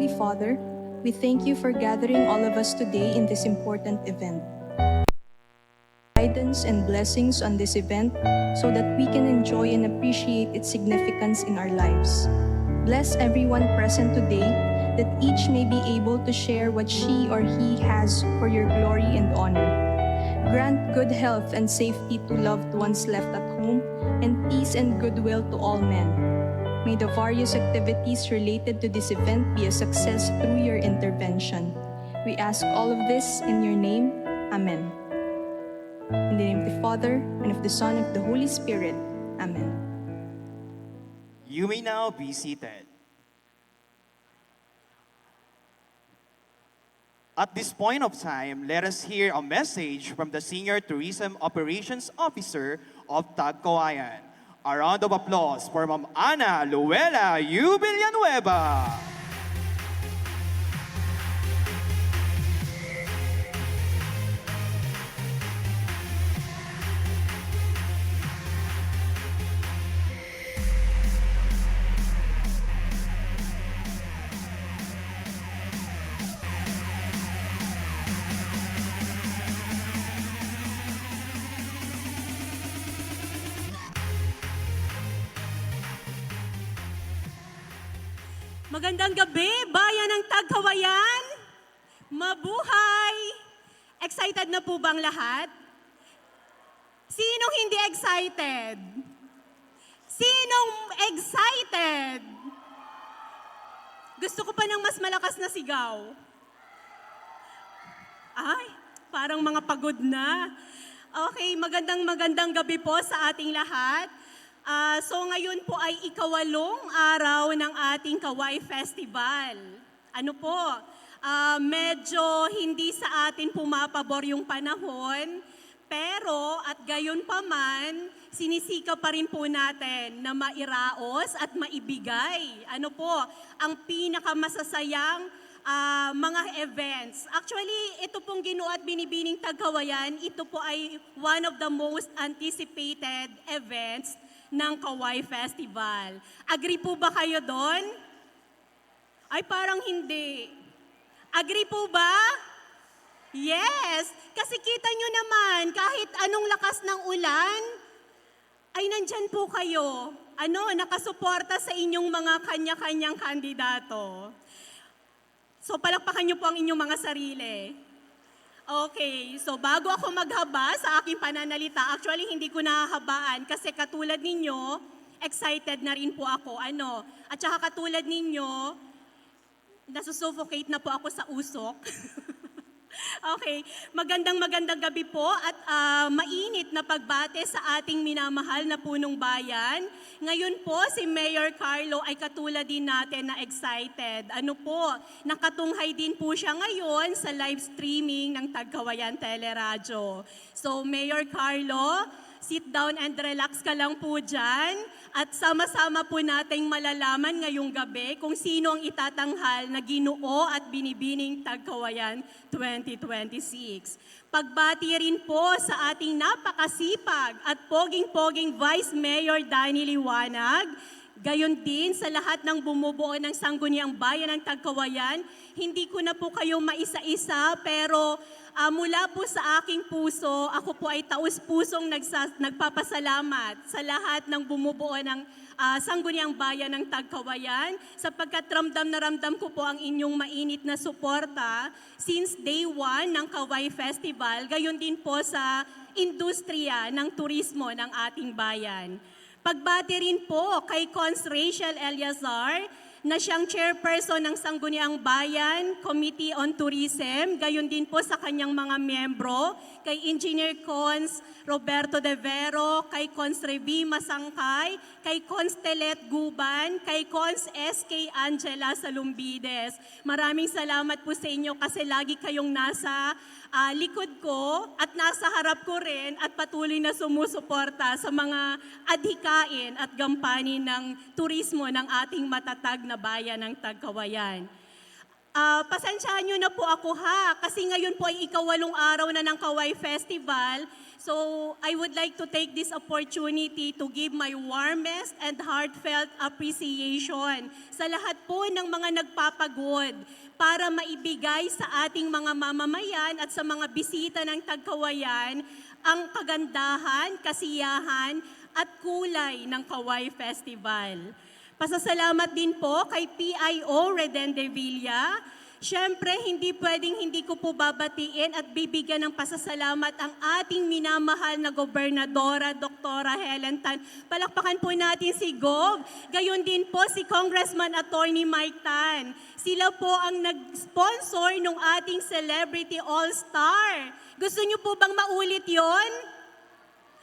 Heavenly Father, we thank you for gathering all of us today in this important event. Guidance and blessings on this event so that we can enjoy and appreciate its significance in our lives. Bless everyone present today that each may be able to share what she or he has for your glory and honor. Grant good health and safety to loved ones left at home and peace and goodwill to all men. May the various activities related to this event be a success through your intervention. We ask all of this in your name. Amen. In the name of the Father, and of the Son, and of the Holy Spirit. Amen. You may now be seated. At this point of time, let us hear a message from the Senior Tourism Operations Officer of Tagkawayan. A round of applause for Ma'am Ana Luella U. Villanueva. Magandang gabi, bayan ng Tagkawayan. Mabuhay! Excited na po bang lahat? Sinong hindi excited? Sinong excited? Gusto ko pa ng mas malakas na sigaw. Ay, parang mga pagod na. Okay, magandang gabi po sa ating lahat. So ngayon po ay ikawalong araw ng ating Kaway Festival. Ano po, medyo hindi sa atin pumapabor yung panahon, pero at gayon pa man, sinisika pa rin po natin na mairaos at maibigay. Ano po, ang pinakamasasayang mga events. Actually, ito pong Ginoo at Binibining Tagkawayan, ito po ay one of the most anticipated events ng Kaway Festival. Agree po ba kayo doon? Ay, parang hindi. Agree po ba? Yes! Kasi kita nyo naman, kahit anong lakas ng ulan, ay nandyan po kayo. Nakasuporta sa inyong mga kanya-kanyang kandidato. So, palakpakan nyo po ang inyong mga sarili. Okay, so bago ako maghaba sa aking pananalita, actually hindi ko nahahabaan kasi katulad ninyo, excited na rin po ako. At saka katulad ninyo, nasusuffocate na po ako sa usok. Okay, magandang gabi po at mainit na pagbate sa ating minamahal na punong bayan. Ngayon po si Mayor Carlo ay katulad din natin na excited. Nakatunghay din po siya ngayon sa live streaming ng Tagkawayan Teleradyo. So Mayor Carlo, sit down and relax ka lang po dyan. At sama-sama po nating malalaman ngayong gabi kung sino ang itatanghal na Ginoo at Binibining Tagkawayan 2026. Pagbati rin po sa ating napakasipag at poging-poging Vice Mayor Danny Liwanag, gayon din sa lahat ng bumubuo ng Sangguniang Bayan ng Tagkawayan. Hindi ko na po kayo maisa-isa pero mula po sa aking puso, ako po ay taus-pusong nagpapasalamat sa lahat ng bumubuo ng Sangguniang Bayan ng Tagkawayan sapagkat ramdam na ramdam ko po ang inyong mainit na suporta since day 1 ng Kaway Festival, gayon din po sa industriya ng turismo ng ating bayan. Pagbati rin po kay Cons Rachel Eliazar na siyang chairperson ng Sangguniang Bayan Committee on Tourism, gayon din po sa kanyang mga miyembro, kay Engineer Cons Roberto De Vero, kay Cons Revi Masangkay, kay Cons Telet Guban, kay Cons SK Angela Salumbides. Maraming salamat po sa inyo kasi lagi kayong nasa likod ko at nasa harap ko rin at patuloy na sumusuporta sa mga adhikain at gampanin ng turismo ng ating matatag na bayan ng Tagkawayan. Pasensyahan nyo na po ako kasi ngayon po ay ikawalong araw na ng Kaway Festival. So I would like to take this opportunity to give my warmest and heartfelt appreciation sa lahat po ng mga nagpapagod para maibigay sa ating mga mamamayan at sa mga bisita ng Tagkawayan ang kagandahan, kasiyahan at kulay ng Kaway Festival. Pasasalamat din po kay PIO Redende Villa. Siyempre, hindi pwedeng hindi ko po babatiin at bibigyan ng pasasalamat ang ating minamahal na Gobernadora, Doktora Helen Tan. Palakpakan po natin si Gov. Gayon din po si Congressman Attorney Mike Tan. Sila po ang nag-sponsor ng ating Celebrity All-Star. Gusto niyo po bang maulit yon?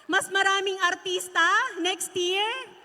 Mas maraming artista next year?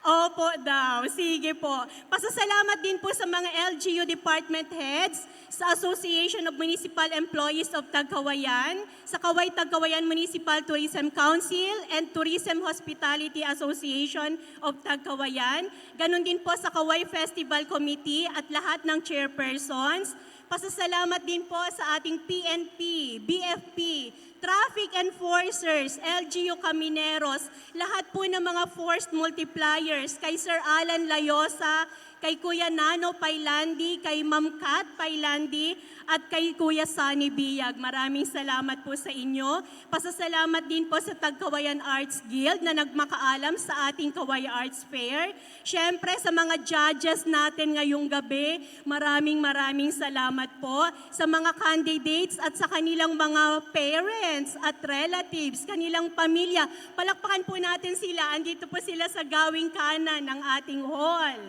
Opo daw. Sige po. Pasasalamat din po sa mga LGU department heads, sa Association of Municipal Employees of Tagkawayan, sa Kaway Tagkawayan Municipal Tourism Council and Tourism Hospitality Association of Tagkawayan. Ganon din po sa Kaway Festival Committee at lahat ng chairpersons. Pasasalamat din po sa ating PNP, BFP, traffic enforcers, LGU Camineros, lahat po ng mga forced multipliers, kay Sir Alan Layosa, kay Kuya Nano Pailandi, kay Ma'am Kat Pailandi, at kay Kuya Sunny Biyag. Maraming salamat po sa inyo. Pasasalamat din po sa Tagkawayan Arts Guild na nagmakaalam sa ating Kaway Arts Fair. Siyempre sa mga judges natin ngayong gabi, maraming salamat po sa mga candidates at sa kanilang mga parents at relatives, kanilang pamilya. Palakpakan po natin sila. Andito po sila sa gawing kanan ng ating hall.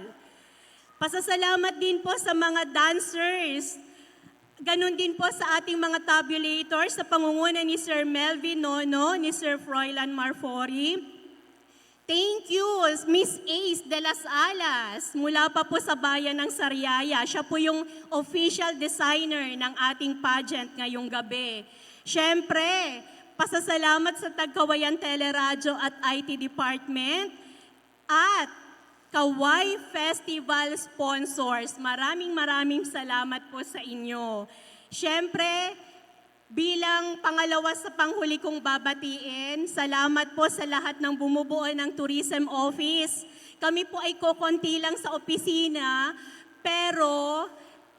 Pasasalamat din po sa mga dancers. Ganon din po sa ating mga tabulators sa pangunguna ni Sir Melvin Nono, ni Sir Froilan Marfori. Thank you, Miss Ace de las Alas, mula pa po sa bayan ng Sariaya. Siya po yung official designer ng ating pageant ngayong gabi. Siyempre, pasasalamat sa Tagkawayan Teleradyo at IT Department at Kaway Festival sponsors. Maraming salamat po sa inyo. Siyempre, bilang pangalawa sa panghuli kong babatiin, salamat po sa lahat ng bumubuo ng Tourism Office. Kami po ay kokonti lang sa opisina, pero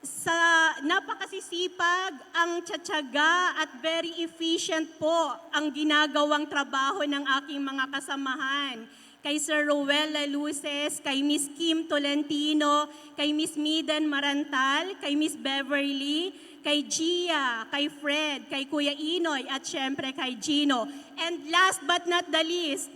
sa napakasisipag, ang tiyatsaga at very efficient po ang ginagawang trabaho ng aking mga kasamahan. Kay Sir Rowella Luces, kay Miss Kim Tolentino, kay Miss Miden Marantal, kay Miss Beverly, kay Gia, kay Fred, kay Kuya Inoy, at syempre kay Gino. And last but not the least,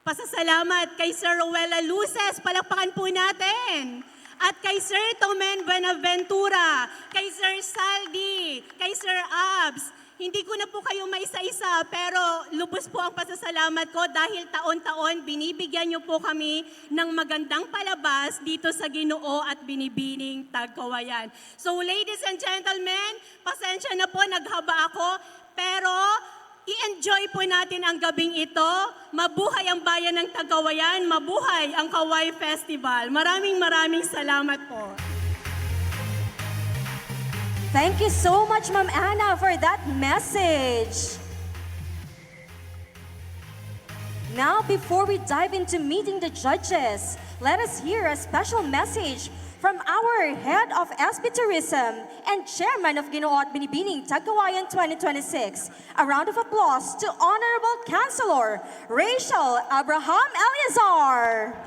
pasasalamat kay Sir Rowella Luces, palakpakan po natin. At kay Sir Tomen Benaventura, kay Sir Saldi, kay Sir Abs. Hindi ko na po kayo maisa-isa, pero lubos po ang pasasalamat ko dahil taon-taon binibigyan niyo po kami ng magandang palabas dito sa Ginoo at Binibining Tagkawayan. So ladies and gentlemen, pasensya na po, naghaba ako, pero i-enjoy po natin ang gabing ito. Mabuhay ang bayan ng Tagkawayan, mabuhay ang Kaway Festival. Maraming salamat po. Thank you so much, Ma'am Anna, for that message. Now, before we dive into meeting the judges, let us hear a special message from our Head of SB Tourism and Chairman of Ginoo at Binibining Tagkawayan 2026. A round of applause to Honorable Councilor Rachel Abraham Eleazar.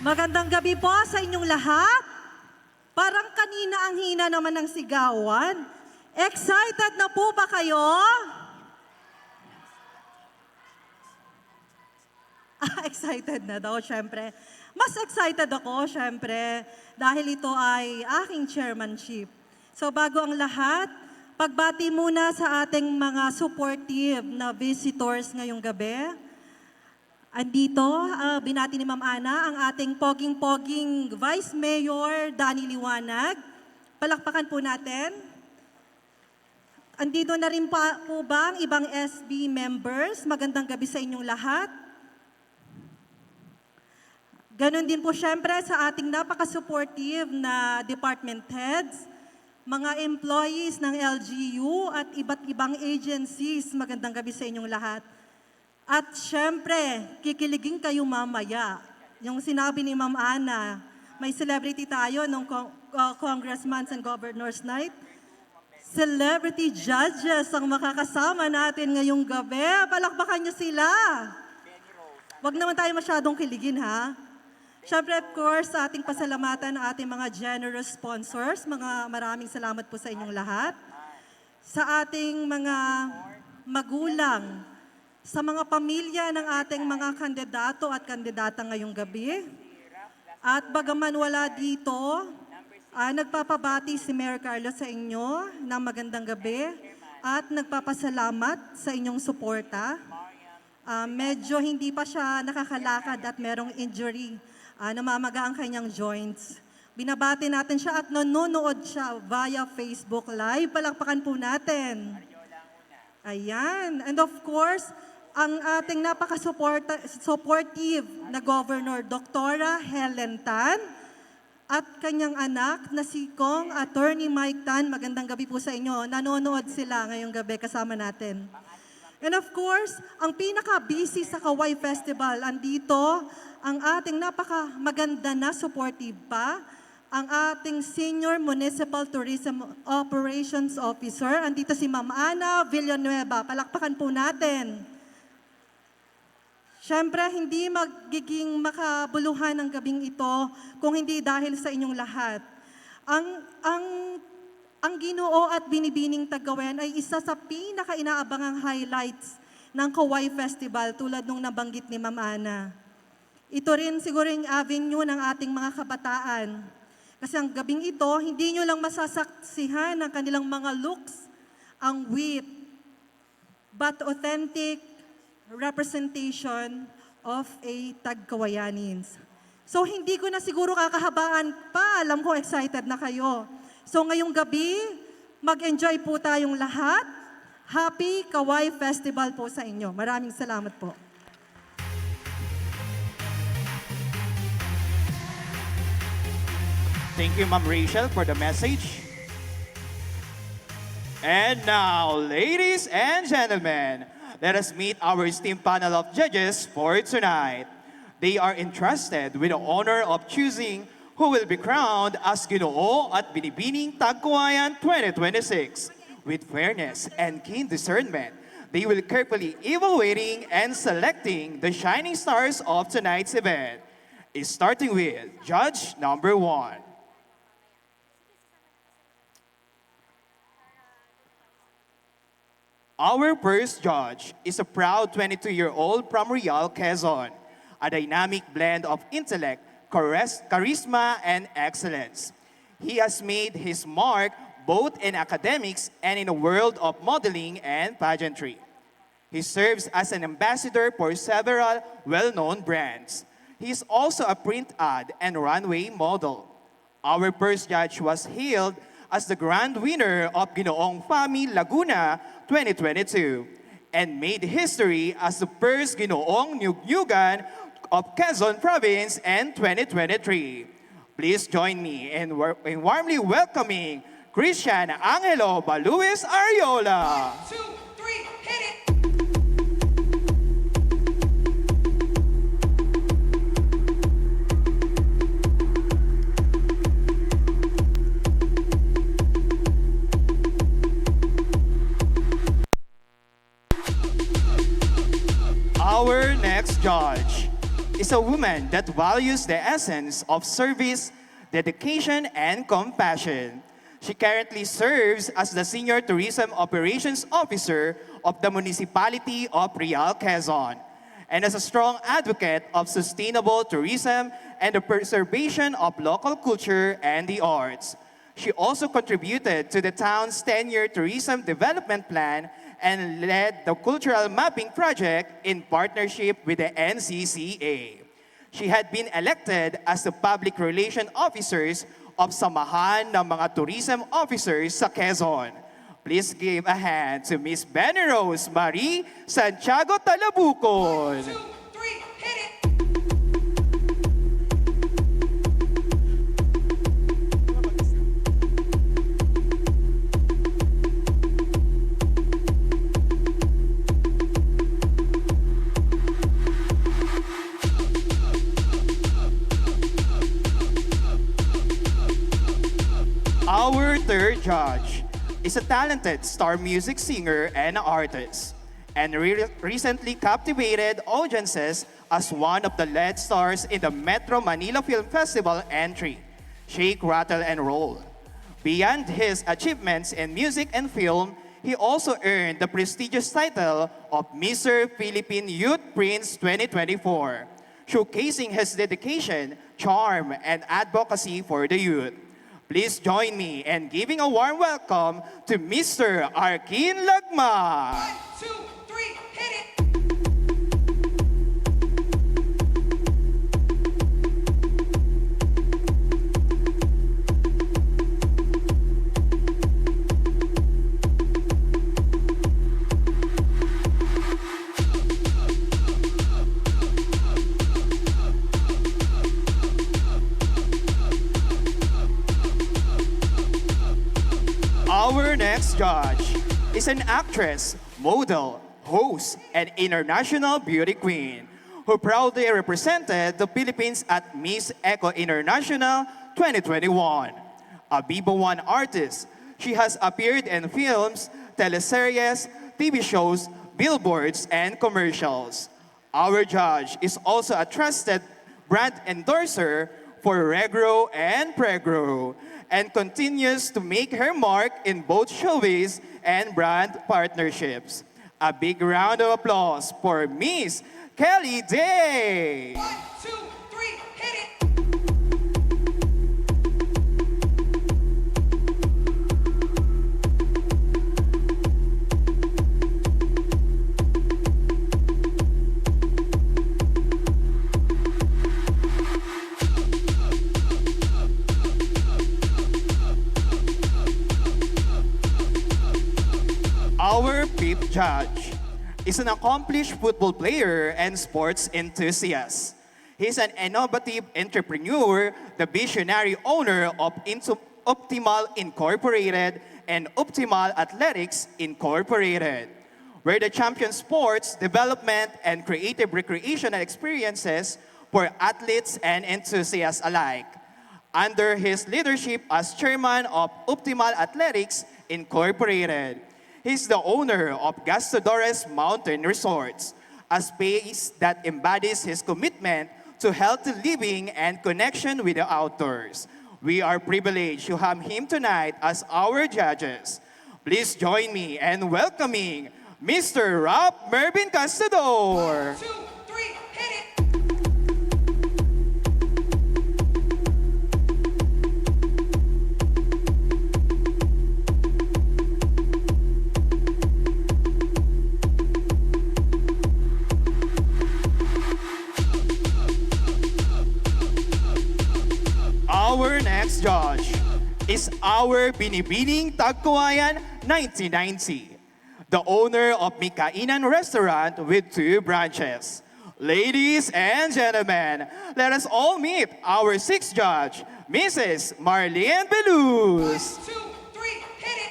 Magandang gabi po sa inyong lahat. Parang kanina ang hina naman ng sigawan. Excited na po ba kayo? Excited na daw, syempre. Mas excited ako, syempre, dahil ito ay aking chairmanship. So bago ang lahat, Pagbati muna sa ating mga supportive na visitors ngayong gabi. Andito, binati ni Ma'am Ana ang ating poging-poging Vice Mayor Danny Liwanag. Palakpakan po natin. Andito na rin po ba ang ibang SB members? Magandang gabi sa inyong lahat. Ganon din po syempre sa ating napaka-supportive na department heads, mga employees ng LGU at iba't ibang agencies. Magandang gabi sa inyong lahat. At syempre, kikiligin kayo mamaya. Yung sinabi ni Ma'am Ana, may celebrity tayo nung Congressman's and Governor's Night. Celebrity judges ang makakasama natin ngayong gabi. Palakpakan niyo sila. Huwag naman tayo masyadong kiligin, ha? Siyempre, of course, sa ating pasalamatan ang ating mga generous sponsors. Maraming salamat po sa inyong lahat. Sa ating mga magulang, sa mga pamilya ng ating mga kandidato at kandidata ngayong gabi. At bagaman wala dito, nagpapabati si Mayor Carlos sa inyo ng magandang gabi at nagpapasalamat sa inyong suporta. Medyo hindi pa siya nakakalakad at merong injury. Namamaga ang kanyang joints. Binabati natin siya at nanonood siya via Facebook Live. Palakpakan po natin. Ayan. And of course, ang ating napaka-supportive na Governor, Dr. Helen Tan, at kanyang anak na si Kong Attorney Mike Tan. Magandang gabi po sa inyo. Nanonood sila ngayong gabi kasama natin. And of course, ang pinaka-busy sa Kaway Festival, andito ang ating napaka-maganda na supportive pa, ang ating Senior Municipal Tourism Operations Officer. Andito si Ma'am Ana Villanueva. Palakpakan po natin. Siyempre, hindi magiging makabuluhan ang gabing ito kung hindi dahil sa inyong lahat. Ang Ginoo at Binibining Tagkawayan ay isa sa pinaka-inaabangang highlights ng Kaway Festival tulad nung nabanggit ni Ma'am Ana. Ito rin siguro yung avenue ng ating mga kabataan. Kasi ang gabing ito, hindi nyo lang masasaksihan ang kanilang mga looks, ang wit, but authentic representation of a Tagkawayanins. So hindi ko na siguro kakahabaan pa, alam ko excited na kayo. So ngayong gabi, mag-enjoy po tayong lahat. Happy Kaway Festival po sa inyo. Maraming salamat po. Thank you, Ma'am Rachel, for the message. And now, ladies and gentlemen, let us meet our esteemed panel of judges for tonight. They are entrusted with the honor of choosing who will be crowned as Ginoo at Binibining Tagkawayan 2026. With fairness and keen discernment, they will carefully evaluating and selecting the shining stars of tonight's event. Starting with Judge number 1. Our first judge is a proud 22-year-old from Real, Quezon, a dynamic blend of intellect, charisma, and excellence. He has made his mark both in academics and in the world of modeling and pageantry. He serves as an ambassador for several well-known brands. He is also a print ad and runway model. Our first judge was hailed as the grand winner of Ginoong Fami Laguna 2022 and made history as the first Ginoong Nyugan of Quezon Province in 2023. Please join me in warmly welcoming Christian Angelo Baluis Ariola. 1, 2, 3, hit it! Our next judge is a woman that values the essence of service, dedication, and compassion. She currently serves as the Senior Tourism Operations Officer of the Municipality of Real, Quezon, and as a strong advocate of sustainable tourism and the preservation of local culture and the arts. She also contributed to the town's 10-year tourism development plan and led the cultural mapping project in partnership with the NCCA. She had been elected as the public relation officers of Samahan ng mga Tourism Officers sa Quezon. Please give a hand to Miss Benny Rose Marie Santiago Talabucon. Our third judge is a talented star music singer and artist, and recently captivated audiences as one of the lead stars in the Metro Manila Film Festival entry, Shake, Rattle, and Roll. Beyond his achievements in music and film, he also earned the prestigious title of Mr. Philippine Youth Prince 2024, showcasing his dedication, charm, and advocacy for the youth. Please join me in giving a warm welcome to Mr. Arkin Lagma. 1, 2, 3, hit it! Our next judge is an actress, model, host, and international beauty queen who proudly represented the Philippines at Miss Eco International 2021. A Bibo One artist, she has appeared in films, teleseries, TV shows, billboards, and commercials. Our judge is also a trusted brand endorser for Regro and Pregro, and continues to make her mark in both showbiz and brand partnerships. A big round of applause for Miss Kelly Day. 1, 2, 3, hit it! Our fifth judge is an accomplished football player and sports enthusiast. He's an innovative entrepreneur, the visionary owner of Optimal Incorporated and Optimal Athletics Incorporated, where the champion sports, development, and creative recreational experiences for athletes and enthusiasts alike. Under his leadership as chairman of Optimal Athletics Incorporated, he's the owner of Gastadores Mountain Resorts, a space that embodies his commitment to healthy living and connection with the outdoors. We are privileged to have him tonight as our judges. Please join me in welcoming Mr. Rob Mervin Castador. 1, 2, 3, hit it! Our next judge is our Binibining Tagkawayan 1990, the owner of Mikainan Restaurant with 2 branches. Ladies and gentlemen, let us all meet our sixth judge, Mrs. Marlene Belus. 1, 2, 3, hit it!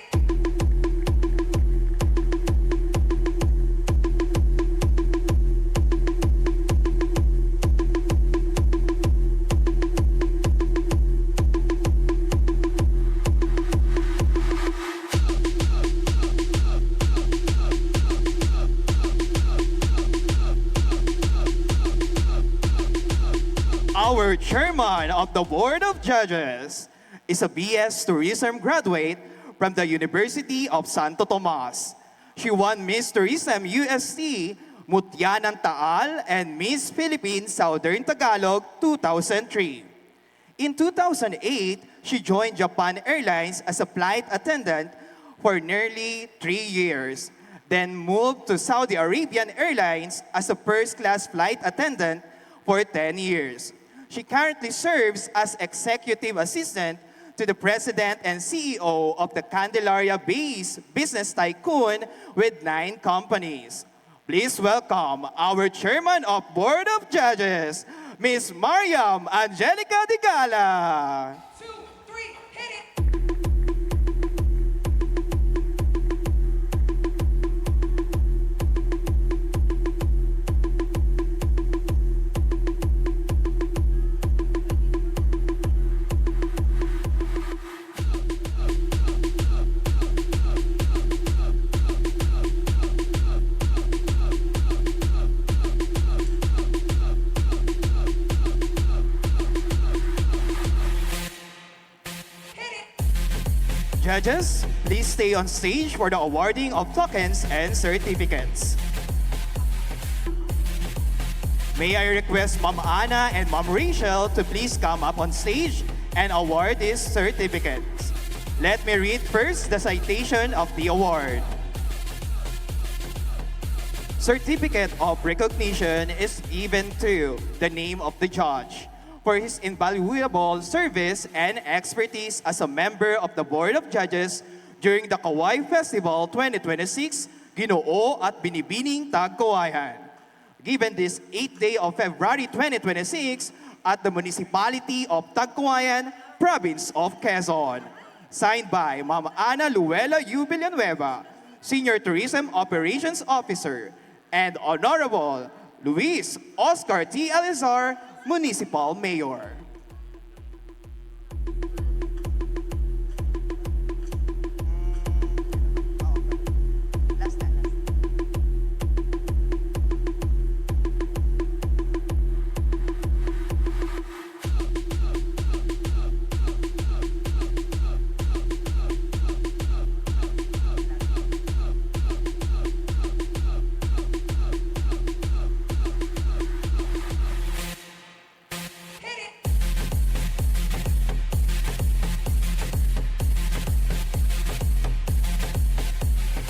Our chairman of the Board of Judges is a BS Tourism graduate from the University of Santo Tomas. She won Miss Tourism UST, Mutya ng Taal, and Miss Philippines Southern Tagalog 2003. In 2008, she joined Japan Airlines as a flight attendant for nearly 3 years, then moved to Saudi Arabian Airlines as a first-class flight attendant for 10 years. She currently serves as executive assistant to the president and CEO of the Candelaria-based business tycoon with 9 companies. Please welcome our Chairman of Board of Judges, Ms. Mariam Angelica Digala. 2, 3, hit it. Judges, please stay on stage for the awarding of tokens and certificates. May I request Ma'am Ana and Ma'am Rachel to please come up on stage and award these certificates. Let me read first the citation of the award. Certificate of recognition is given to the name of the judge for his invaluable service and expertise as a member of the Board of Judges during the Kaway Festival 2026, Ginoo at Binibining, Tagkawayan. Given this 8th day of February 2026 at the Municipality of Tagkawayan, Province of Quezon. Signed by Ma'am Ana Luella U. Villanueva, Senior Tourism Operations Officer, and Honorable Luis Oscar T. Elizar, Municipal Mayor.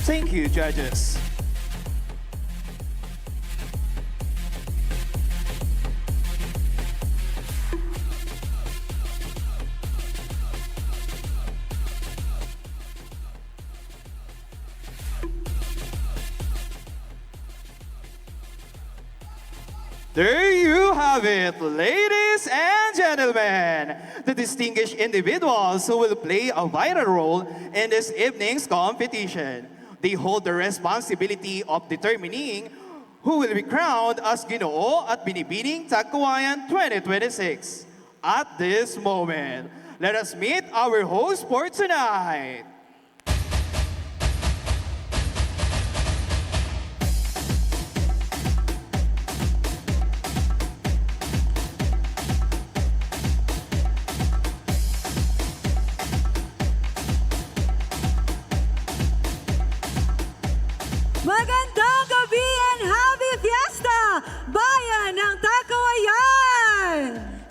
Thank you, judges. There you have it, ladies and gentlemen, the distinguished individuals who will play a vital role in this evening's competition. They hold the responsibility of determining who will be crowned as Ginoo at Binibining Tagkawayan 2026. At this moment, let us meet our host for tonight. Magandang gabi and happy fiesta, Bayan ng Tagkawayan!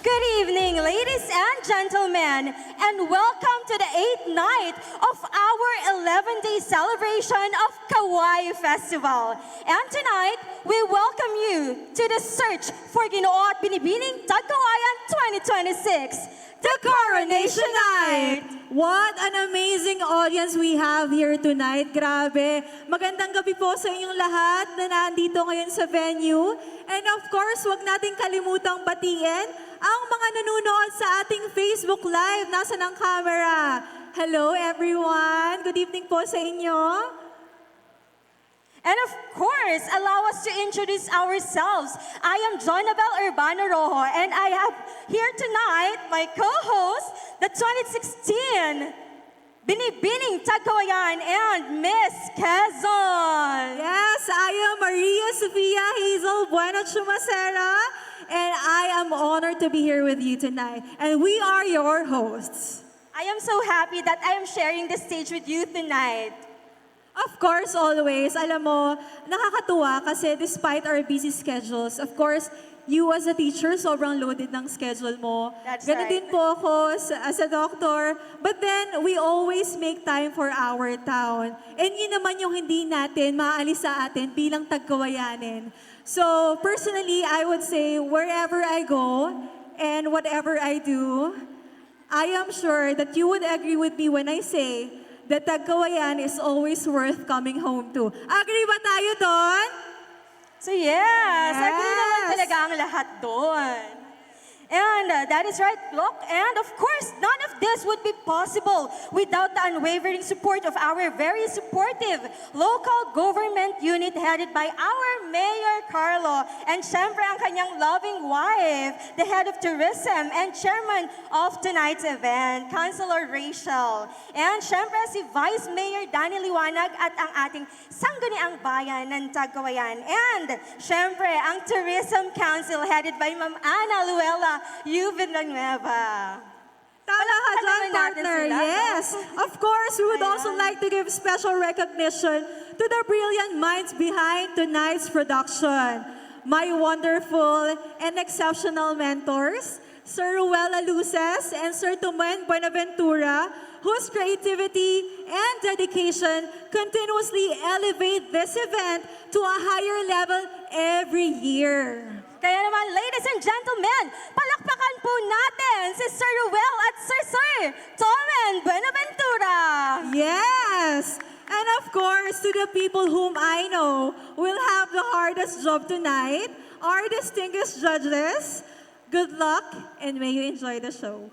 Good evening, ladies and gentlemen, and welcome to the 8th night of our 11-day celebration of Kaway Festival. And tonight, we welcome you to the Search for Ginoo at Binibining Tagkawayan 2026, the Coronation Night! What an amazing audience we have here tonight. Grabe. Magandang gabi po sa inyong lahat na nandito ngayon sa venue. And of course, wag nating kalimutang batiin ang mga nanonood sa ating Facebook Live. Nasa ng camera? Hello everyone. Good evening po sa inyo. And of course, allow us to introduce ourselves. I am Jonabel Urbano Rojo, and I have here tonight my co-host, the 2016 Binibining Tagkawayan and Miss Quezon. Yes, I am Maria Sofia Hazel Bueno Chumacera, and I am honored to be here with you tonight. And we are your hosts. I am so happy that I am sharing the stage with you tonight. Of course, always. Alam mo, nakakatuwa kasi despite our busy schedules, of course, you as a teacher, sobrang loaded ng schedule mo. That's Ganun right. din po ako as a doctor. But then, we always make time for our town. And yun naman yung hindi natin maaalis sa atin bilang Tagkawayanin. So, personally, I would say, wherever I go and whatever I do, I am sure that you would agree with me when I say that Tagkawayan is always worth coming home to. Agree ba tayo doon? So yes, agree naman Yes. talaga ang lahat doon. And that is right, look. And of course, none of this would be possible without the unwavering support of our very supportive local government unit headed by our Mayor Carlo. And syempre ang kanyang loving wife, the head of tourism and chairman of tonight's event, Councilor Rachel. And syempre si Vice Mayor Danny Liwanag at ang ating sangguniang bayan ng Tagkawayan. And syempre ang Tourism Council headed by Ma'am Ana Luella Binibining. Tama ka dyan, naman natin partner. sila, no? Yes. Of course, we would also Ayan. like to give special recognition to the brilliant minds behind tonight's production. My wonderful and exceptional mentors, Sir Ruela Luces and Sir Tumen Buenaventura, whose creativity and dedication continuously elevate this event to a higher level every year. Kaya naman, ladies and gentlemen, palakpakan po natin si Sir Ruel at Sir Tomen Buenaventura. Yes! And of course, to the people whom I know will have the hardest job tonight, our distinguished judges, good luck and may you enjoy the show.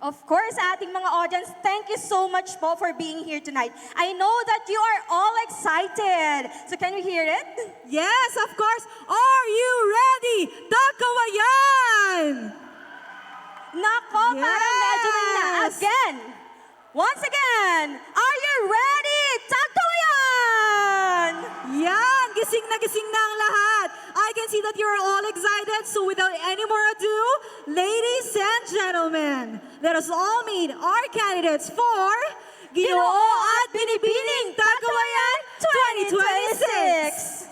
Of course, ating mga audience, thank you so much po for being here tonight. I know that you are all excited. So can we hear it? Yes, of course. Are you ready? Tagkawayan! Nako, parang medyo na. Yes. Again. Once again, are you ready? Tagkawayan! Yan! Gising na ang lahat. I can see that you're all excited. So without any more ado, ladies and gentlemen, let us all meet our candidates for Ginoo at Binibining Tagkawayan 2026.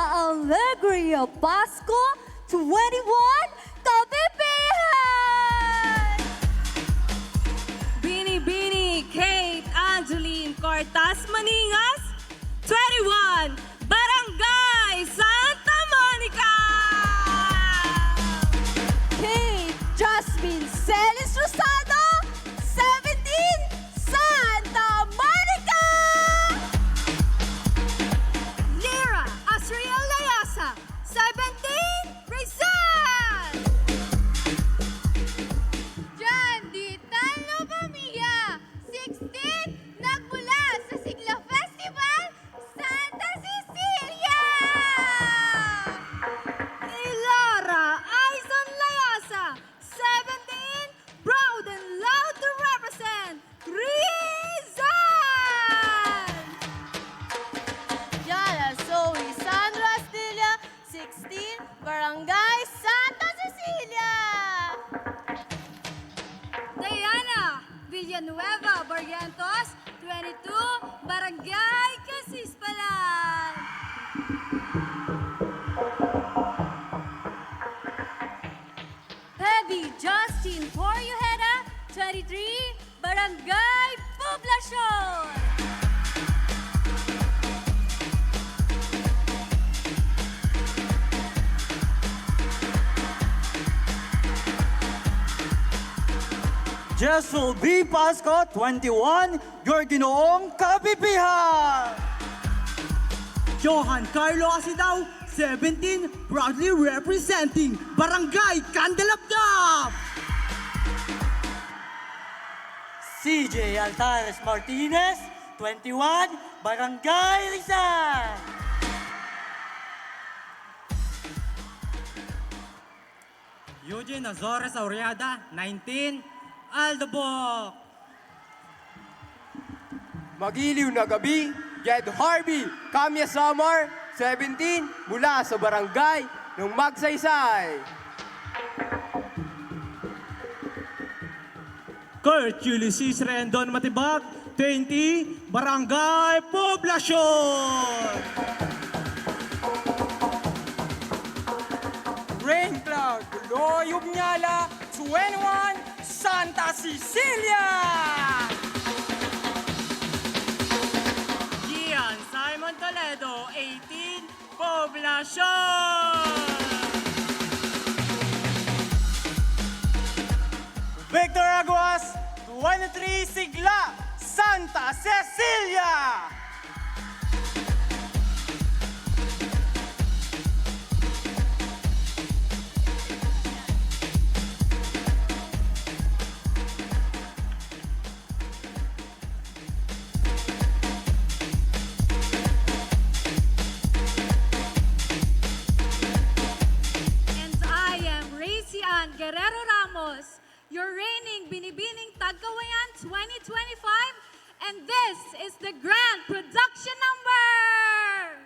Alegria Pasko 21 Kapipihan! Binibining Kate Angeline Cortas Maningas, 21, Barangay Santa Monica! Kate Jasmine Celis Rosado, 17, Santa Monica! Lira Asriel Layasa, 17, Rizal! John Di Talo Pamilya, 16, nagmula sa Sigla Festival, Santa Cecilia! Ilara Aizon Layasa, 17, proud and loud to represent Rizal! Yara Zoe Sandra Astilla, 16, Barangay Santa Cecilia! Diana Villanueva Barrientos, 22, Barangay Casispalan. Heavy Justin Porjuheda, 23, Barangay Poblacion! Jesel B. Pasco, 21, your Ginoong Kapipihan! Johan Carlo Asidaw, 17, proudly representing Barangay Candalabdab! CJ Altares Martinez, 21, Barangay Rizal! Eugene Azores Auriada, 19, Aldabok! Magiliw na gabi, Jed Harvey, Kamya Samar, 17, mula sa barangay ng Magsaysay. Kurt Ulysses Rendon Matibag, 20, Barangay Poblacion! Rain Cloud, Loyob Nyala, 21, Santa Cecilia! Gian Simon Toledo, 18, Poblacion! Victor Aguas, 23, Sigla, Santa Cecilia! And I am Racian Guerrero Ramos, your reigning Binibining Tagkawayan 2025, and this is the grand production number!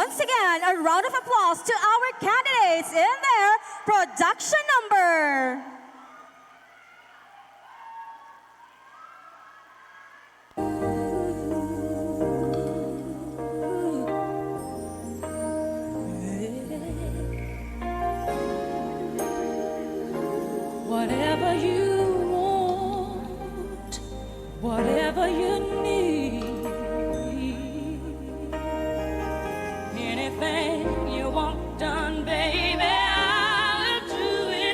Once again, a round of applause to our candidates in their production number. Whatever you want, whatever you need, anything you want done, baby, I'll do it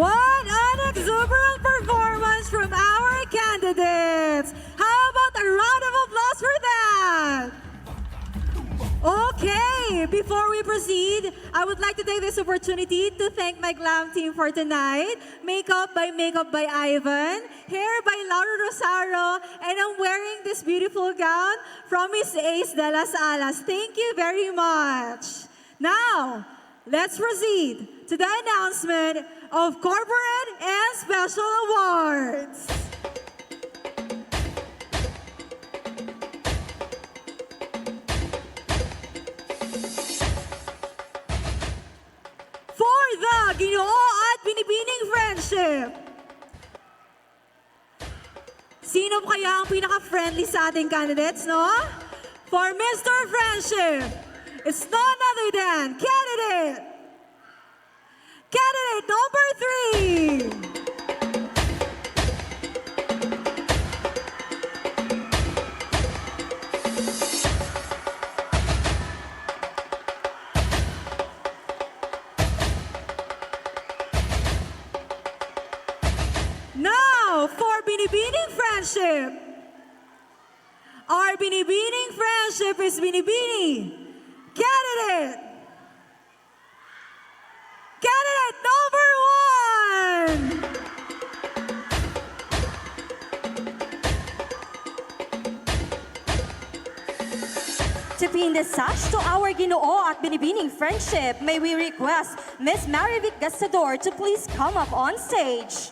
What an exuberant performance from our candidates! How about a round of applause for that? Okay, before we proceed, I would like to take this opportunity to thank my glam team for tonight. Makeup by Ivan, hair by Laura Rosario, and I'm wearing this beautiful gown from Miss Ace de las Alas. Thank you very much. Now, let's proceed to the announcement of corporate and special awards. For the Ginoo at Binibining Friendship. Sino kaya ang pinaka-friendly sa ating candidates, no? For Mr. Friendship, it's none other than candidate number 3. Now, for Binibining Friendship. Our Binibining Friendship is Binibini. Candidate number 1. To pin the sash to our Ginoo at Binibining Friendship, may we request Miss Marivic Gastador to please come up on stage.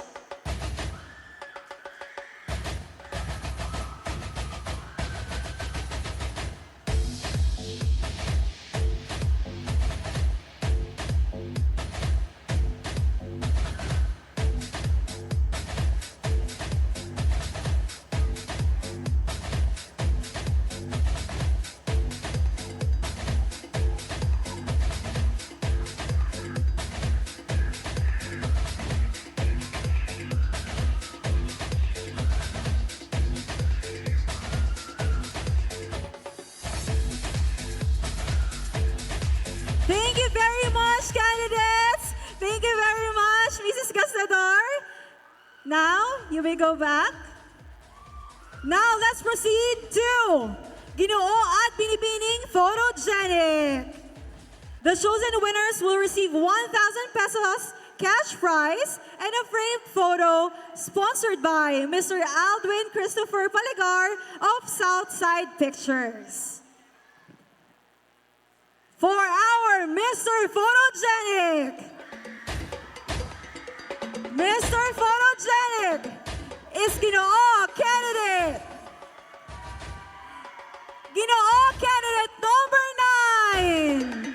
you very much, candidates. Thank you very much, Mrs. Gastador. Now, you may go back. Now, let's proceed to Ginoo at Binibining Photogenic. The chosen winners will receive 1,000 pesos cash prize and a framed photo sponsored by Mr. Aldwin Christopher Paligar of Southside Pictures. For our Mr. Photogenic, Mr. Photogenic is Ginoo candidate. Ginoo candidate number 9.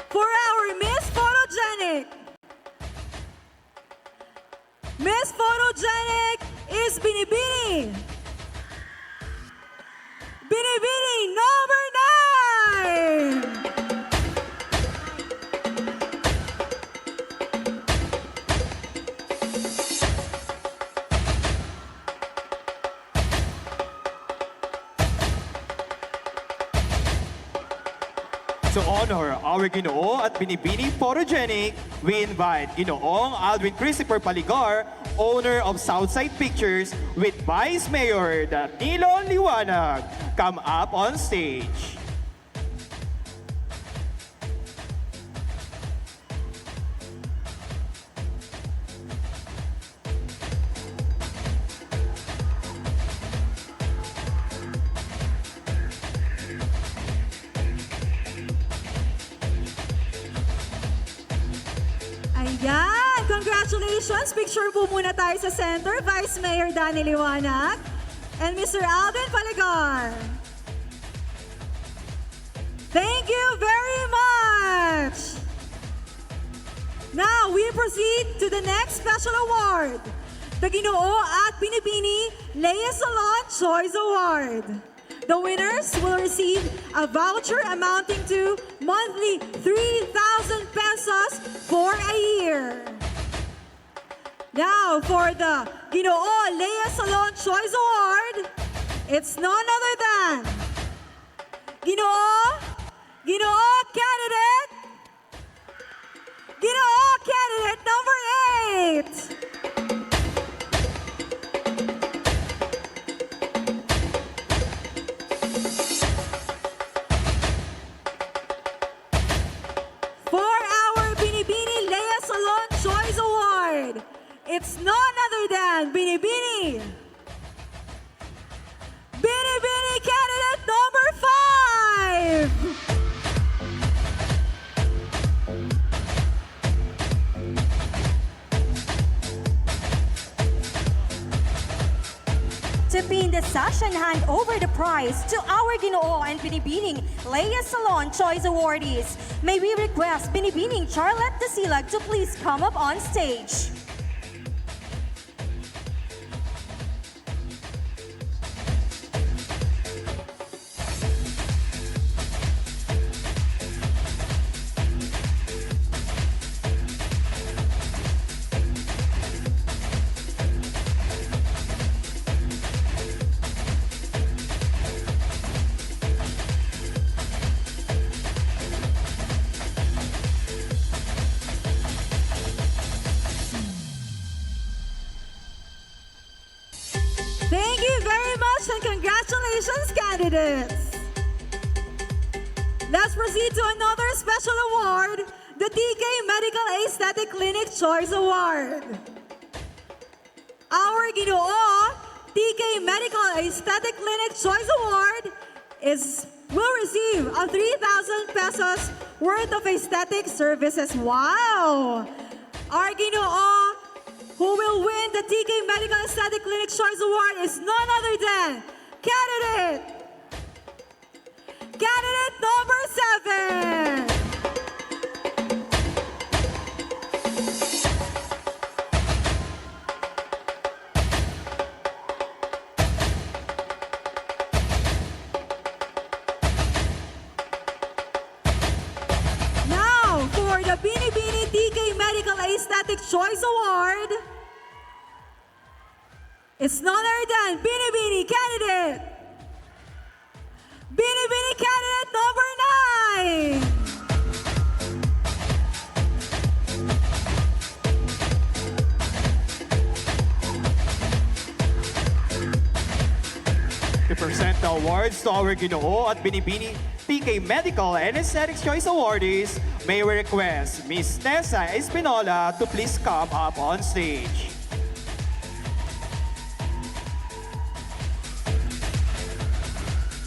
For our Miss Photogenic, Miss Photogenic is Binibining. Binibining number 9. To honor our Ginoo at Binibining Photogenic, we invite Ginoong Aldwin Christopher Paligar, owner of Southside Pictures, with Vice Mayor Danilo Liwanag, come up on stage. Ayan! Congratulations! Picture po muna tayo sa center. Vice Mayor Danny Liwanag and Mr. Alvin Paligar. Thank you very much! Now, we proceed to the next special award. The Ginoo at Binibini Lea Salon Choice Award. The winners will receive a voucher amounting to monthly 3,000 pesos for a year. Now, for the Ginoo Lea Salon Choice Award, it's none other than Ginoo candidate number 8. It's none other than Binibini. Binibini candidate number 5. To be in the session, hand over the prize to our Ginoo and Binibining Lea Salon Choice Awardees. May we request Binibining Charlotte Dasilag to please come up on stage. Thank you very much and congratulations, candidates. Let's proceed to another special award, the TK Medical Aesthetic Clinic Choice Award. Our Ginoo TK Medical Aesthetic Clinic Choice Award will receive a 3,000 pesos worth of aesthetic services. Wow! Our Ginoo who will win the TK Medical Aesthetic Clinic Choice Award is none other than candidate number 7. Now, for the Binibining TK Medical Aesthetic Choice Award is none other than Binibining candidate. Binibining candidate number 9. To present the awards to our Ginoo at Binibining TK Medical and Aesthetics Choice Awardees, may we request Miss Tessa Espinola to please come up on stage.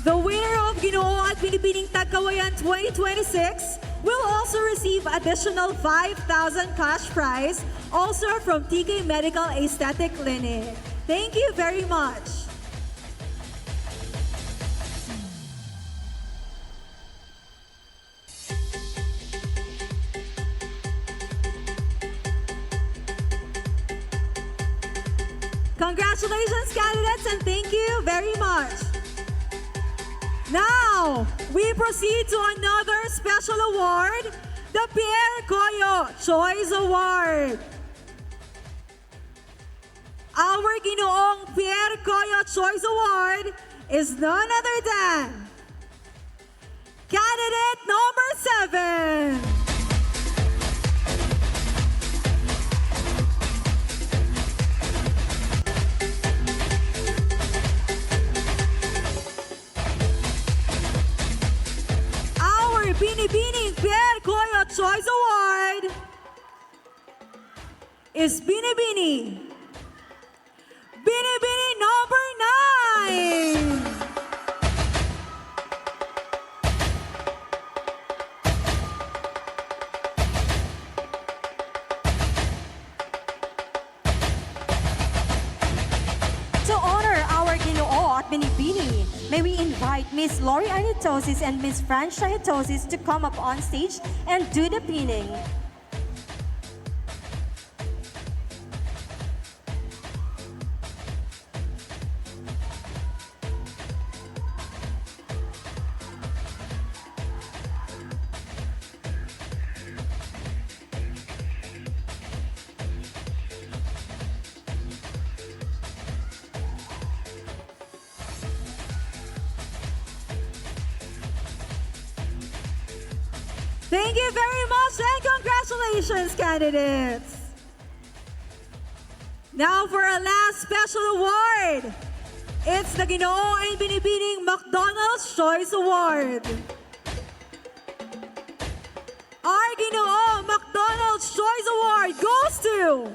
The winner of Ginoo at Binibining Tagkawayan 2026 will also receive additional 5,000 cash prize, also from TK Medical Aesthetic Clinic. Thank you very much. Congratulations, candidates, and thank you very much. Now, we proceed to another special award, the Pierre Coyo Choice Award. Our Ginoong Pierre Coyo Choice Award is none other than candidate number 7. Binibining Pierre Coyo Choice Award is Binibining number 9. To honor our Ginoo at Binibining, may we invite Miss Lori Anitosis and Miss Fran Shayatosis to come up on stage and do the pinning. Thank you very much and congratulations, candidates. Now for our last special award. It's the Ginoo and Binibining McDonald's Choice Award. Our Ginoo McDonald's Choice Award goes to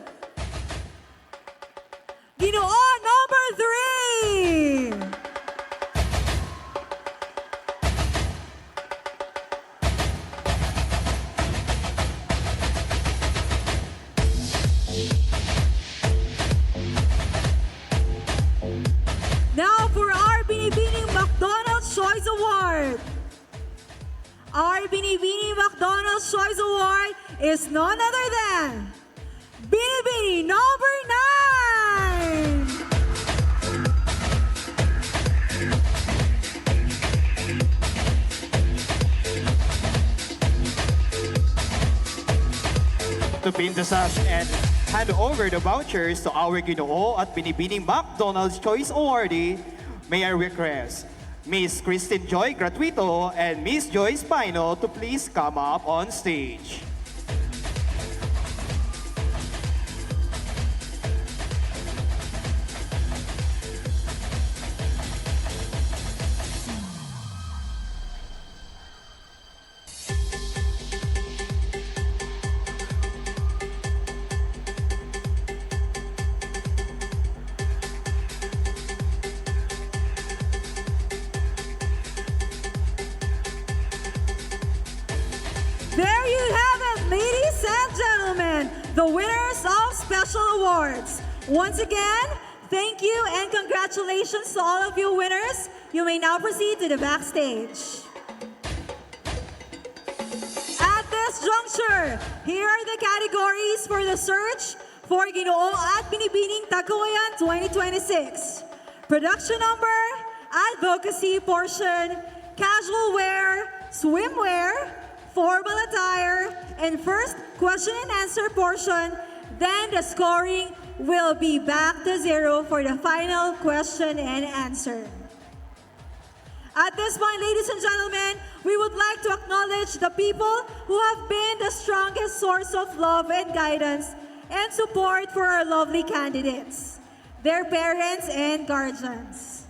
Ginoo number 3. Now for our Binibining McDonald's Choice Award. Our Binibining McDonald's Choice Award is none other than Binibining number 9. To pin the sash and hand over the vouchers to our Ginoo at Binibining McDonald's Choice Awardee, may I request Miss Christine Joy Gratuito and Miss Joy Spino to please come up on stage. There you have it, ladies and gentlemen, the winners of special awards. Once again, thank you and congratulations to all of you winners. You may now proceed to the backstage. At this juncture, here are the categories for the search for Ginoo at Binibining Tagkawayan 2026. Production number, advocacy portion, casual wear, swimwear, formal attire, in first question and answer portion. Then the scoring will be back to 0 for the final question and answer. At this point, ladies and gentlemen, we would like to acknowledge the people who have been the strongest source of love and guidance and support for our lovely candidates, their parents and guardians.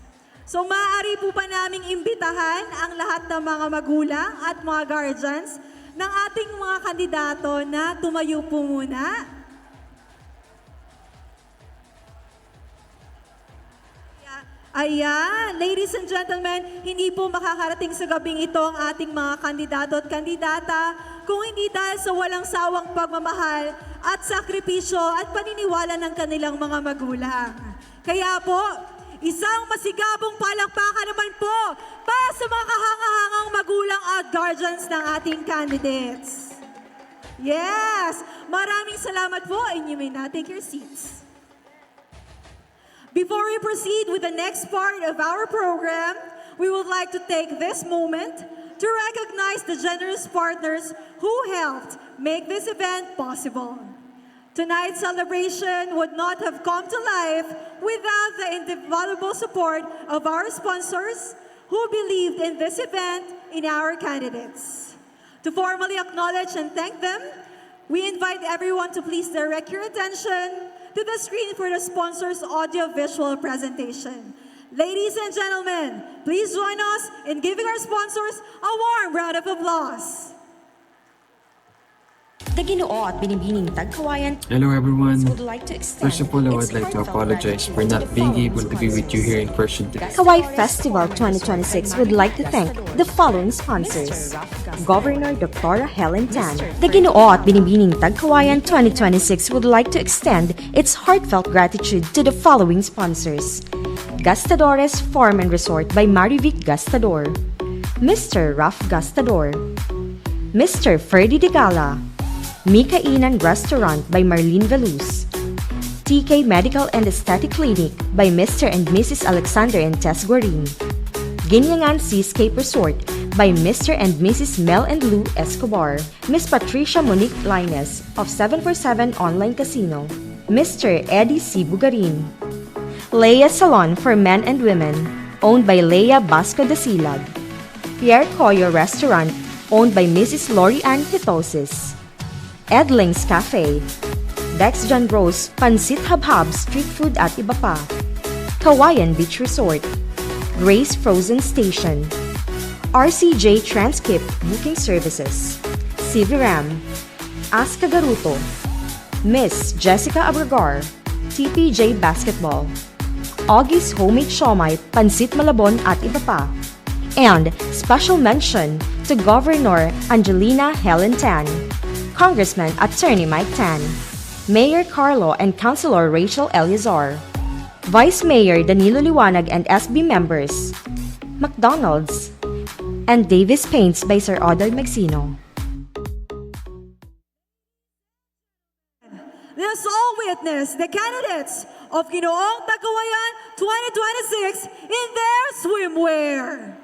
So maaari po pa naming imbitahan ang lahat ng mga magulang at mga guardians ng ating mga kandidato na tumayo po muna. Ayan, ladies and gentlemen, hindi po makakarating sa gabing ito ang ating mga kandidato at kandidata kung hindi dahil sa walang sawang pagmamahal at sakripisyo at paniniwala ng kanilang mga magulang. Kaya po, isang masigabong palakpakan naman po para sa mga kahangahangang magulang at guardians ng ating candidates. Yes, maraming salamat po and you may now take your seats. Before we proceed with the next part of our program, we would like to take this moment to recognize the generous partners who helped make this event possible. Tonight's celebration would not have come to life without the invaluable support of our sponsors who believed in this event in our candidates. To formally acknowledge and thank them, we invite everyone to please direct your attention to the screen for the sponsor's audio-visual presentation. Ladies and gentlemen, please join us in giving our sponsors a warm round of applause. The Ginoo at Binibining Tagkawayan Hello everyone. would like to extend First of all, I its would like to heartfelt apologize for gratitude to not the being following able to be with you here in person today. Kaway Festival 2026 would like to thank the following sponsors: Governor Dr. Helen Tan. The Ginoo at Binibining Tagkawayan 2026 would like to extend its heartfelt gratitude to the following sponsors: Gastadores Farm and Resort by Marivic Gastador, Mr. Raf Gastador, Mr. Ferdy de Gala, Mikainan Restaurant by Marlene Veluz, TK Medical and Aesthetic Clinic by Mr. and Mrs. Alexander and Tess Guarin, Ginyangan Seascape Resort by Mr. and Mrs. Mel and Lou Escobar, Miss Patricia Monique Lines of 747 Online Casino, Mr. Eddie C. Bugarin, Leia Salon for Men and Women, owned by Leia Basco de Silag, Pierre Coyo Restaurant, owned by Mrs. Lori Ann Hitosis, Edling's Cafe, Dex John Rose Pansit Habhab Street Food at iba pa, Kawayan Beach Resort, Grace Frozen Station, RCJ Transcript Booking Services, CVRAM, Aska Garuto, Miss Jessica Abragar, TPJ Basketball, Augie's Homemade Siomai Pansit Malabon at iba pa, and special mention to Governor Angelina Helen Tan, Congressman Attorney Mike Tan, Mayor Carlo and Councilor Rachel Eleazar, Vice Mayor Danilo Liwanag and SB members, McDonald's, and Davis Paints by Sir Odar Magsino. Let us all witness the candidates of Ginoong Tagkawayan 2026 in their swimwear.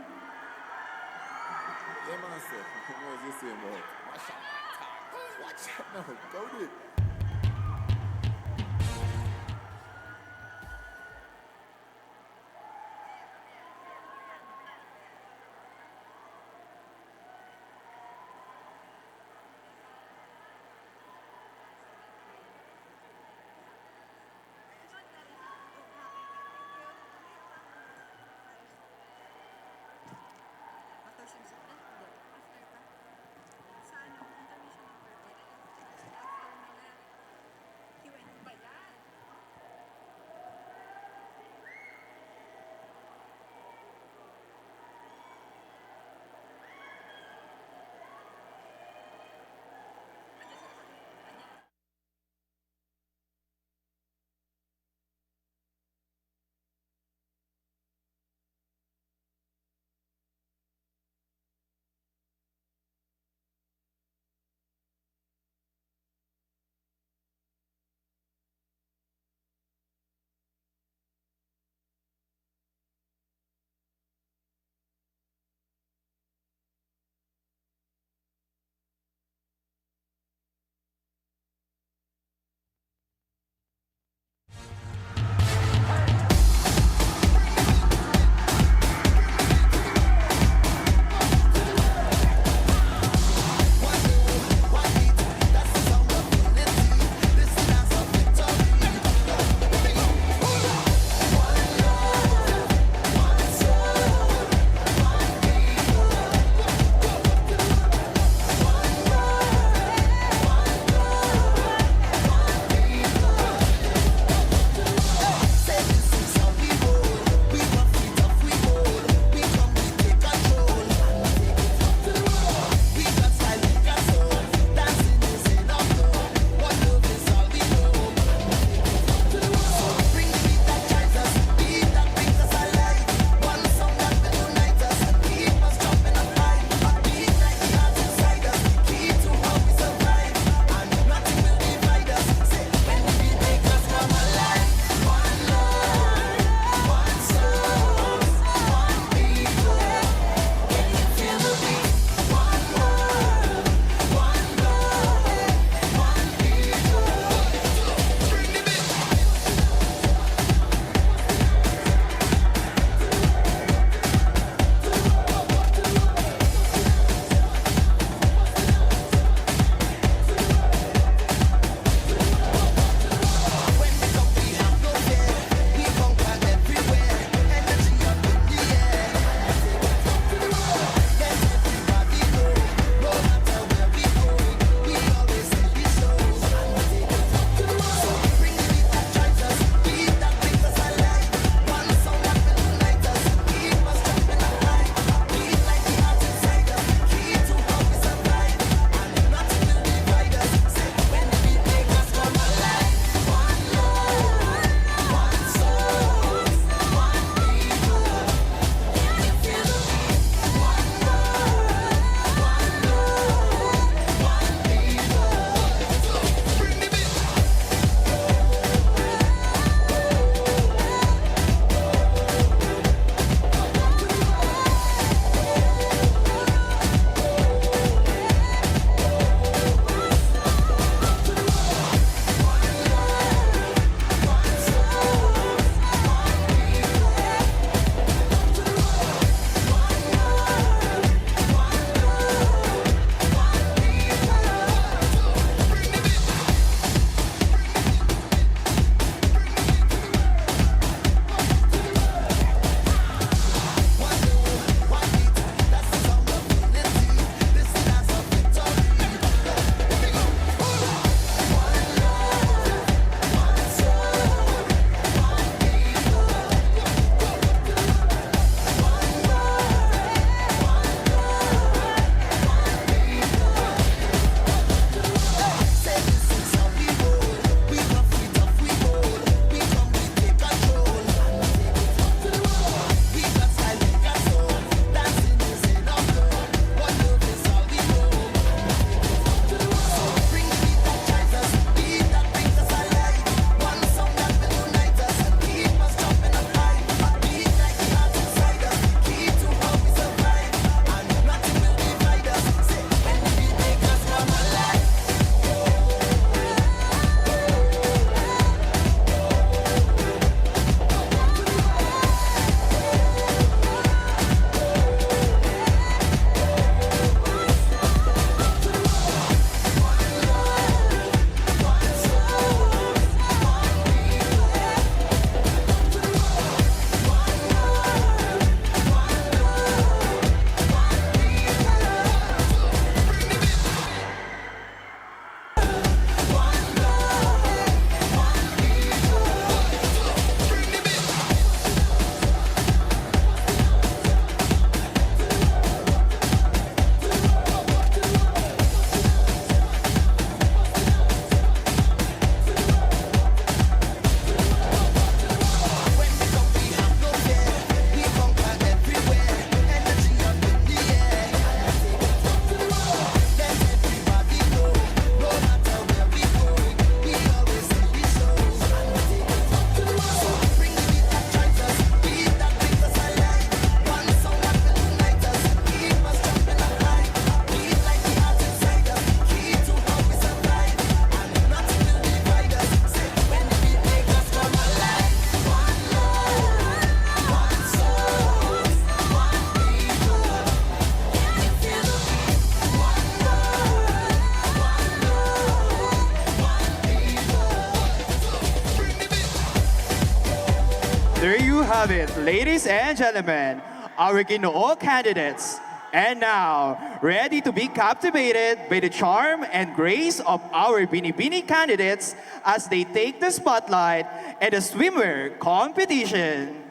have it, ladies and gentlemen, our Ginoo candidates. And now, ready to be captivated by the charm and grace of our Binibining candidates as they take the spotlight at the swimwear competition.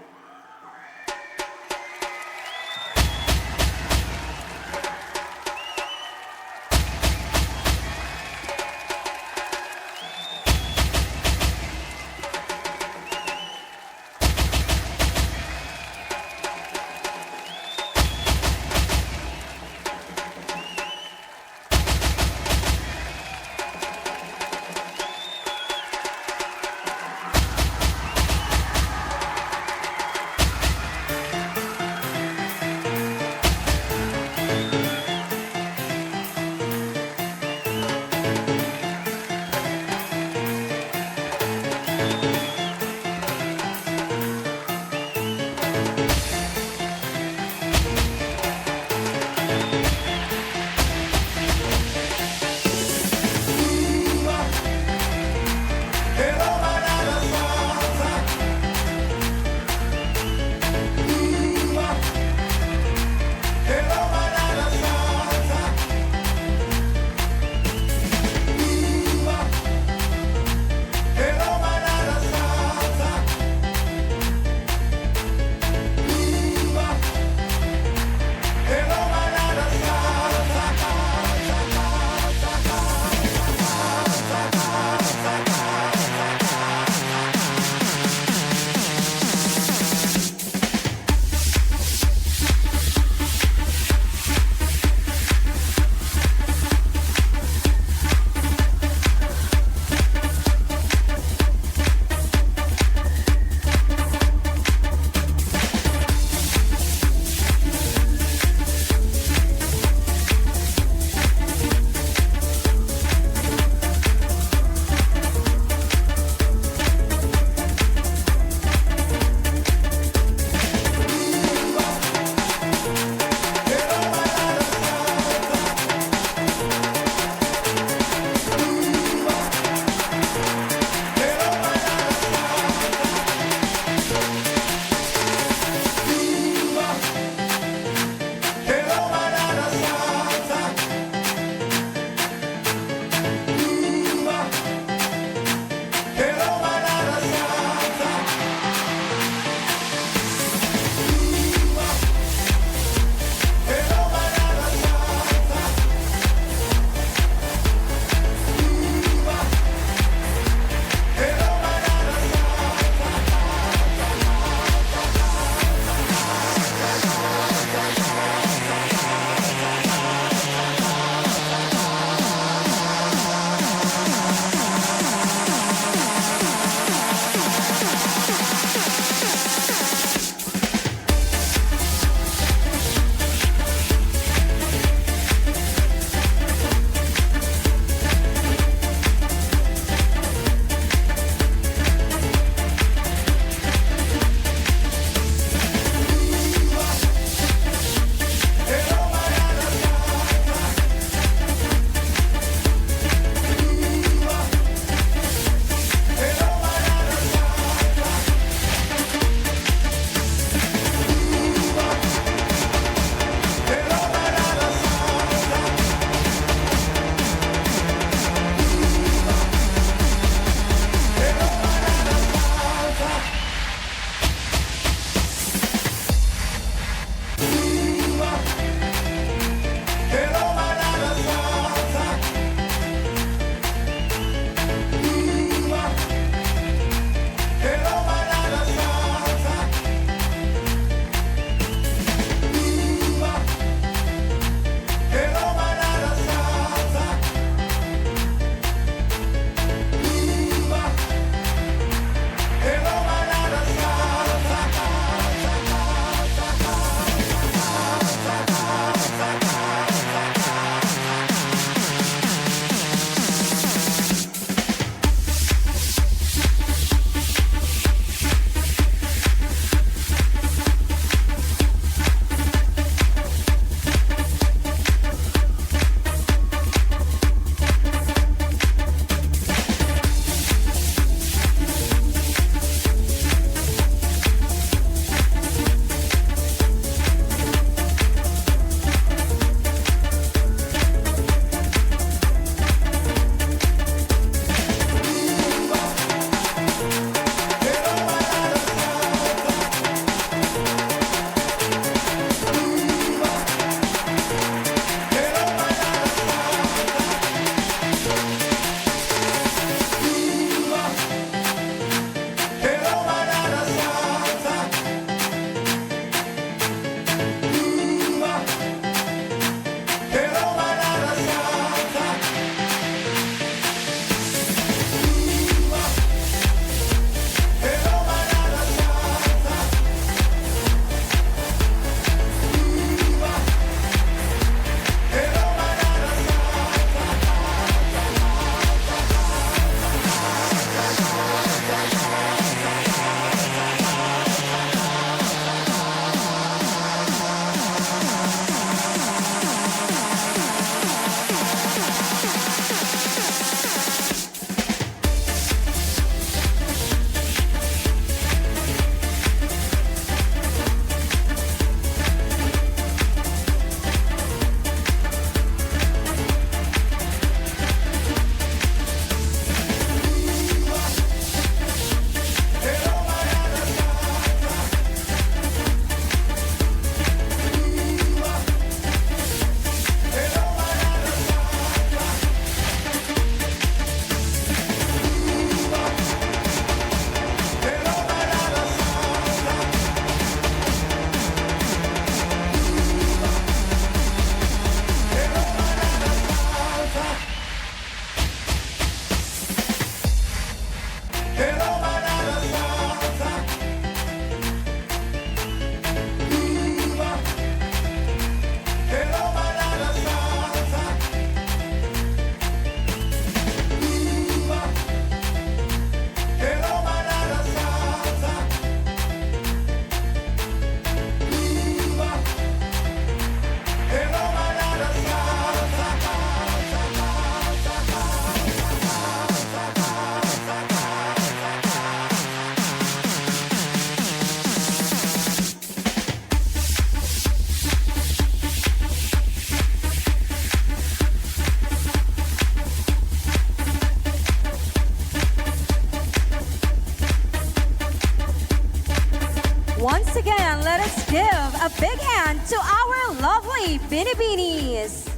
give a big hand to our lovely Binibinis.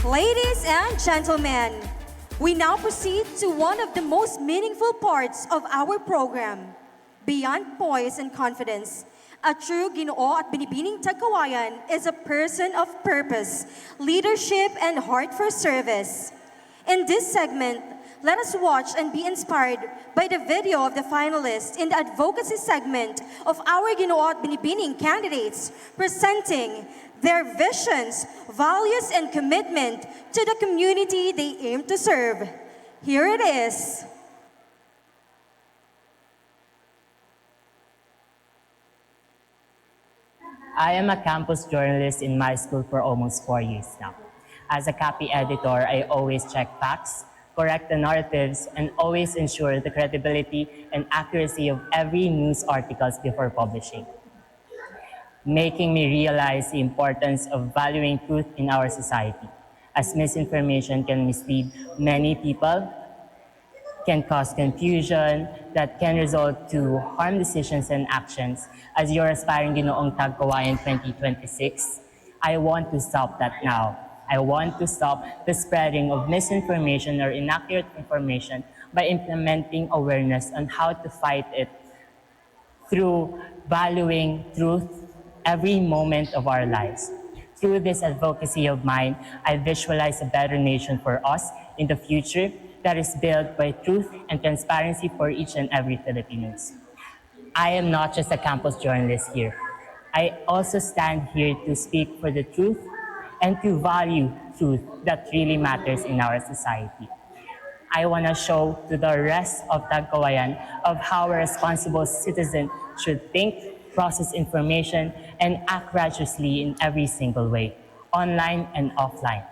Ladies and gentlemen, we now proceed to one of the most meaningful parts of our program. Beyond poise and confidence, a true Ginoo at Binibining Tagkawayan is a person of purpose, leadership, and heart for service. In this segment, let us watch and be inspired by the video of the finalists in the advocacy segment of our Ginoo at Binibining candidates presenting their visions, values, and commitment to the community they aim to serve. Here it is. I am a campus journalist in my school for almost 4 years now. As a copy editor, I always check facts, correct the narratives, and always ensure the credibility and accuracy of every news articles before publishing, making me realize the importance of valuing truth in our society, as misinformation can mislead many people, can cause confusion that can result to harm decisions and actions. As your aspiring Ginoong Tagkawayan 2026, I want to stop that now. I want to stop the spreading of misinformation or inaccurate information by implementing awareness on how to fight it through valuing truth every moment of our lives. Through this advocacy of mine, I visualize a better nation for us in the future that is built by truth and transparency for each and every Filipinos. I am not just a campus journalist here. I also stand here to speak for the truth and to value truth that really matters in our society. I want to show to the rest of Tagkawayan of how a responsible citizen should think, process information, and act righteously in every single way, online and offline.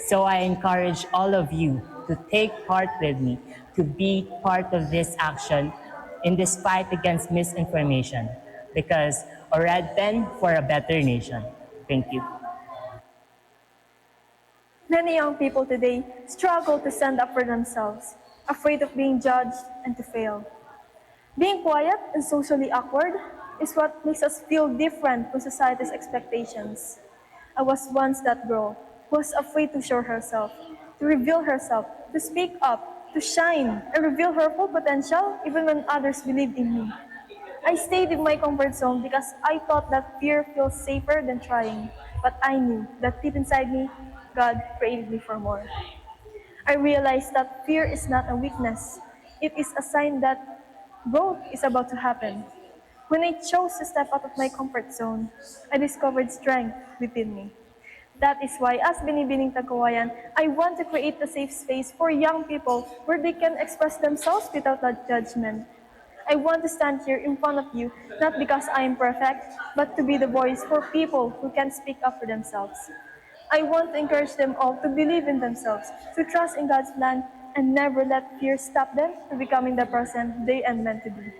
So I encourage all of you to take part with me, to be part of this action in this fight against misinformation, because a red pen for a better nation. Thank you. Many young people today struggle to stand up for themselves, afraid of being judged and to fail. Being quiet and socially awkward is what makes us feel different from society's expectations. I was once that girl who was afraid to show herself, to reveal herself, to speak up, to shine, and reveal her full potential even when others believed in me. I stayed in my comfort zone because I thought that fear feels safer than trying. But I knew that deep inside me, God created me for more. I realized that fear is not a weakness. It is a sign that growth is about to happen. When I chose to step out of my comfort zone, I discovered strength within me. That is why, as Binibining Tagkawayan, I want to create a safe space for young people where they can express themselves without that judgment. I want to stand here in front of you, not because I am perfect, but to be the voice for people who can speak up for themselves. I want to encourage them all to believe in themselves, to trust in God's plan, and never let fear stop them from becoming the person they are meant to be.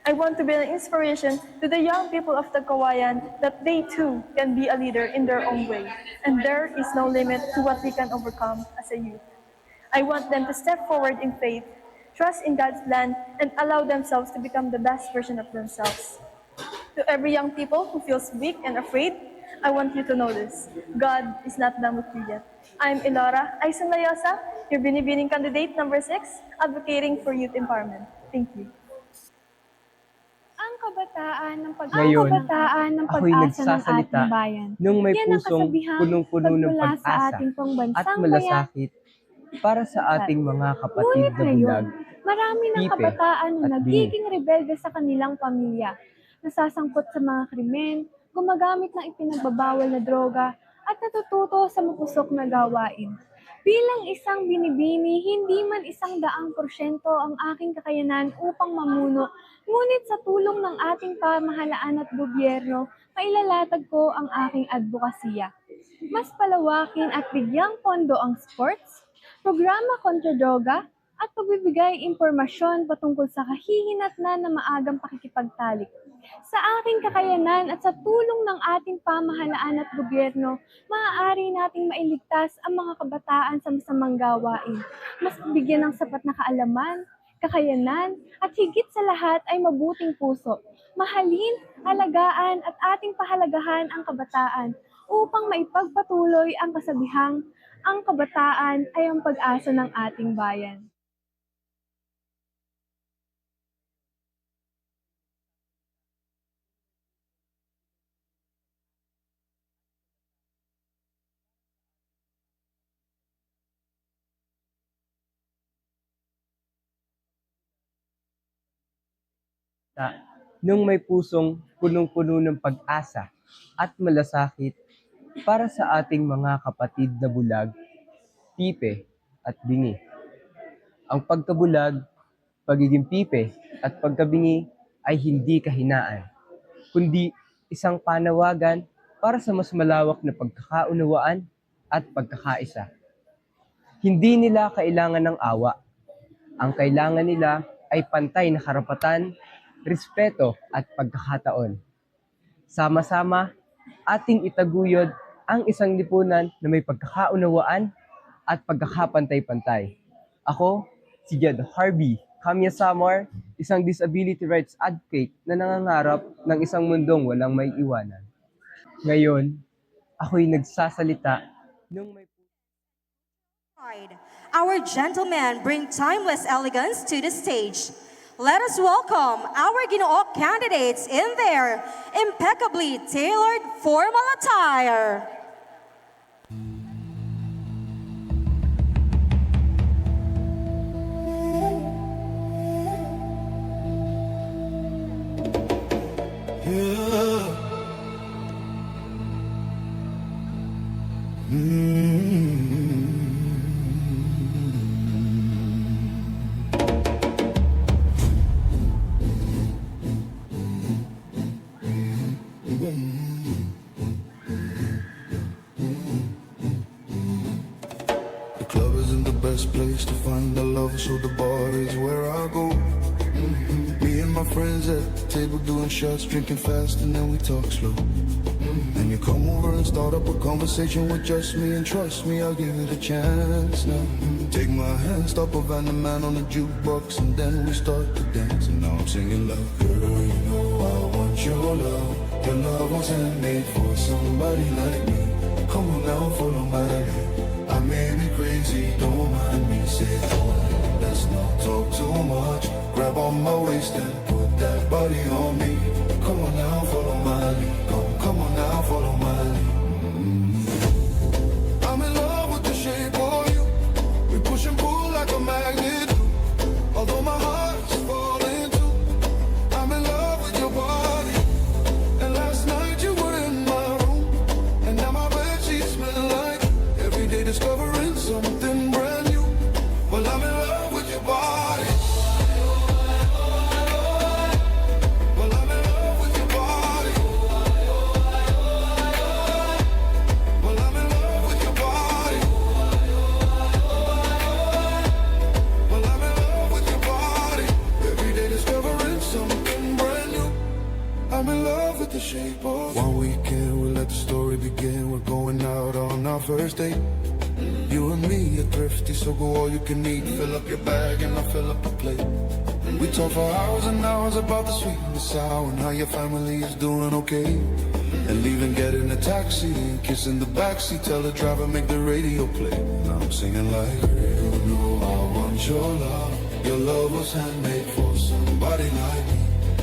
I want to be an inspiration to the young people of the Kawayan that they too can be a leader in their own way, and there is no limit to what we can overcome as a youth. I want them to step forward in faith, trust in God's plan, and allow themselves to become the best version of themselves. To every young people who feels weak and afraid, I want you to know this. God is not done with you yet. I'm Elora Aison Layosa, your Binibining candidate number 6, advocating for youth empowerment. Thank you. Ang kabataan ng Ngayon, ako'y pag-asa ng nagsasalita ating bayan. nung may Yan ang pusong kasabihang punong-puno ng pagmula sa pag-asa ating at pangbansang bayan. malasakit para sa ating mga kapatid Ngunit na ngayon, bulag, marami ng Pipe, kabataan na at nagiging rebelde sa kanilang pamilya, nasasangkot sa mga krimen, gumagamit ng ipinagbabawal na droga, at natututo sa mapusok na gawain. Bilang isang binibini, hindi man 100% ang aking kakayanan upang mamuno, ngunit sa tulong ng ating pamahalaan at gobyerno, mailalatag ko ang aking advokasya. Mas palawakin at bigyang pondo ang sports, programa kontra droga, at pagbibigay impormasyon patungkol sa kahihinatnan na maagang pakikipagtalik. Sa aking kakayanan at sa tulong ng ating pamahalaan at gobyerno, maaari nating mailigtas ang mga kabataan sa masamang gawain. Mas bigyan ng sapat na kaalaman, kakayanan, at higit sa lahat ay mabuting puso. Mahalin, alagaan at ating pahalagahan ang kabataan upang maipagpatuloy ang kasabihang ang kabataan ay ang pag-asa ng ating bayan. Nung may pusong punong-puno ng pag-asa at malasakit para sa ating mga kapatid na bulag, pipe at bingi. Ang pagkabulag, pagiging pipe at pagkabingi ay hindi kahinaan, kundi isang panawagan para sa mas malawak na pagkakaunawaan at pagkakaisa. Hindi nila kailangan ng awa. Ang kailangan nila ay pantay na karapatan, respeto at pagkakataon. Sama-sama, ating itaguyod ang isang lipunan na may pagkakaunawaan at pagkakapantay-pantay. Ako, si Jed Harvey Kamyasamar, isang disability rights advocate na nangangarap ng isang mundong walang may iwanan. Ngayon, ako'y nagsasalita nung may Our gentlemen bring timeless elegance to the stage. Let us welcome our Ginoo candidates in their impeccably tailored formal attire. The club isn't the best place to find the love, so the bar is where I go. Me and my friends at the table doing shots, drinking fast, and then we talk slow. And you come over and start up a conversation with just me, and trust me, I'll give it a chance now. Take my hand, stop a random man on the jukebox, and then we start to dance. And now I'm singing love. Girl, you know I want your love. Your love was handmade for somebody like me. Come on now, follow my lead. I may be crazy, don't mind me. Say, boy, let's not talk too much. Grab on my waist and put that body on me. Come on now, follow my lead. Come on now, follow my lead. I'm in love with the shape of you. We push and pull like a magnet. Although my heart's falling too. I'm in love with your body. And last night you were in my room. And now my bed sheets smell like every day discovering something brand new. Well, I'm in love with your body. Well, I'm in love with your body. Well, I'm in love with your body. Well, I'm in love with your body. Every day discovering something brand new. I'm in love with the shape of one weekend, we let the story begin. We're going out on our first date. You and me are thrifty, so go all you can eat. Fill up your bag and I'll fill up a plate. We talk for hours and hours about the sweet and the sour and how your family is doing okay. And leaving, getting a taxi and kissing the backseat. Tell the driver, make the radio play. Now I'm singing like, you know I want your love. Your love was handmade for somebody like me.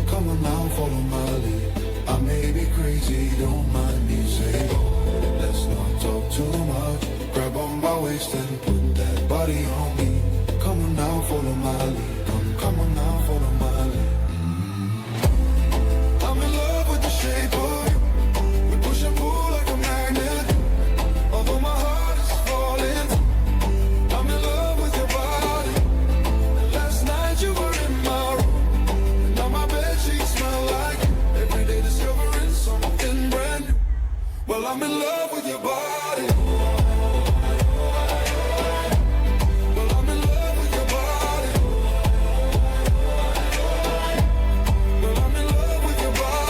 Come on now, follow my lead. I may be crazy, don't mind me. Say, oh, let's not talk too much. Grab on my waist and put that body on me. Come on now, follow my lead. Come on now, follow my lead. I'm in love with the shape of you. We push and pull like a magnet. Although my heart is falling, I'm in love with your body. And last night you were in my room. And now my bed sheets smell like every day discovering something brand new. Well, I'm in love with your body. Well, I'm in love with your body. Well, I'm in love with your body.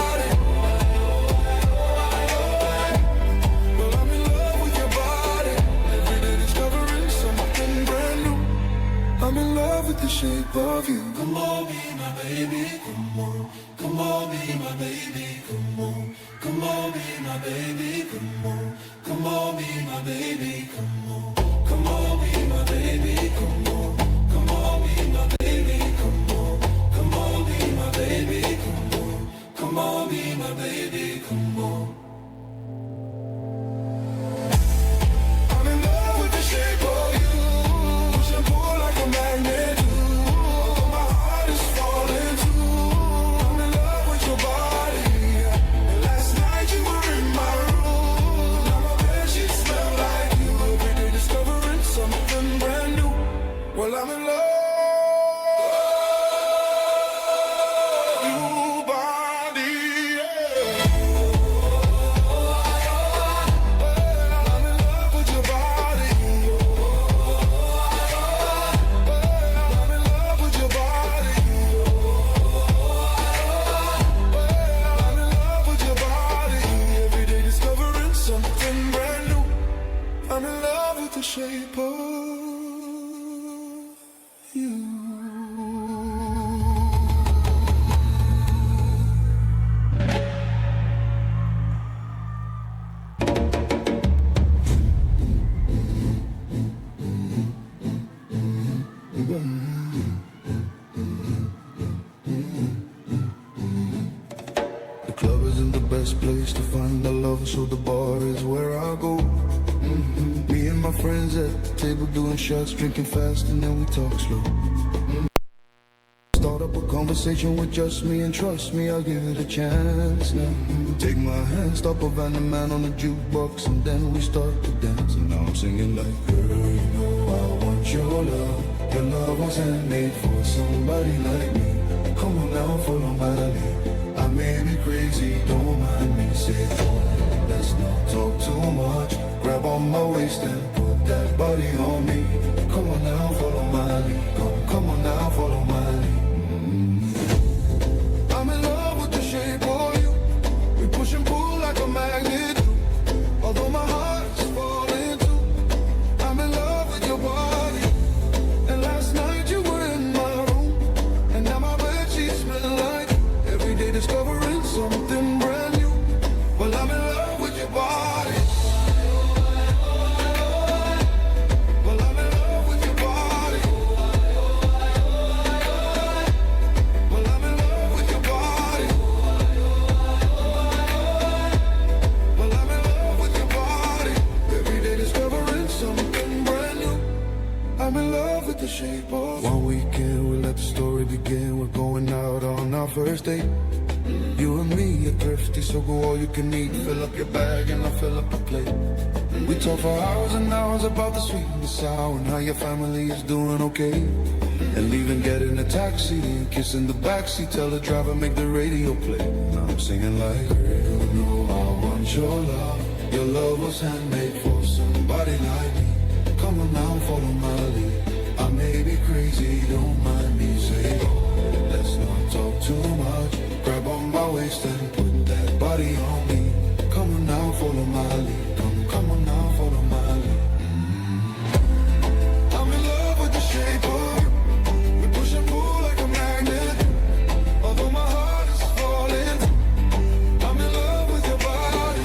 come on. Come on, be my baby, come on. Come on, be my baby, come on. Come on, be my baby, come on. Come on, be my baby, come on. Come on, be my baby, come on. Come on, be my baby, come on. Come on, be my baby, come on. I'm in love with the shape of you. Push and pull like a magnet do. Although my heart is falling too. I'm in love with your body. And last night you were in my room. Now my bedsheets smell like you. Every day discovering something brand new. Well, I'm in love. You body, yeah. I'm in love with your body. I'm in love with your body. I'm in love with your body. Every day discovering something brand new. I'm in love with the shape of you. The club isn't the best place to find the love, so the bar is where I go. Me and my friends at the table doing shots, drinking fast, and then we talk slow. Start up a conversation with just me, and trust me, I'll give it a chance now. Take my hand, stop a random man on the jukebox, and then we start to dance. And now I'm singing like, girl, you know I want your love. Your love was handmade for somebody like me. Come on now, follow my lead. I may be crazy, don't mind me. Say, boy, let's not talk too much. Grab on my waist and put that body on me. Come on now, follow my lead. Come on now, follow my lead. I'm in love with the shape of you. We push and pull like a magnet do. Although my heart's falling too. I'm in love with your body. And last night you were in my room. And now my bedsheets smell like you. Every day discovering something brand new. Well, I'm in love with your body. Well, I'm in love with your body. Well, I'm in love with your body. Well, I'm in love with your body. Every day discovering something brand new. I'm in love with the shape of. One weekend we let the story begin. We're going out on our first date. You and me are thrifty, so go all you can eat. Fill up your bag and I'll fill up the plate. We talk for hours and hours about the sweet and the sour, and how your family is doing okay. And leaving, get in a taxi and kiss in the backseat. Tell the driver, make the radio play. Now I'm singing like, girl, you know I want your love. Your love was handmade for somebody like me. Come on now, follow my lead. I may be crazy, don't mind me. Say, oh, let's not talk too much. Grab on my waist and put that body on me. Come on now, follow my lead. Come on now, follow my lead. I'm in love with the shape of you. We push and pull like a magnet. Although my heart is falling, I'm in love with your body.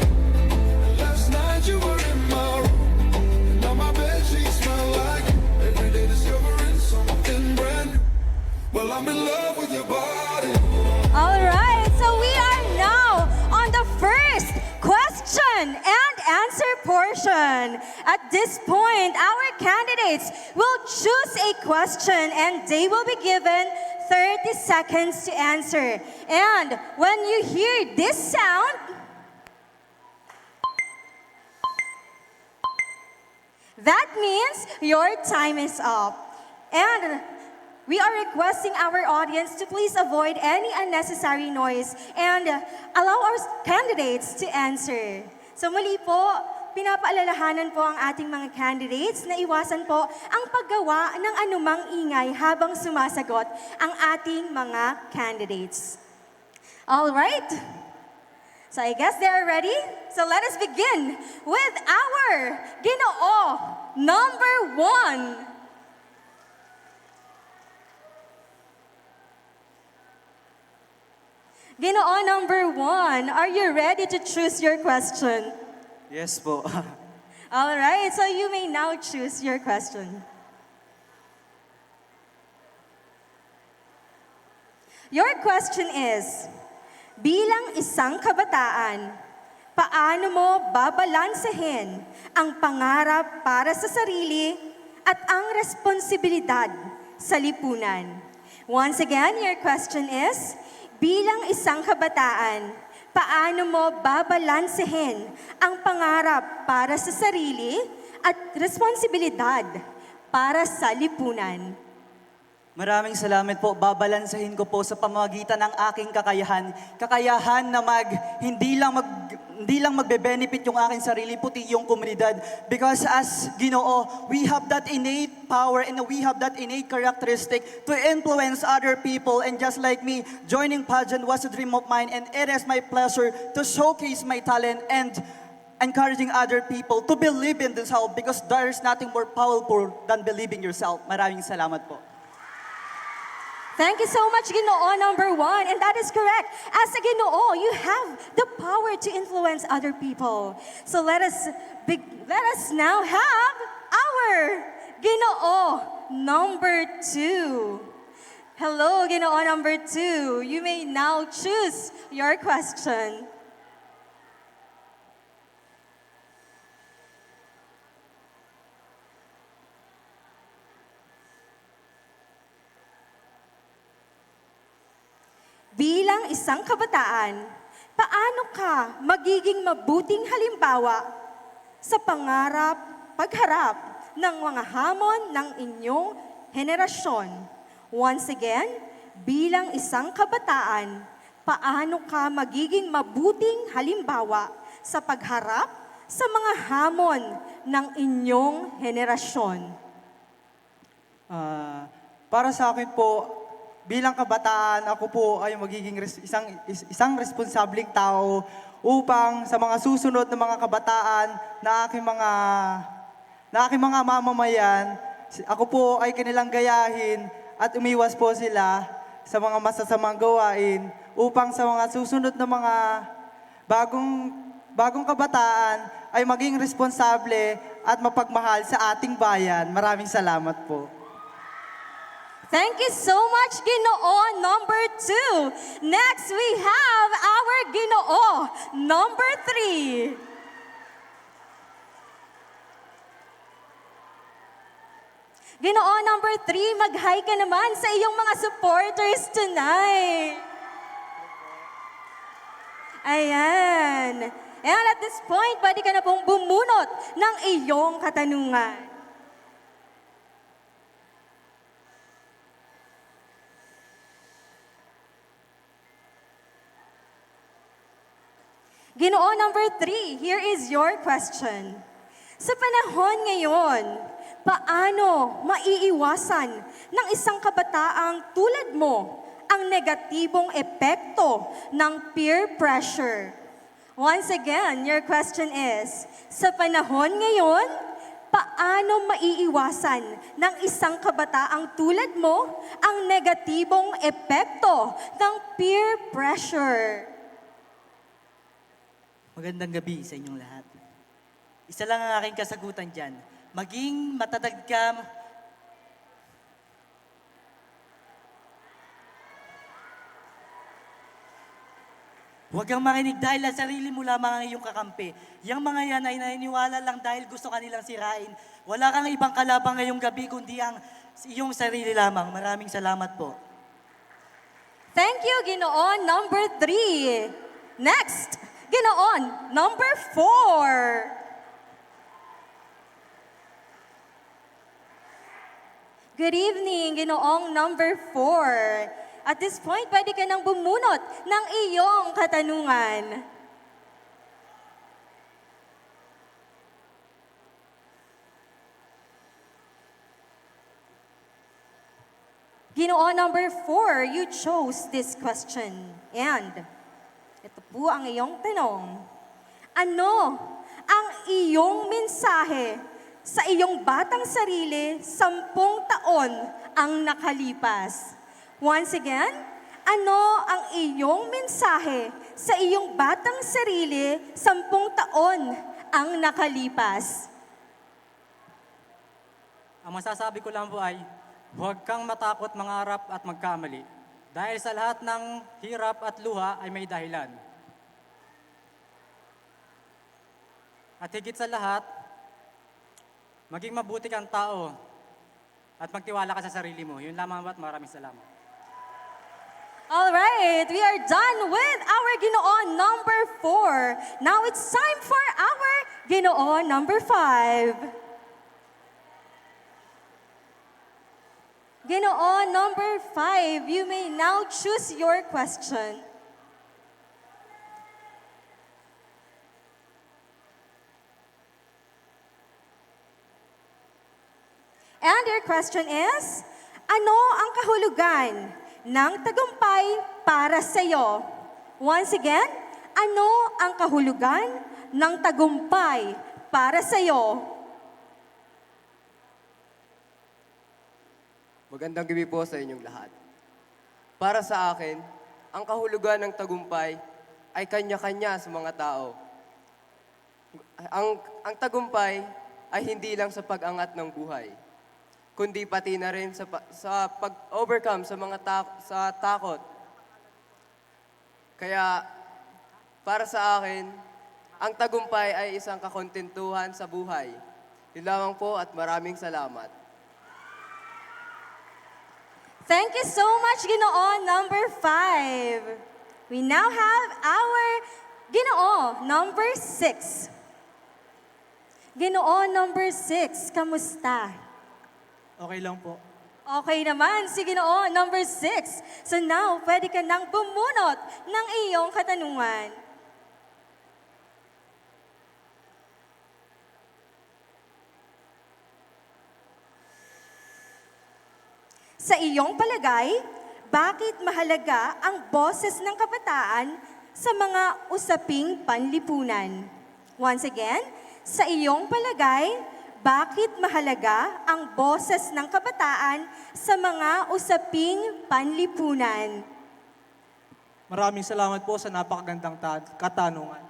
Last night you were in my room. Now my bedsheets smell like you. Every day discovering something brand new. Well, I'm in love with your body. All right, so we are now on the first question and answer portion. At this point, our candidates will choose a question and they will be given 30 seconds to answer. And when you hear this sound, that means your time is up. And we are requesting our audience to please avoid any unnecessary noise and allow our candidates to answer. So muli po, pinapaalalahanan po ang ating mga candidates na iwasan po ang paggawa ng anumang ingay habang sumasagot ang ating mga candidates. All right? So I guess they are ready. So let us begin with our Ginoo number 1. Ginoo number 1, are you ready to choose your question? Yes po. All right, so you may now choose your question. Your question is, bilang isang kabataan, paano mo babalansehin ang pangarap para sa sarili at ang responsibilidad sa lipunan? Once again, your question is, bilang isang kabataan, paano mo babalansehin ang pangarap para sa sarili at responsibilidad para sa lipunan? Maraming salamat po. Babalansahin ko po sa pamamagitan ng aking kakayahan. Kakayahan na hindi lang magbe-benefit yung aking sarili, puti yung komunidad. Because as Ginoo, we have that innate power and we have that innate characteristic to influence other people. And just like me, joining pageant was a dream of mine, and it is my pleasure to showcase my talent and encouraging other people to believe in themselves, because there is nothing more powerful than believing yourself. Maraming salamat po. Thank you so much, Ginoo number 1. And that is correct. As a Ginoo, you have the power to influence other people. So let us now have our Ginoo number 2. Hello, Ginoo number 2. You may now choose your question. Bilang isang kabataan, paano ka magiging mabuting halimbawa sa pangarap, pagharap ng mga hamon ng inyong henerasyon? Once again, bilang isang kabataan, paano ka magiging mabuting halimbawa sa pagharap sa mga hamon ng inyong henerasyon? Para sa akin po, bilang kabataan, ako po ay magiging isang responsableng tao upang sa mga susunod na mga kabataan na aking mga mamamayan, ako po ay kanilang gayahin at umiwas po sila sa mga masasamang gawain upang sa mga susunod na mga bagong kabataan ay maging responsable at mapagmahal sa ating bayan. Maraming salamat po. Thank you so much, Ginoo number 2. Next, we have our Ginoo number 3. Ginoo number 3, mag-hi ka naman sa iyong mga supporters tonight. Ayan. And at this point, pwede ka na pong bumunot ng iyong katanungan. Ginoo number 3, here is your question. Sa panahon ngayon, paano maiiwasan ng isang kabataang tulad mo ang negatibong epekto ng peer pressure? Once again, your question is, sa panahon ngayon, paano maiiwasan ng isang kabataang tulad mo ang negatibong epekto ng peer pressure? Magandang gabi sa inyong lahat. Isa lang ang aking kasagutan dyan. Maging matatag ka. Huwag kang makinig dahil sa sarili mo lamang ang iyong kakampi. Yang mga yan ay naniniwala lang dahil gusto kanilang sirain. Wala kang ibang kalabang ngayong gabi kundi ang iyong sarili lamang. Maraming salamat po. Thank you, Ginoo number 3. Next, Ginoo number 4. Good evening, Ginoong number 4. At this point, pwede ka nang bumunot ng iyong katanungan. Ginoo number 4, you chose this question. And ito po ang iyong tanong. Ano ang iyong mensahe sa iyong batang sarili 10 taon ang nakalipas? Once again, Ano ang iyong mensahe sa iyong batang sarili 10 taon ang nakalipas? Ang masasabi ko lang po ay, huwag kang matakot mangarap at magkamali. Dahil sa lahat ng hirap at luha ay may dahilan. At higit sa lahat, maging mabuti kang tao at magtiwala ka sa sarili mo. Yun lamang at maraming salamat. All right, we are done with our Ginoo number 4. Now it's time for our Ginoo number 5. Ginoo number 5, you may now choose your question. And your question is, ano ang kahulugan ng tagumpay para sa iyo? Once again, ano ang kahulugan ng tagumpay para sa iyo? Magandang gabi po sa inyong lahat. Para sa akin, ang kahulugan ng tagumpay ay kanya-kanya sa mga tao. Ang tagumpay ay hindi lang sa pag-angat ng buhay, kundi pati na rin sa pag-overcome sa mga sa takot. Kaya para sa akin, ang tagumpay ay isang kakontentuhan sa buhay. Yun lamang po at maraming salamat. Thank you so much, Ginoo number 5. We now have our Ginoo number 6. Ginoo number 6, kamusta? Okay lang po. Okay naman, si Ginoo number 6. So now, pwede ka nang bumunot ng iyong katanungan. Sa iyong palagay, bakit mahalaga ang boses ng kabataan sa mga usaping panlipunan? Once again, sa iyong palagay, bakit mahalaga ang boses ng kabataan sa mga usaping panlipunan? Maraming salamat po sa napakagandang katanungan.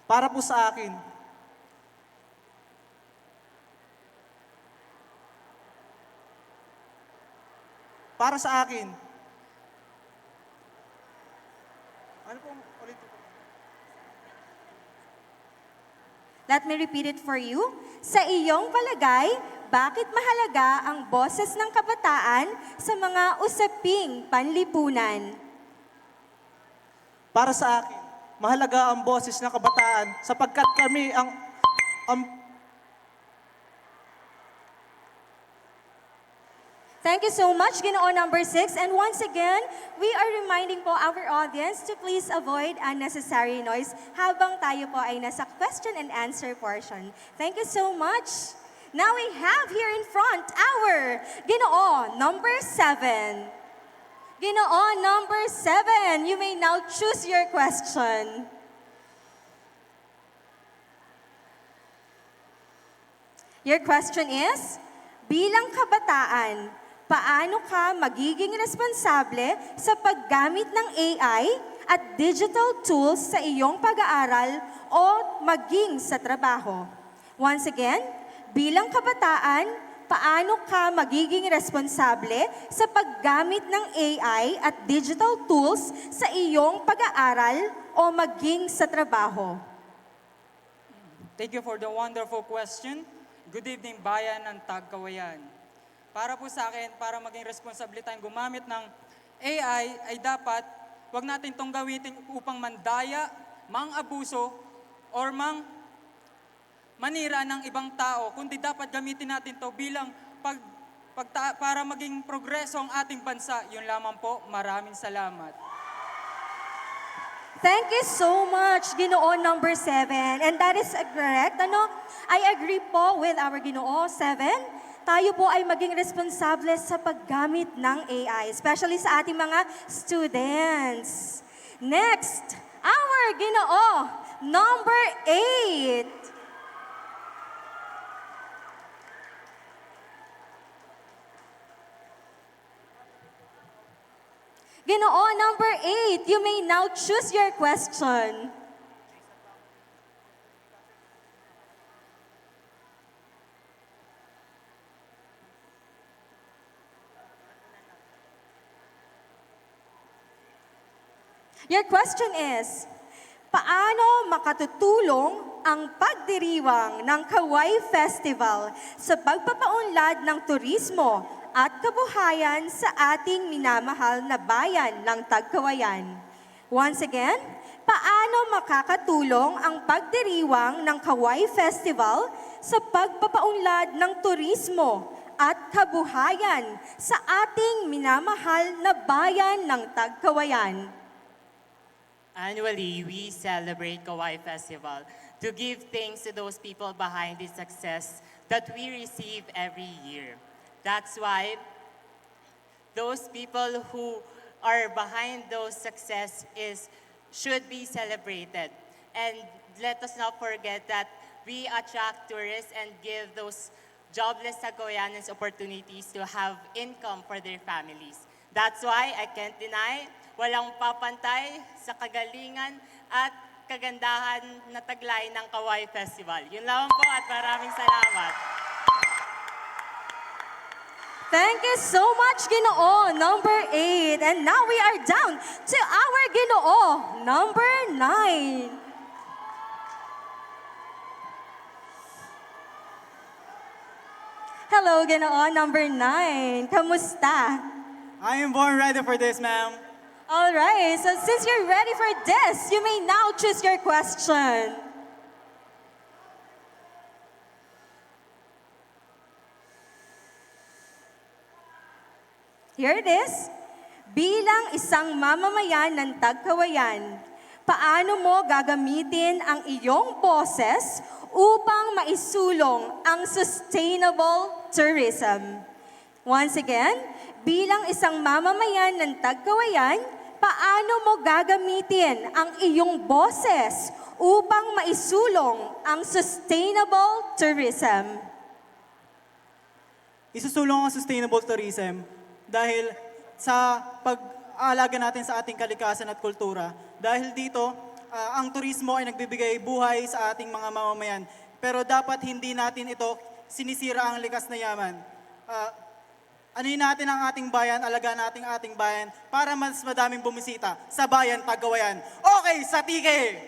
Para po sa akin, ano po ulit? Let me repeat it for you. Sa iyong palagay, bakit mahalaga ang boses ng kabataan sa mga usaping panlipunan? Para sa akin, mahalaga ang boses ng kabataan sapagkat kami ang Thank you so much, Ginoo number 6. And once again, we are reminding po our audience to please avoid unnecessary noise habang tayo po ay nasa question and answer portion. Thank you so much. Now we have here in front our Ginoo number 7. Ginoo number 7, you may now choose your question. Your question is, bilang kabataan, paano ka magiging responsable sa paggamit ng AI at digital tools sa iyong pag-aaral o maging sa trabaho? Once again, bilang kabataan, paano ka magiging responsable sa paggamit ng AI at digital tools sa iyong pag-aaral o maging sa trabaho? Thank you for the wonderful question. Good evening, bayan ng Tagkawayan. Para po sa akin, para maging responsable tayong gumamit ng AI, ay dapat wag natin itong gamitin upang mandaya, mang-abuso, or manira ng ibang tao, kundi dapat gamitin natin to bilang para maging progreso ang ating bansa. Yun lamang po. Maraming salamat. Thank you so much, Ginoo number 7. And that is correct. I agree po with our Ginoo 7. Tayo po ay maging responsable sa paggamit ng AI, especially sa ating mga students. Next, our Ginoo number 8. Ginoo number 8, you may now choose your question. Your question is, paano makatutulong ang pagdiriwang ng Kaway Festival sa pagpapaunlad ng turismo at kabuhayan sa ating minamahal na bayan ng Tagkawayan? Once again, paano makakatulong ang pagdiriwang ng Kaway Festival sa pagpapaunlad ng turismo at kabuhayan sa ating minamahal na bayan ng Tagkawayan? Annually, we celebrate Kaway Festival to give thanks to those people behind the success that we receive every year. That's why those people who are behind those success should be celebrated. And let us not forget that we attract tourists and give those jobless Tagkawayanans opportunities to have income for their families. That's why I can't deny walang papantay sa kagalingan at kagandahan na taglay ng Kaway Festival. Yun lang po at maraming salamat. Thank you so much, Ginoo, number 8. And now we are down to our Ginoo, number 9. Hello, Ginoo, number 9. Kamusta? I am born ready for this, ma'am. All right, so since you're ready for this, you may now choose your question. Here it is. Bilang isang mamamayan ng Tagkawayan, paano mo gagamitin ang iyong boses upang maisulong ang sustainable tourism? Once again, bilang isang mamamayan ng Tagkawayan, paano mo gagamitin ang iyong boses upang maisulong ang sustainable tourism? Isusulong ang sustainable tourism dahil sa pag-aalaga natin sa ating kalikasan at kultura. Dahil dito, ang turismo ay nagbibigay buhay sa ating mga mamamayan. Pero dapat hindi natin ito sinisira ang likas na yaman. Anuhin natin ang ating bayan, alagaan natin ang ating bayan para mas madaming bumisita sa bayan Tagkawayan. Okay, sa tike!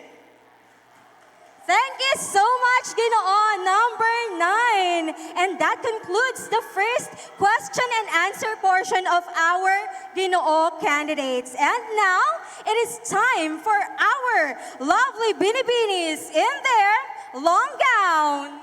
Thank you so much, Ginoo, number 9. And that concludes the first question and answer portion of our Ginoo candidates. And now, it is time for our lovely Binibinis in their long gown.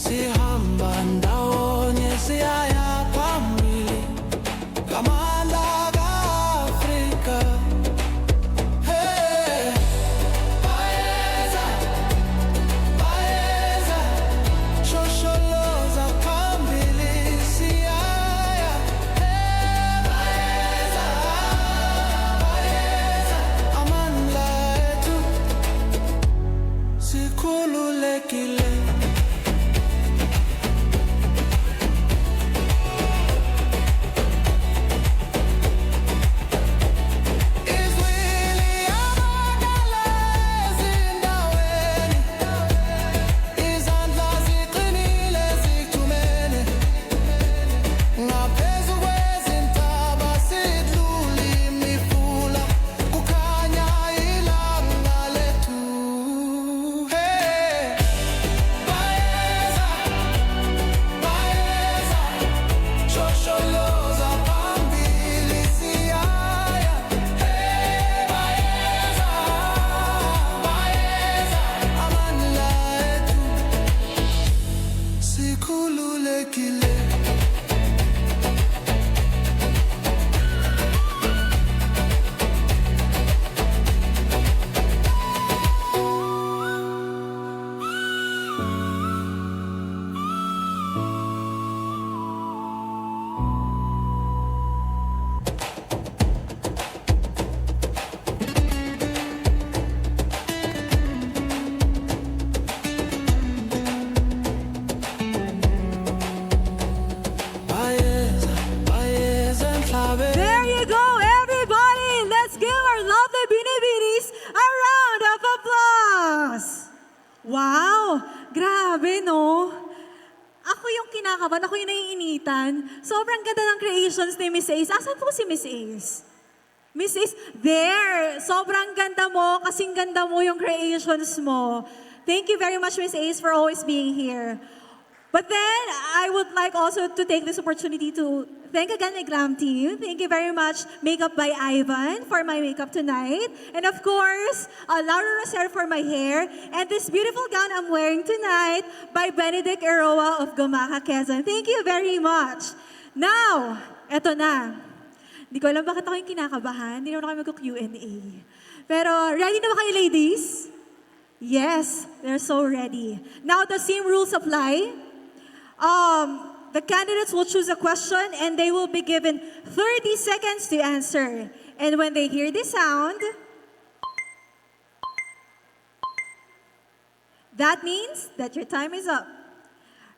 sihamba ndawonye siyaya phambili ngamandla ka-Afrika. Hey, bayeza, bayeza, shosholoza phambili siyaya. Hey, bayeza, bayeza, amandla ethu sikhululekile. Izwili abadala ezindaweni, izandla ziqinile zithumele, ngaphezu kwezintaba sidlula imifula, kukhanya ilanga lethu. Hey, bayeza, bayeza, shosholoza phambili siyaya. Hey, bayeza, bayeza, amandla ethu sikhululekile. Bayeza, bayeza emhlabeni. There you go, everybody! Let's give our lovely Binibinings a round of applause! Wow! Grabe, no? Ako yung kinakabahan, ako yung naiinitan. Sobrang ganda ng creations ni Miss Ace. Asan po si Miss Ace? Miss Ace, there! Sobrang ganda mo, kasing ganda mo yung creations mo. Thank you very much, Miss Ace, for always being here. But then, I would like also to take this opportunity to thank again my glam team. Thank you very much, Makeup by Ivan, for my makeup tonight. And of course, Laura Rosero for my hair. And this beautiful gown I'm wearing tonight by Benedict Eroa of Gomaca, Quezon. Thank you very much. Now, eto na. Hindi ko alam bakit ako yung kinakabahan. Hindi naman ako mag-Q&A. Pero, ready na ba kayo, ladies? Yes, they're so ready. Now, the same rules apply. The candidates will choose a question and they will be given 30 seconds to answer. And when they hear the sound, that means that your time is up.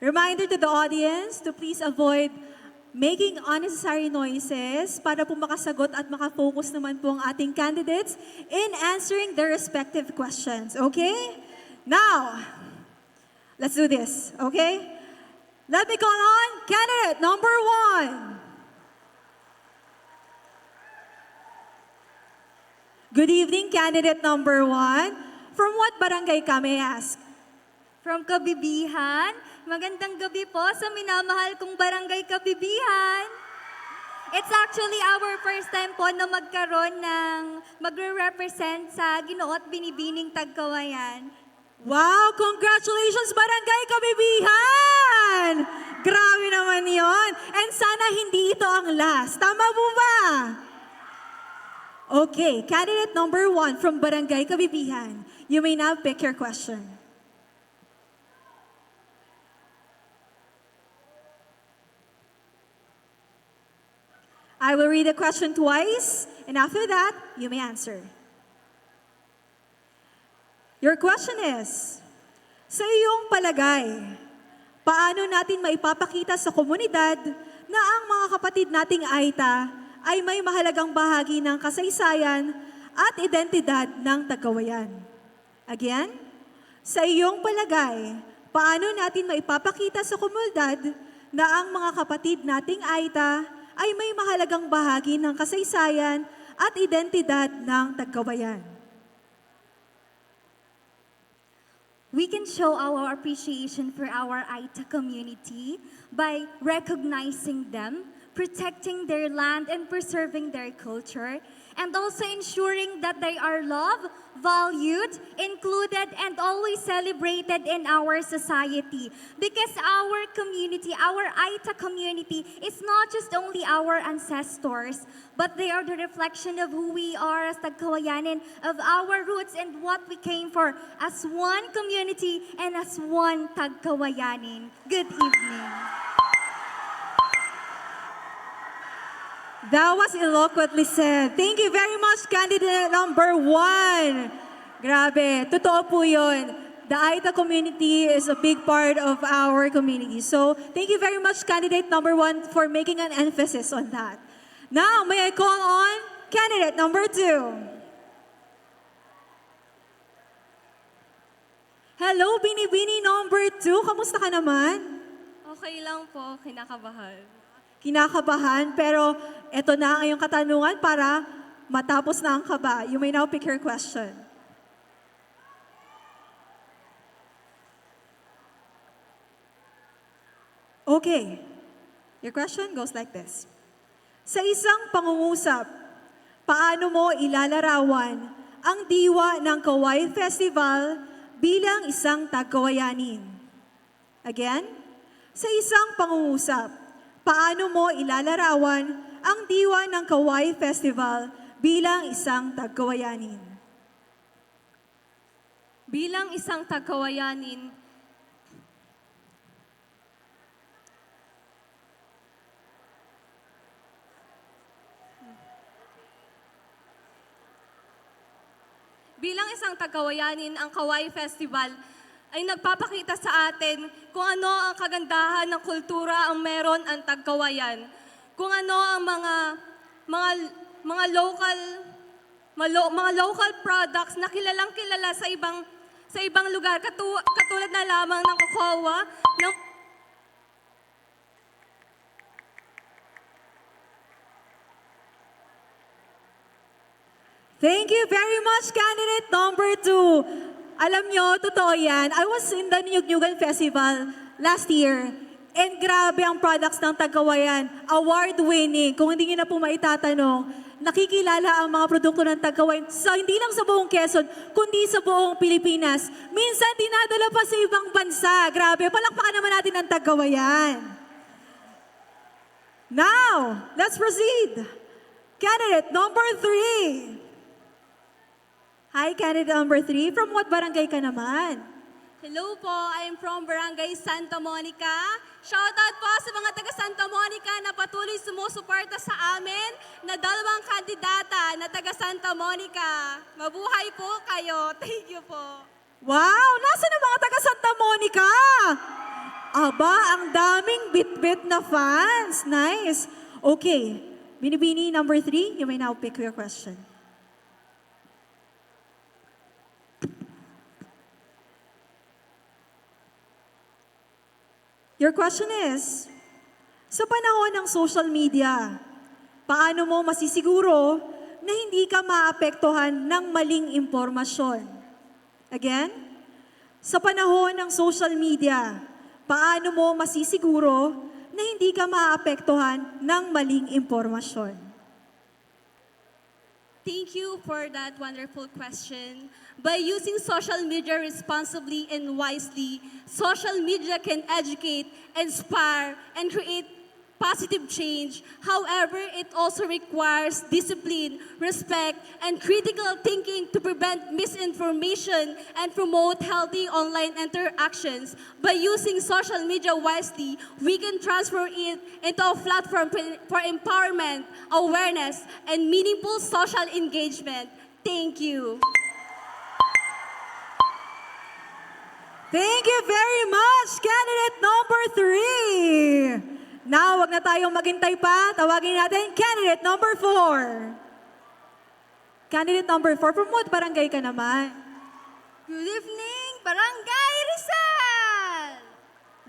Reminder to the audience to please avoid making unnecessary noises para po makasagot at makafocus naman po ang ating candidates in answering their respective questions. Okay? Now, let's do this. Okay? Let me call on candidate number 1. Good evening, candidate number 1. From what barangay ka, may I ask? From Kabibihan, magandang gabi po sa minamahal kong barangay Kabibihan. It's actually our first time po na magkaroon ng magre-represent sa Ginoo at Binibining Tagkawayan. Wow! Congratulations, Barangay Kabibihan! Grabe naman yon. And sana hindi ito ang last. Tama po ba? Okay, candidate number 1 from Barangay Kabibihan. You may now pick your question. I will read the question twice, and after that, you may answer. Your question is, sa iyong palagay, paano natin maipapakita sa komunidad na ang mga kapatid nating Aita ay may mahalagang bahagi ng kasaysayan at identidad ng Tagkawayan? Again, sa iyong palagay, paano natin maipapakita sa komunidad na ang mga kapatid nating Aita ay may mahalagang bahagi ng kasaysayan at identidad ng Tagkawayan? We can show our appreciation for our Aita community by recognizing them, protecting their land and preserving their culture, and also ensuring that they are loved, valued, included, and always celebrated in our society. Because our community, our Aita community, is not just only our ancestors, but they are the reflection of who we are as Tagkawayanin, of our roots and what we came for as one community and as one Tagkawayanin. Good evening. That was eloquently said. Thank you very much, candidate number 1. Grabe, totoo po yun. The Aita community is a big part of our community. So, thank you very much, candidate number 1, for making an emphasis on that. Now, may I call on candidate number 2. Hello, Binibining number 2. Kamusta ka naman? Okay lang po, kinakabahan. Kinakabahan, pero eto na ang iyong katanungan para matapos na ang kaba. You may now pick your question. Okay. Your question goes like this. Sa isang pangungusap, paano mo ilalarawan ang diwa ng Kaway Festival bilang isang Tagkawayanin? Again, sa isang pangungusap, paano mo ilalarawan ang diwa ng Kaway Festival bilang isang Tagkawayanin? Bilang isang Tagkawayanin, ang Kaway Festival ay nagpapakita sa atin kung ano ang kagandahan ng kultura ang meron ang Tagkawayan. Kung ano ang mga local products na kilalang kilala sa ibang lugar katulad na lamang ng kokowa, ng Thank you very much, candidate number 2. Alam nyo, totoo yan. I was in the Niyug-Niyugan Festival last year. And grabe ang products ng Tagkawayan. Award-winning. Kung hindi nyo na po maitatanong, nakikilala ang mga produkto ng Tagkawayan hindi lang sa buong Quezon, kundi sa buong Pilipinas. Minsan, dinadala pa sa ibang bansa. Grabe, palakpakan naman natin ang Tagkawayan. Now, let's proceed. Candidate number 3. Hi, candidate number 3. From what barangay ka naman? Hello po, I'm from Barangay Santa Monica. Shoutout po sa mga taga Santa Monica na patuloy sumusuporta sa amin na dalawang kandidata na taga Santa Monica. Mabuhay po kayo. Thank you po. Wow! Nasaan ang mga taga Santa Monica? Aba, ang daming bit-bit na fans. Nice. Okay. Binibini number 3, you may now pick your question. Your question is, sa panahon ng social media, paano mo masisiguro na hindi ka maapektuhan ng maling impormasyon? Again, sa panahon ng social media, paano mo masisiguro na hindi ka maapektuhan ng maling impormasyon? Thank you for that wonderful question. By using social media responsibly and wisely, social media can educate, inspire, and create positive change. However, it also requires discipline, respect, and critical thinking to prevent misinformation and promote healthy online interactions. By using social media wisely, we can transfer it into a platform for empowerment, awareness, and meaningful social engagement. Thank you. Thank you very much, candidate number 3. Now, wag na tayong maghintay pa. Tawagin natin candidate number 4. Candidate number 4, from what barangay ka naman? Good evening, Barangay Rizal!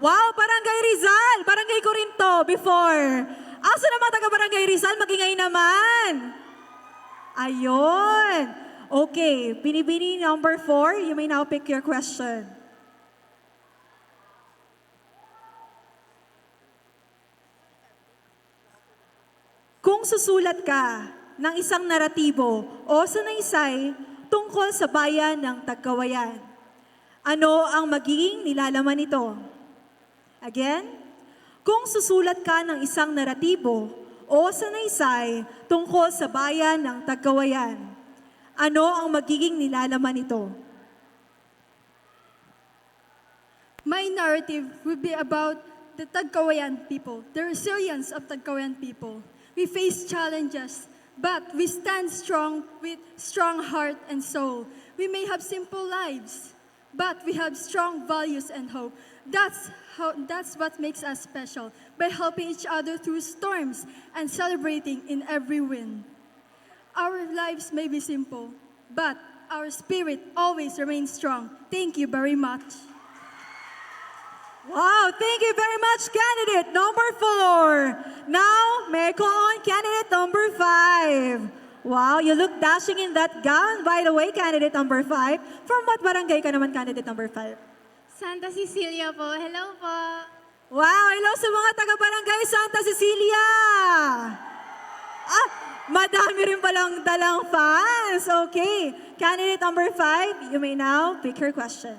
Wow, Barangay Rizal! Barangay ko rin to before. Asa naman taga Barangay Rizal? Magingay naman. Ayun. Okay, Binibini number 4, you may now pick your question. Kung susulat ka ng isang naratibo o sanaysay tungkol sa bayan ng Tagkawayan. Ano ang magiging nilalaman nito? Again, kung susulat ka ng isang naratibo o sanaysay tungkol sa bayan ng Tagkawayan, ano ang magiging nilalaman nito? My narrative will be about the Tagkawayan people, the resilience of Tagkawayan people. We face challenges, but we stand strong with strong heart and soul. We may have simple lives, but we have strong values and hope. That's what makes us special, by helping each other through storms and celebrating in every win. Our lives may be simple, but our spirit always remains strong. Thank you very much. Wow, thank you very much, candidate number 4. Now, may I call on candidate number 5. Wow, you look dashing in that gown. By the way, candidate number 5. From what barangay ka naman, candidate number 5? Santa Cecilia po. Hello po. Wow, hello sa mga taga-barangay Santa Cecilia! Madami rin palang dalang fans. Okay, candidate number 5, you may now pick your question.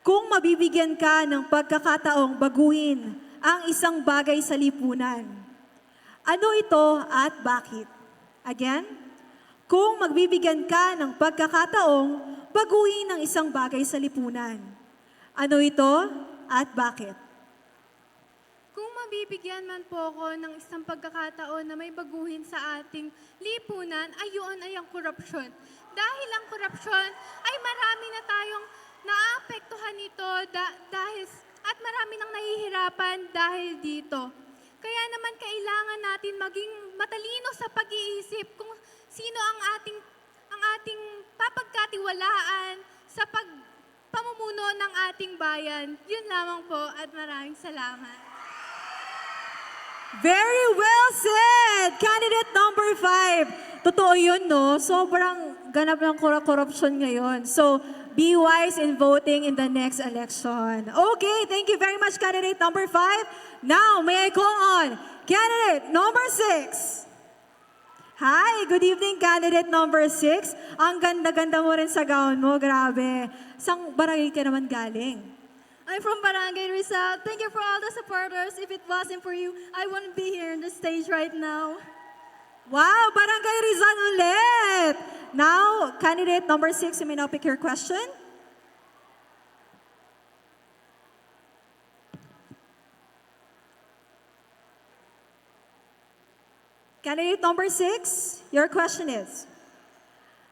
Kung mabibigyan ka ng pagkakataong baguhin ang isang bagay sa lipunan, ano ito at bakit? Again, kung magbibigyan ka ng pagkakataong baguhin ang isang bagay sa lipunan, ano ito at bakit? Kung mabibigyan man po ako ng isang pagkakataon na may baguhin sa ating lipunan, ayun ay ang korupsyon. Dahil ang korupsyon ay marami na tayong naapektuhan nito at marami nang nahihirapan dahil dito. Kaya naman kailangan natin maging matalino sa pag-iisip kung sino ang ating papagkatiwalaan sa pamumuno ng ating bayan. Yun lamang po at maraming salamat. Very well said! Candidate number 5. Totoo yun, no? Sobrang ganap ng korupsyon ngayon. So, be wise in voting in the next election. Okay, thank you very much, candidate number 5. Now, may I call on candidate number 6. Hi, good evening, candidate number 6. Ang ganda-ganda mo rin sa gown mo, grabe. Sang barangay ka naman galing? I'm from Barangay Rizal. Thank you for all the supporters. If it wasn't for you, I wouldn't be here on the stage right now. Wow, Barangay Rizal ulit! Now, candidate number 6, you may now pick your question. Candidate number 6, your question is,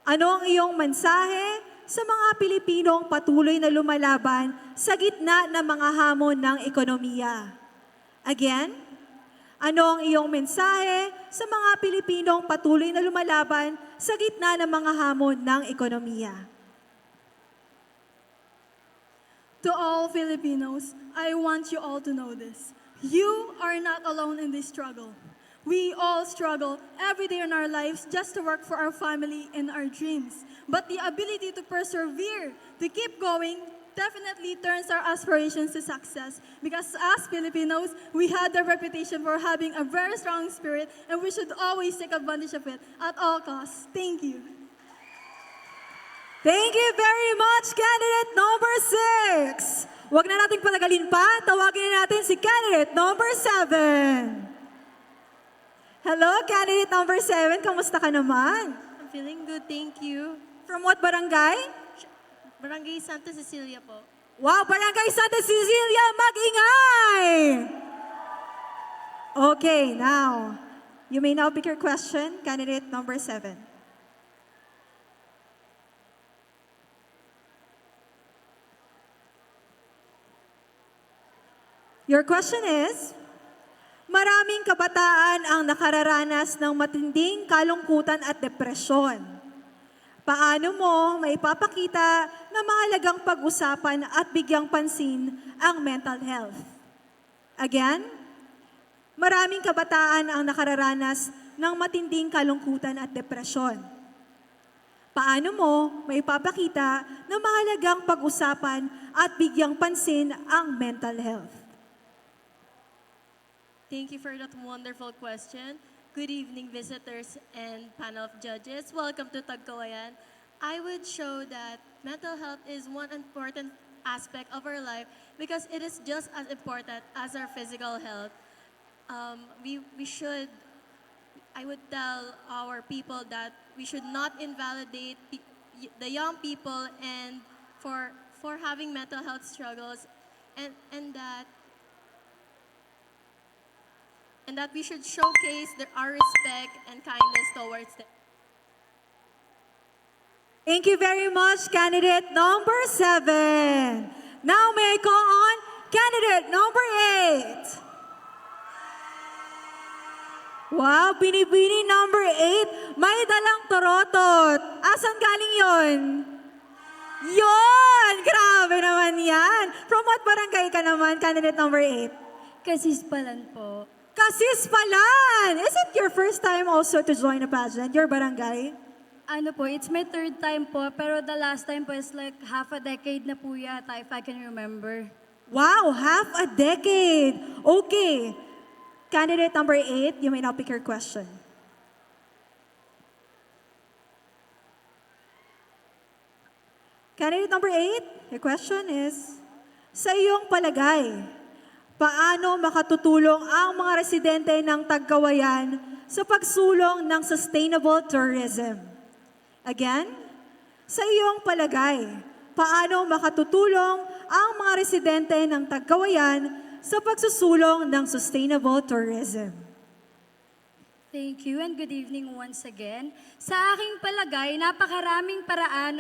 ano ang iyong mensahe sa mga Pilipinong patuloy na lumalaban sa gitna ng mga hamon ng ekonomiya? Again, ano ang iyong mensahe sa mga Pilipinong patuloy na lumalaban sa gitna ng mga hamon ng ekonomiya? To all Filipinos, I want you all to know this. You are not alone in this struggle. We all struggle every day in our lives just to work for our family and our dreams. But the ability to persevere, to keep going, definitely turns our aspirations to success. Because as Filipinos, we had the reputation for having a very strong spirit, and we should always take advantage of it at all costs. Thank you. Thank you very much, candidate number 6. Huwag na nating patagalin pa, tawagin na natin si candidate number 7. Hello, candidate number 7. Kamusta ka naman? I'm feeling good, thank you. From what barangay? Barangay Santa Cecilia po. Wow, Barangay Santa Cecilia, mag-ingay! Okay, now, you may now pick your question, candidate number 7. Your question is, maraming kabataan ang nakararanas ng matinding kalungkutan at depresyon. Paano mo maipapakita na mahalagang pag-usapan at bigyang pansin ang mental health? Again, maraming kabataan ang nakararanas ng matinding kalungkutan at depresyon. Paano mo maipapakita na mahalagang pag-usapan at bigyang pansin ang mental health? Thank you for that wonderful question. Good evening, visitors and panel of judges. Welcome to Tagkawayan. I would show that mental health is one important aspect of our life because it is just as important as our physical health. We should, I would tell our people that we should not invalidate the young people and for having mental health struggles and that we should showcase our respect and kindness towards them. Thank you very much, candidate number 7. Now may I call on candidate number 8. Wow, Binibining number 8. May dalang torotot. Asan galing yon? Yon! Grabe naman yan. From what barangay ka naman, candidate number 8? Kasispalan po. Kasispalan! Is it your first time also to join a pageant, your barangay? Ano po, it's my third time po, pero the last time po is like half a decade na po yata, if I can remember. Wow, half a decade. Okay. Candidate number 8, you may now pick your question. Candidate number 8, your question is, sa iyong palagay, paano makatutulong ang mga residente ng Tagkawayan sa pagsulong ng sustainable tourism? Again, sa iyong palagay, paano makatutulong ang mga residente ng Tagkawayan sa pagsusulong ng sustainable tourism? Thank you and good evening once again. Sa aking palagay, napakaraming paraan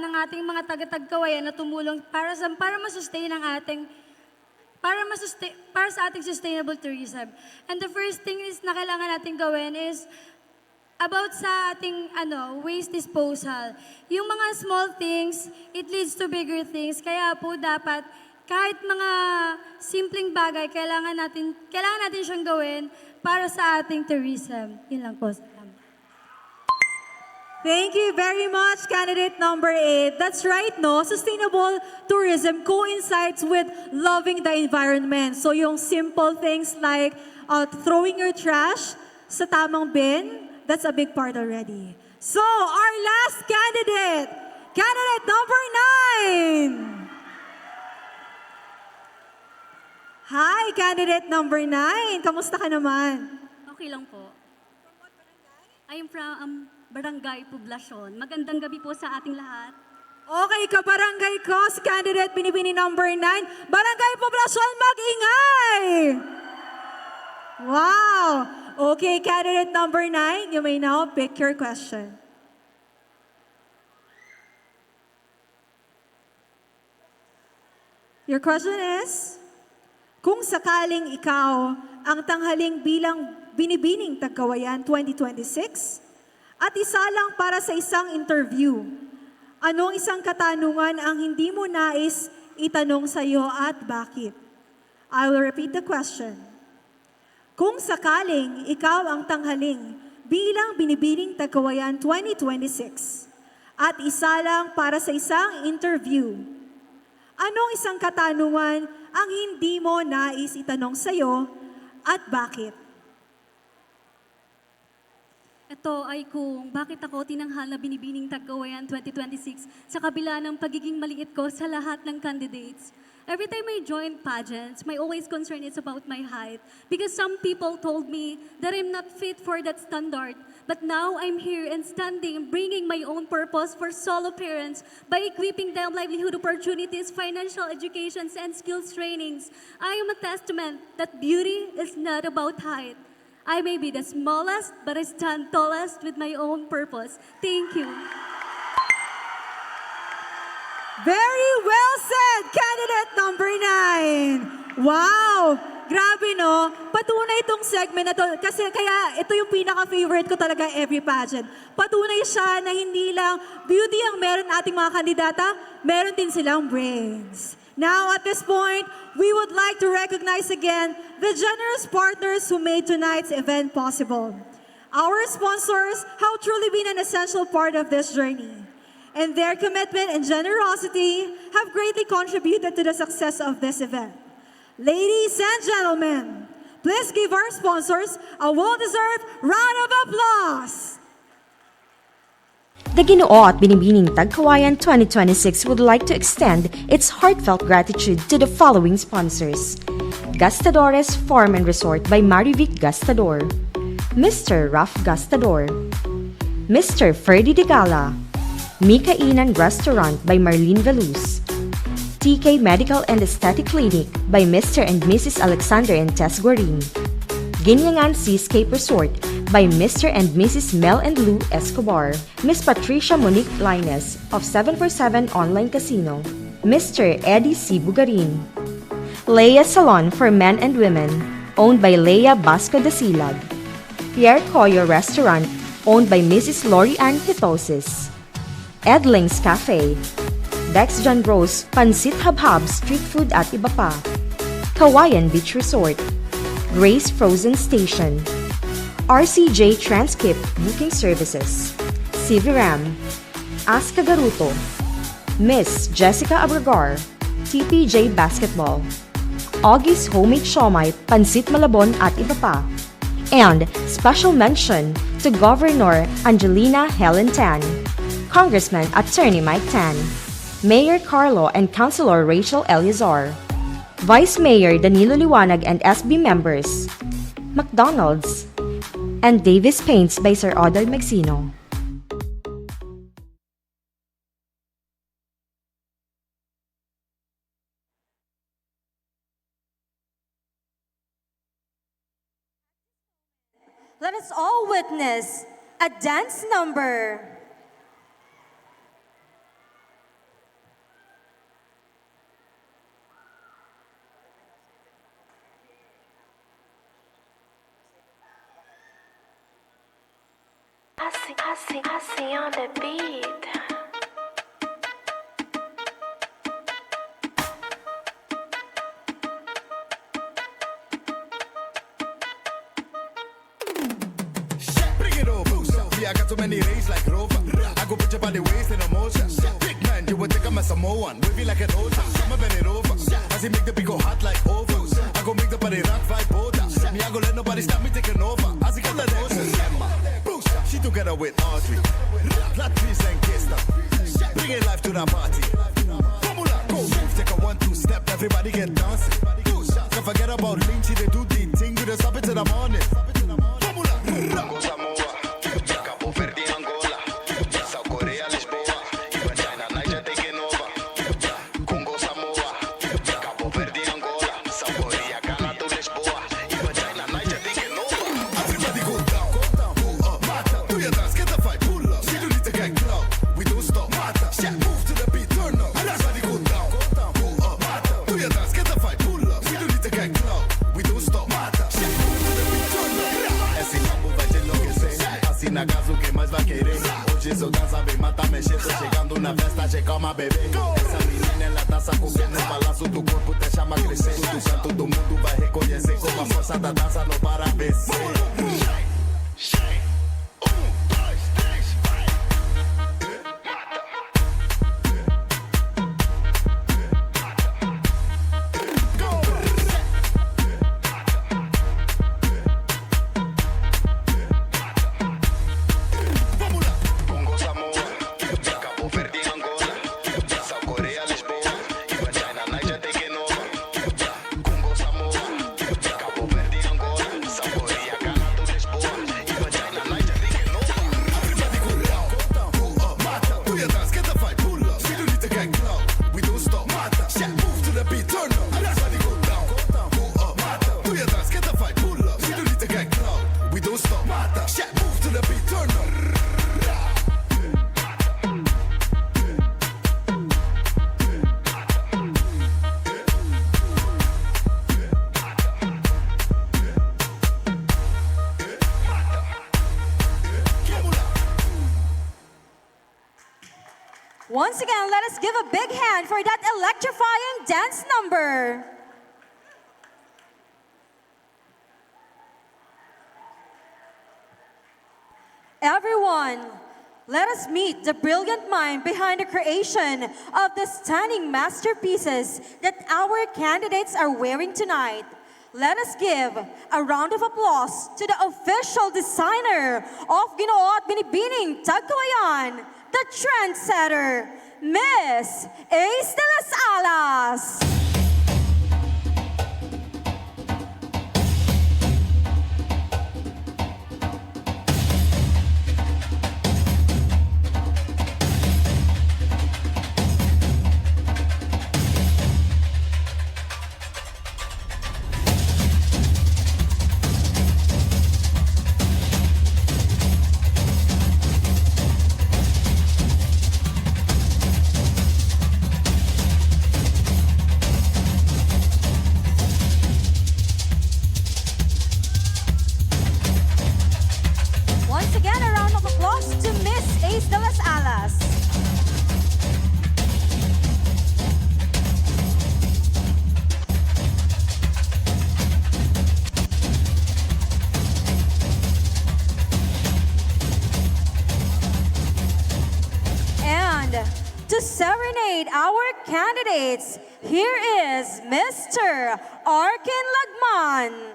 ng ating mga taga-Tagkawayan na tumulong para ma-sustain ang ating para sa ating sustainable tourism. And the first thing is na kailangan natin gawin is about sa ating waste disposal. Yung mga small things, it leads to bigger things. Kaya po dapat kahit mga simpleng bagay, kailangan natin siyang gawin para sa ating tourism. Yun lang po. Thank you very much, candidate number 8. That's right, no? Sustainable tourism coincides with loving the environment. So yung simple things like throwing your trash sa tamang bin, that's a big part already. So our last candidate, candidate number 9. Hi, candidate number 9. Kamusta ka naman? Okay lang po. I am from Barangay Poblacion. Magandang gabi po sa ating lahat. Okay, kabarangay ko, si candidate Binibining number 9. Barangay Poblacion, mag-ingay! Wow! Okay, candidate number 9, you may now pick your question. Your question is, kung sakaling ikaw ang tanghaling bilang Binibining Tagkawayan 2026 at isa lang para sa isang interview, anong isang katanungan ang hindi mo nais itanong sa iyo at bakit? I will repeat the question. Kung sakaling ikaw ang tanghaling bilang Binibining Tagkawayan 2026 at isa lang para sa isang interview, anong isang katanungan ang hindi mo nais itanong sa iyo at bakit? Ito ay kung bakit ako tinanghal na Binibining Tagkawayan 2026 sa kabila ng pagiging maliit ko sa lahat ng candidates. Every time I join pageants, my always concern is about my height because some people told me that I'm not fit for that standard. But now I'm here and standing, bringing my own purpose for solo parents by equipping them livelihood opportunities, financial educations, and skills trainings. I am a testament that beauty is not about height. I may be the smallest, but I stand tallest with my own purpose. Thank you. Very well said, candidate number 9. Wow! Grabe, no? Patunay itong segment na to. Kasi kaya ito yung pinaka-favorite ko talaga every pageant. Patunay siya na hindi lang beauty ang meron ating mga kandidata, meron din silang brains. Now, at this point, we would like to recognize again the generous partners who made tonight's event possible. Our sponsors have truly been an essential part of this journey, and their commitment and generosity have greatly contributed to the success of this event. Ladies and gentlemen, please give our sponsors a well-deserved round of applause. The Ginoo at Binibining Tagkawayan 2026 would like to extend its heartfelt gratitude to the following sponsors: Gastadores Farm and Resort by Marivic Gastador, Mr. Raf Gastador, Mr. Ferdy de Gala, Mikainan Restaurant by Marlene Veluz, TK Medical and Aesthetic Clinic by Mr. and Mrs. Alexander and Tess Guarin, Ginyangan Seascape Resort by Mr. and Mrs. Mel and Lou Escobar, Miss Patricia Monique Lines of 747 Online Casino, Mr. Eddie C. Bugarin, Leia Salon for Men and Women, owned by Leia Basco de Silag, Pierre Coyo Restaurant, owned by Mrs. Lori Ann Hitosis, Edling's Cafe, Dex John Rose Pansit Habhab Street Food at iba pa, Kawayan Beach Resort, Grace Frozen Station, RCJ Transcript Booking Services, CVRAM, Aska Garuto, Miss Jessica Abragar, TPJ Basketball, Augie's Homemade Siomai, Pansit Malabon at iba pa, and special mention to Governor Angelina Helen Tan, Congressman Attorney Mike Tan, Mayor Carlo and Councilor Rachel Eleazar, Vice Mayor Danilo Liwanag and SB members, McDonald's, and Davis Paints by Sir Odor Magsino. Let us all witness a dance number. I see on the beat. Bring it over. Yeah, I got so many rays like Rover. I go put your body waist in emotion. Big man, you would think I'm a Samoan. Wavy like an ocean. I'ma bend it over. As he make the beat go hot like ovals. I go make the body rock vibe boda. Me, I go let nobody stop me taking over. As he got the motion. She together with Audrey. Latrice and Kista. Bring it life to the party. Formula, go move, take a 1-2 step. Everybody get dancing. Don't forget about Lynch, they do the thing. We just stop it till the morning. Formula, Samoa, Cabo Verde, Angola, South Korea, Lisboa, even China, Niger taking over. Congo, Samoa, Cabo Verde, Angola, South Korea, Ghana to Lisboa, even China, Niger taking over. Everybody go down, pull up, mata. Do your dance, get the fight, pull up. We don't need to get clout, we don't stop, mata. Move to the beat, turn up. Everybody go down, pull up, mata. Do your dance, get the fight, pull up. We don't need to get clout, we don't stop, mata. Move to the beat, turn up. Esse mambo vai te enlouquecer. Assina caso que mais vai querer. Hoje só dança bem, mata mexer. Tô chegando na festa, checa uma bebê. Essa menina ela dança com quem no balanço do corpo te chama a crescer. Todo canto do mundo vai reconhecer como a força da dança não para vencer. Congo, Samoa, Cabo Verde, Angola, South Korea, Lisboa, even China, Niger taking over. Congo, Samoa, Cabo Verde, Angola, South Korea, Ghana to Lisboa, even China, Niger taking over. Everybody go down, pull up, mata. Do your dance, get the fight, pull up. We don't need to get clout, we don't stop, mata. Move to the beat, turn up. Everybody go down, pull up, mata. Do your dance, get the fight, pull up. We don't need to get clout, we don't stop, mata. Move to the beat, turn up. Once again, let us give a big hand for that electrifying dance number. Everyone, Let us meet the brilliant mind behind the creation of the stunning masterpieces that our candidates are wearing tonight. Let us give a round of applause to the official designer of Ginoo at Binibining Tagkawayan, the trendsetter, Miss Ace de las Alas. Once again, a round of applause to Miss Ace de las Alas. And to serenade our candidates, here is Mr. Arkin Lagman.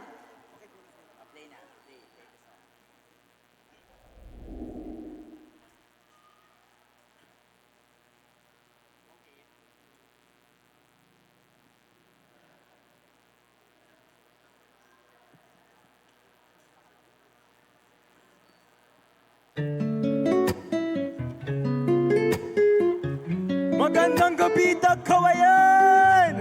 Magandang gabi, Tagkawayan!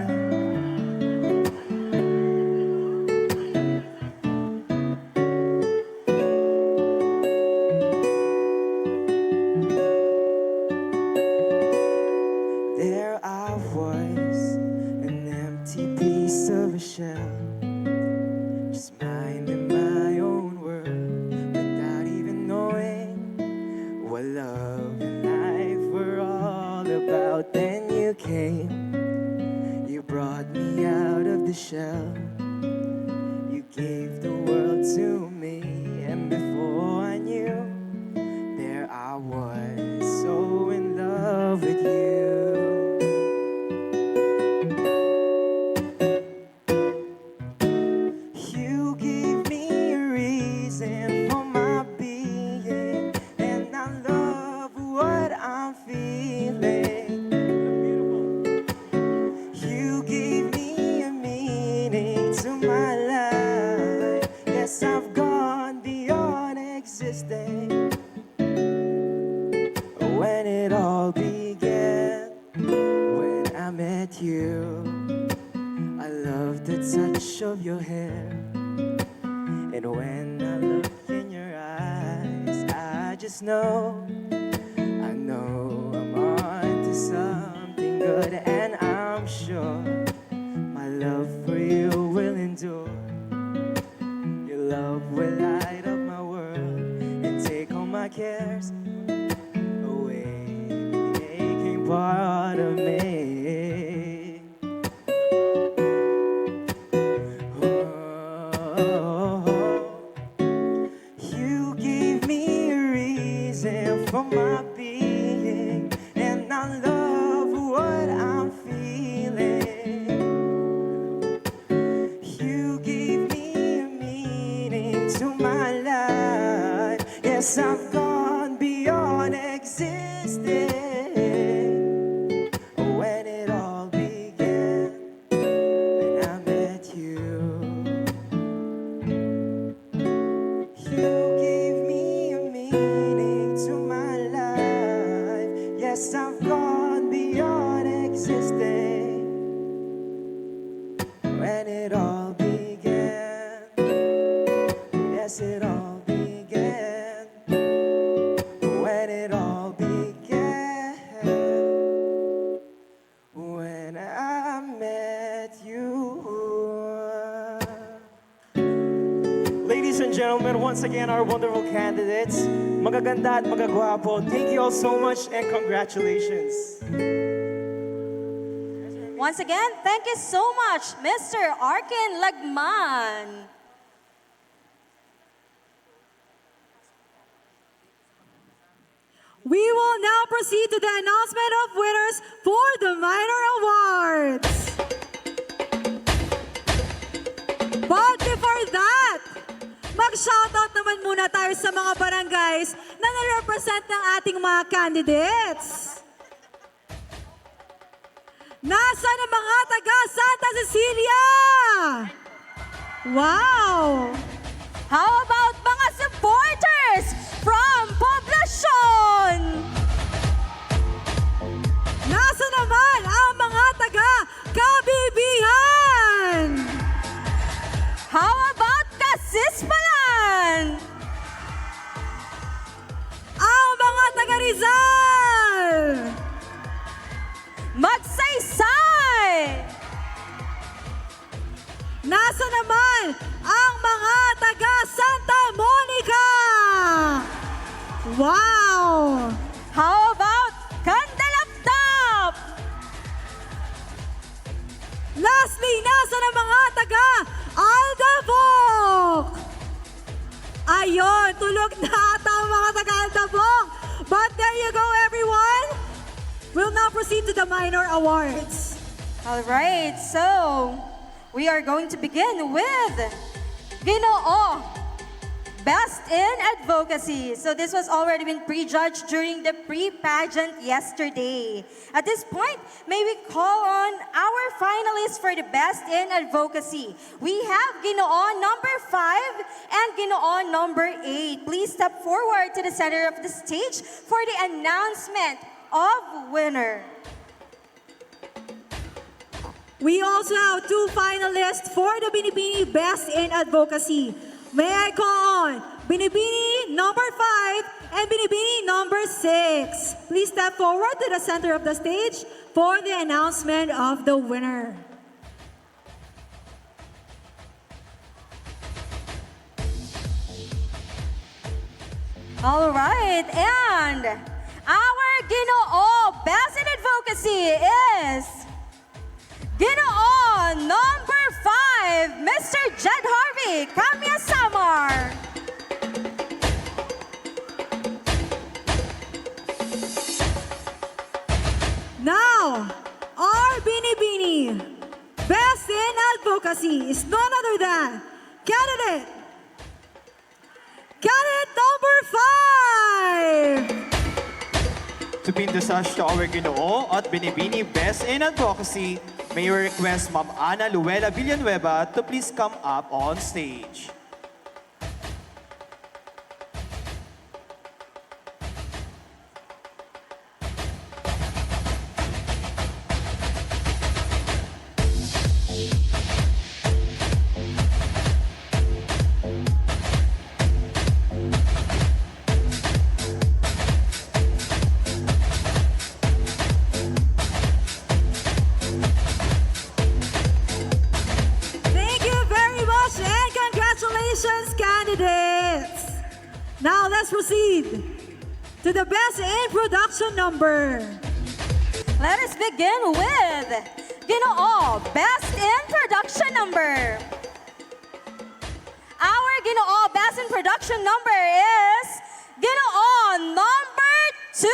There I was, an empty piece of a shell, just minding my own world, without even knowing what love and life were all about. Then you came, you brought me out of the shell, you gave the world to me, and before I knew, there I was, so in love with you. You gave me a reason for my being, and I love what I'm feeling. You gave me a meaning to my life. Yes, I've gone beyond existing. When it all began, when I met you, I love the touch of your hair. And when I look in your eyes, I just know, I know I'm on to something good. And I'm sure my love for you will endure. Your love will light up my world and take all my cares away, the aching part of me. You gave me a reason for my being, and I love what I'm feeling. You gave me a meaning to my life. Yes, I've gone beyond existing. When it all began, when I met you. You gave me a meaning to my life. Yes, I've gone beyond existing. When it all began, yes, it all began. When it all began, when I met you. Ladies and gentlemen, once again, our wonderful candidates, magaganda at magagwapo. Thank you all so much and congratulations. Once again, thank you so much, Mr. Arkin Lagman. We will now proceed to the announcement of winners for the minor awards. But before that, mag-shoutout naman muna tayo sa mga barangays na na-represent ng ating mga candidates. Nasaan ang mga taga Santa Cecilia? Wow! How about mga supporters from Poblacion? Nasa naman ang mga taga Kabibihan? How about Kasispalan? Ang mga taga Rizal? Magsaysay! Nasa naman ang mga taga Santa Monica? Wow! How about Candalaptap? Lastly, nasa na mga taga Aldabok? Ayun, tulog na ata ang mga taga Aldabok. But there you go, everyone. We'll now proceed to the minor awards. All right, so we are going to begin with Ginoo, Best in Advocacy. So this was already been prejudged during the pre-pageant yesterday. At this point, may we call on our finalists for the Best in Advocacy. We have Ginoo number 5 and Ginoo number 8. Please step forward to the center of the stage for the announcement of winner. We also have 2 finalists for the Binibining Best in Advocacy. May I call on Binibining number 5 and Binibining number 6. Please step forward to the center of the stage for the announcement of the winner. All right, and our Ginoo Best in Advocacy is Ginoo number 5, Mr. Jed Harvey, Kamya Samar. Now, our Binibini Best in Advocacy is none other than candidate number 5. To pin the sash to our Ginoo at Binibini Best in Advocacy, may we request Ma'am Ana Luella Villanueva to please come up on stage. Thank you very much and congratulations, candidates. Now let's proceed to the Best in Production number. Let us begin with Ginoo Best in Production number. Our Ginoo Best in Production number is Ginoo number 2.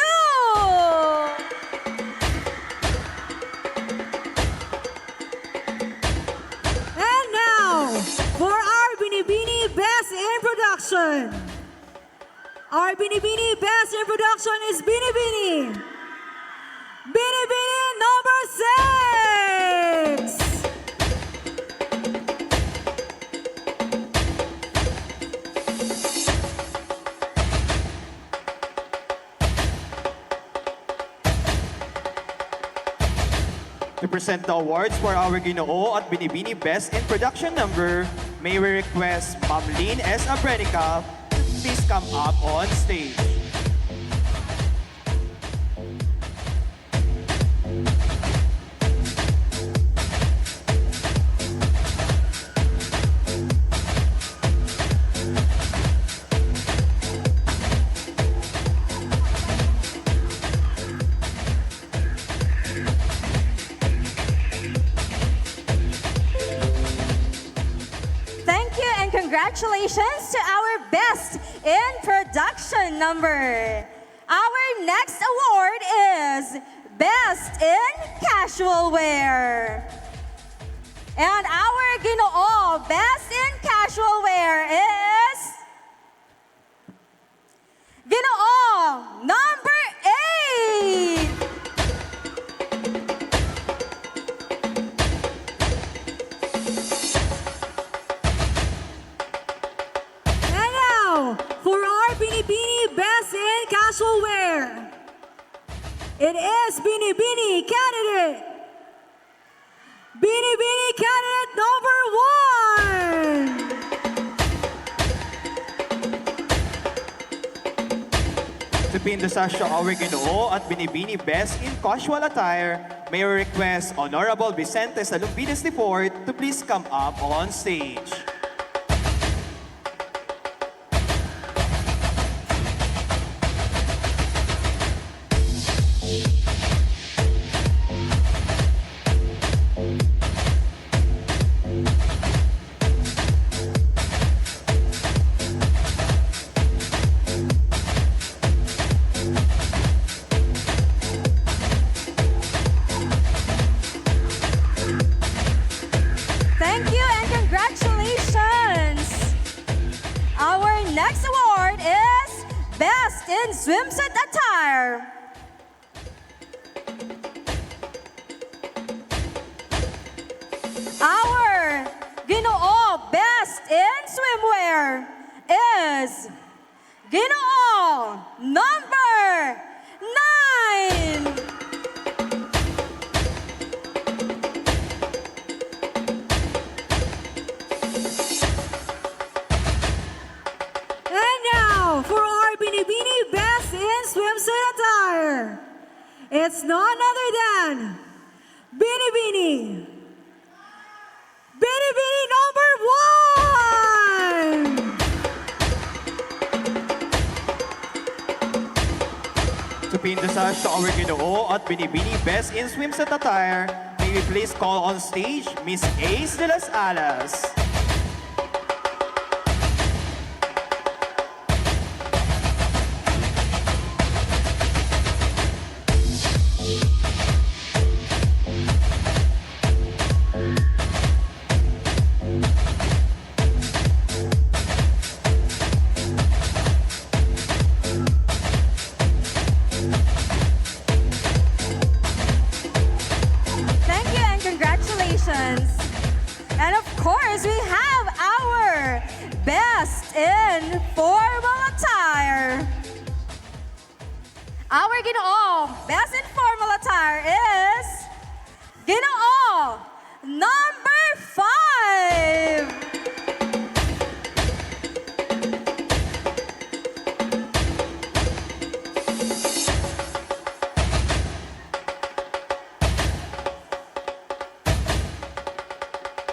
And now, for our Binibini Best in Production. Our Binibini Best in Production is Binibini. Binibini number 6. To present the awards for our Ginoo at Binibini Best in Production number, may we request Ma'am Lynn S. Abrenica to please come up on stage. Thank you and congratulations to our Best in Production number. Our next award is Best in Casual Wear. And our Ginoo Best in Casual Wear is Ginoo number 8. And now, for our Binibini Best in Casual Wear, it is Binibini candidate. Binibini candidate number 1. To pin the sash to our Ginoo at Binibini Best in Casual Attire, may we request Honorable Vicente Salumbides IV to please come up on stage. Thank you and congratulations! Our next award is Best in Swimsuit Attire. Our Ginoo Best in Swimwear is Ginoo number 9. And now, for our Binibini Best in Swimsuit Attire, it's none other than Binibini. Binibini number 1! To pin the sash to our Ginoo at Binibini Best in Swimsuit Attire, may we please call on stage Miss Ace de las Alas. Thank you and congratulations. And of course, we have our Best in Formal Attire. Our Ginoo Best in Formal Attire is Ginoo number 5.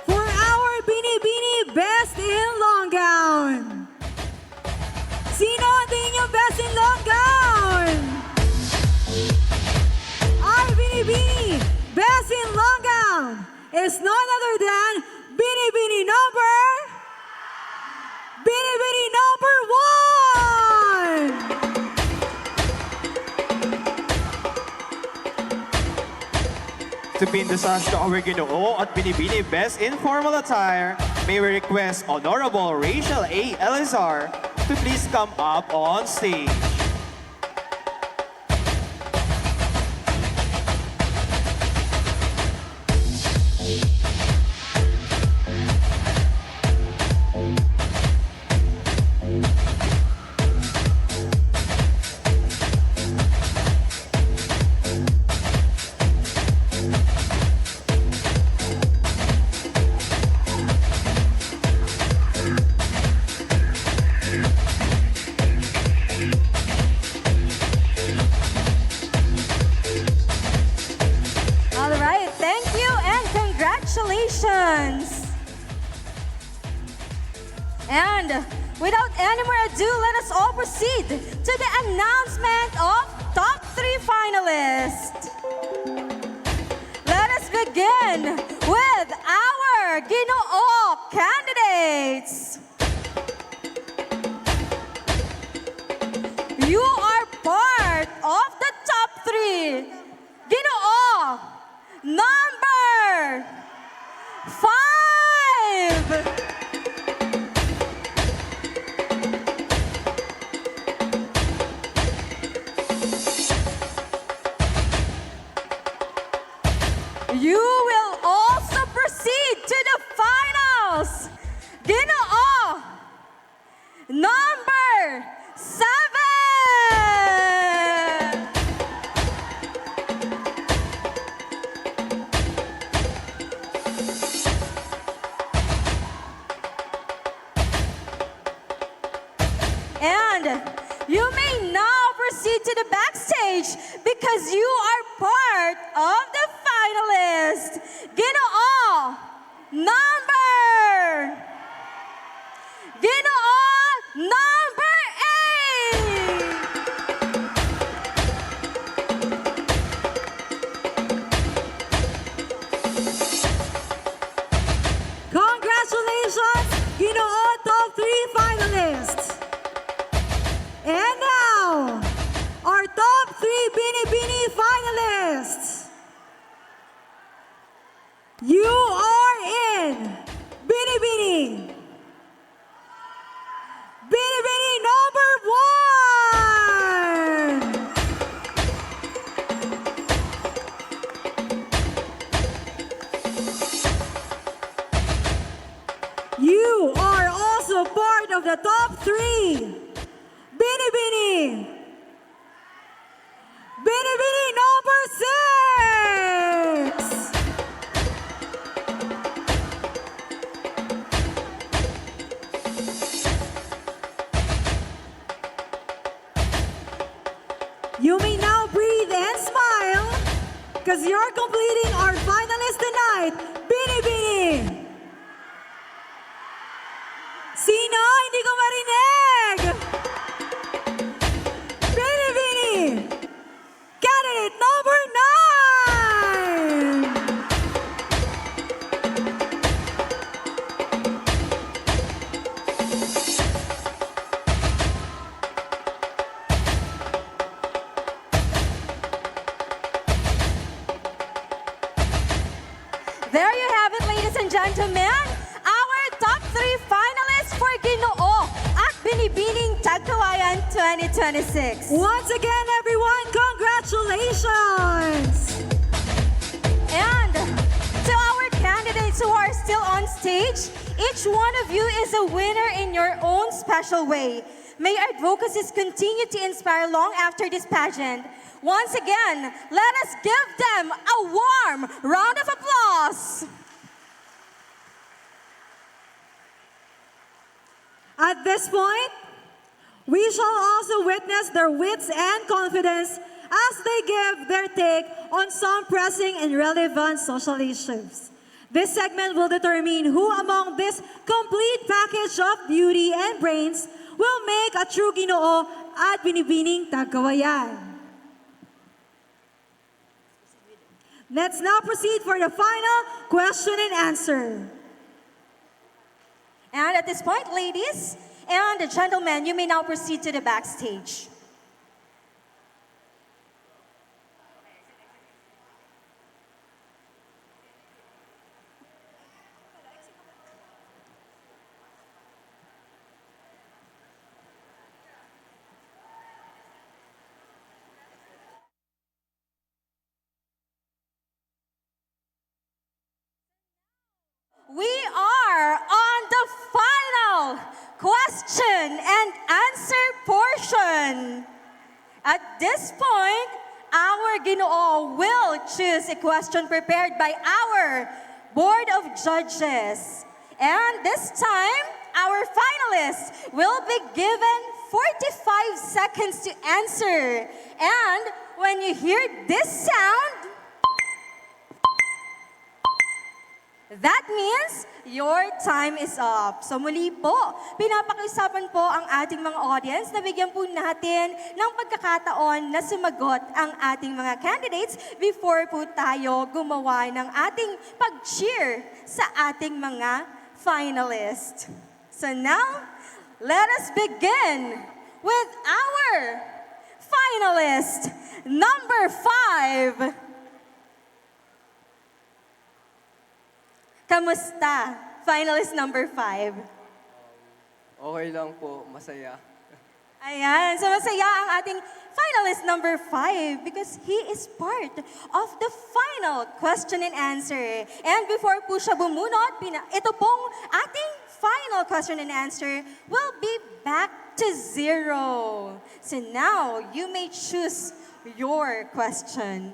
For our Binibini Best in Long Gown. Sino ang tingin niyo Best in Long Gown? Our Binibini Best in Long Gown is none other than Binibini number 1! To pin the sash to our Ginoo at Binibini Best in Formal Attire, may we request Honorable Rachel A. Elizar to please come up on stage. All right, thank you and congratulations. And without any more ado, let us all proceed to the announcement of top 3 finalists. Let us begin with our Ginoo candidates. You are part of number 5. You will also proceed to the finals. Ginoo, number 7. And you may now proceed to the backstage because you are part of the finalists. Ginoo, number 8. Congratulations, Ginoo top 3 finalists. And now, our top 3 Binibining finalists. You are in Binibining. Binibining number 1. You are also part of the top 3. Binibining. Binibining number 6. You may now breathe and smile because you're completing our finalists tonight. Binibining. Sino? Hindi ko marinig. Binibining. Candidate number 9. There you have it, ladies and gentlemen. Our top 3 finalists for Ginoo at Binibining Tagkawayan 2026. Once again, everyone, congratulations! And to our candidates who are still on stage, each one of you is a winner in your own special way. May our advocacies continue to inspire long after this pageant. Once again, let us give them a warm round of applause. At this point, we shall also witness their wits and confidence as they give their take on some pressing and relevant social issues. This segment will determine who among this complete package of beauty and brains will make a true Ginoo at Binibining Tagkawayan. Let's now proceed for the final question and answer. And at this point, ladies and gentlemen, you may now proceed to the backstage. We are on the final question and answer portion. At this point, our Ginoo will choose a question prepared by our Board of Judges. And this time, our finalists will be given 45 seconds to answer. And when you hear this sound, that means your time is up. So muli po, pinapakiusapan po ang ating mga audience na bigyan po natin ng pagkakataon na sumagot ang ating mga candidates before po tayo gumawa ng ating pag-cheer sa ating mga finalists. So now, let us begin with our finalist number 5. Kamusta? Finalist number 5. Okay lang po, masaya. Ayan, so masaya ang ating finalist number 5 because he is part of the final question and answer. And before po siya bumunot, ito pong ating final question and answer will be back to 0. So now, you may choose your question.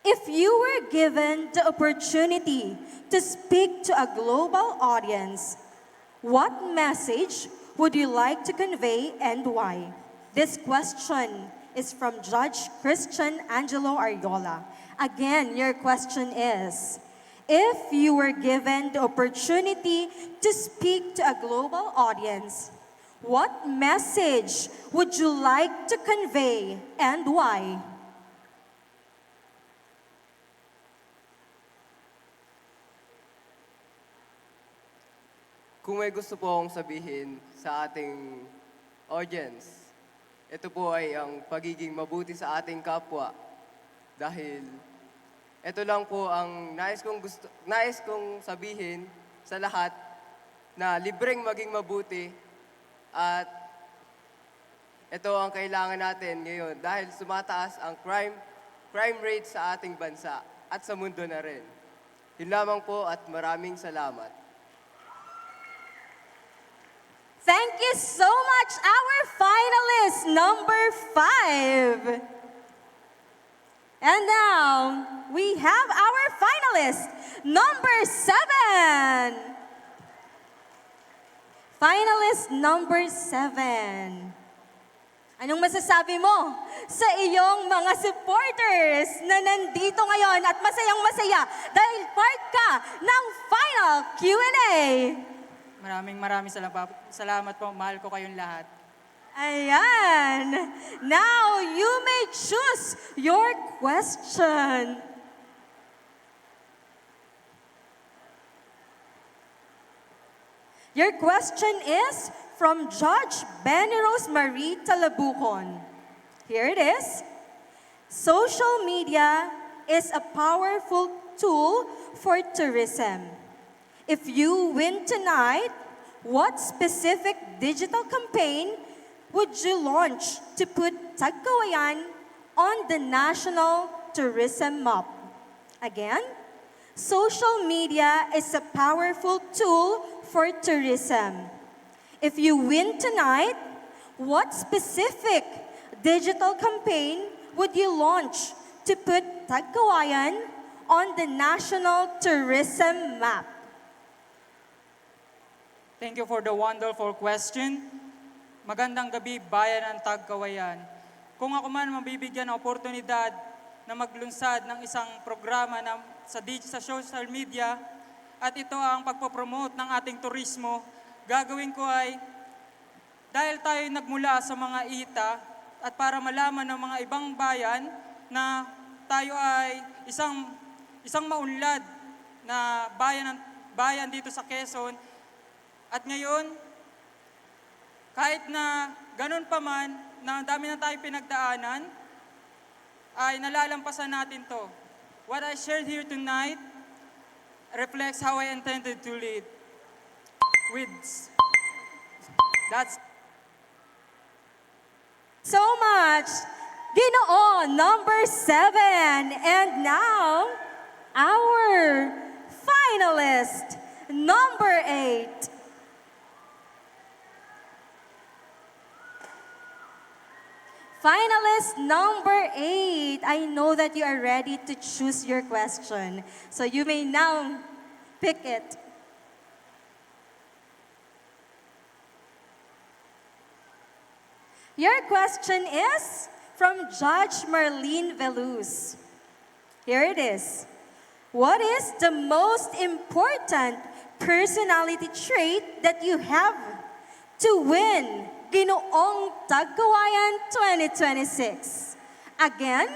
If you were given the opportunity to speak to a global audience, what message would you like to convey and why? This question is from Judge Christian Angelo Ariola. Again, your question is, if you were given the opportunity to speak to a global audience, what message would you like to convey and why? Kung may gusto po akong sabihin sa ating audience, ito po ay ang pagiging mabuti sa ating kapwa. Dahil ito lang po ang nais kong sabihin sa lahat na libreng maging mabuti at ito ang kailangan natin ngayon dahil sumataas ang crime rate sa ating bansa at sa mundo na rin. Yun lamang po at maraming salamat. Thank you so much, our finalist number 5. And now, we have our finalist number 7. Finalist number 7. Anong masasabi mo sa iyong mga supporters na nandito ngayon at masayang-masaya dahil part ka ng final Q&A? Maraming salamat po. Mahal ko kayong lahat. Ayan. Now, you may choose your question. Your question is from Judge Benny Rosemarie Talabucon. Here it is. Social media is a powerful tool for tourism. If you win tonight, what specific digital campaign would you launch to put Tagkawayan on the national tourism map? Again, social media is a powerful tool for tourism. If you win tonight, what specific digital campaign would you launch to put Tagkawayan on the national tourism map? Thank you for the wonderful question. Magandang gabi, bayan ng Tagkawayan. Kung ako man mabibigyan ng oportunidad na maglunsad ng isang programa sa social media at ito ang pagpopromote ng ating turismo, gagawin ko ay dahil tayo nagmula sa mga ita at para malaman ng mga ibang bayan na tayo ay isang maunlad na bayan dito sa Quezon. At ngayon, kahit na ganun pa man, na dami na tayo pinagdaanan, ay nalalampasan natin to. What I shared here tonight reflects how I intended to lead. That's so much. Ginoo, number 7. And now, our finalist, number 8. Finalist number 8. I know that you are ready to choose your question. So you may now pick it. Your question is from Judge Marlene Veluz. Here it is. What is the most important personality trait that you have to win Ginoong Tagkawayan 2026? Again,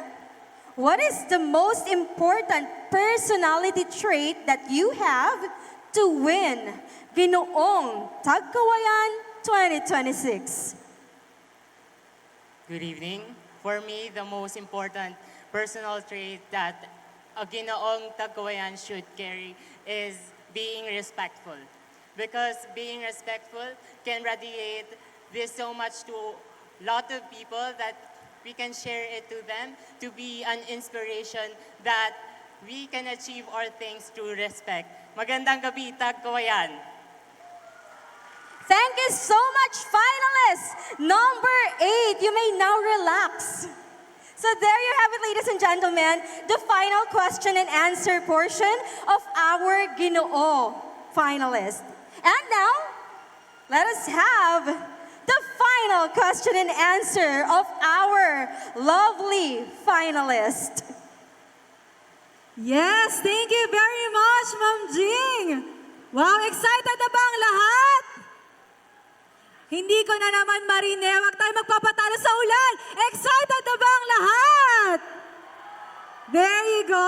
what is the most important personality trait that you have to win Ginoong Tagkawayan 2026. Good evening. For me, the most important personal trait that a Ginoong Tagkawayan should carry is being respectful. Because being respectful can radiate this so much to a lot of people that we can share it to them to be an inspiration that we can achieve our things through respect. Magandang gabi, Tagkawayan. Thank you so much, finalists. Number 8, you may now relax. So there you have it, ladies and gentlemen, the final question and answer portion of our Ginoo finalist. And now, let us have the final question and answer of our lovely finalist. Yes, thank you very much, Ma'am Jing. Wow, excited na ba ang lahat? Hindi ko na naman marine, wag tayo magpapatalo sa ulan. Excited na ba ang lahat? There you go.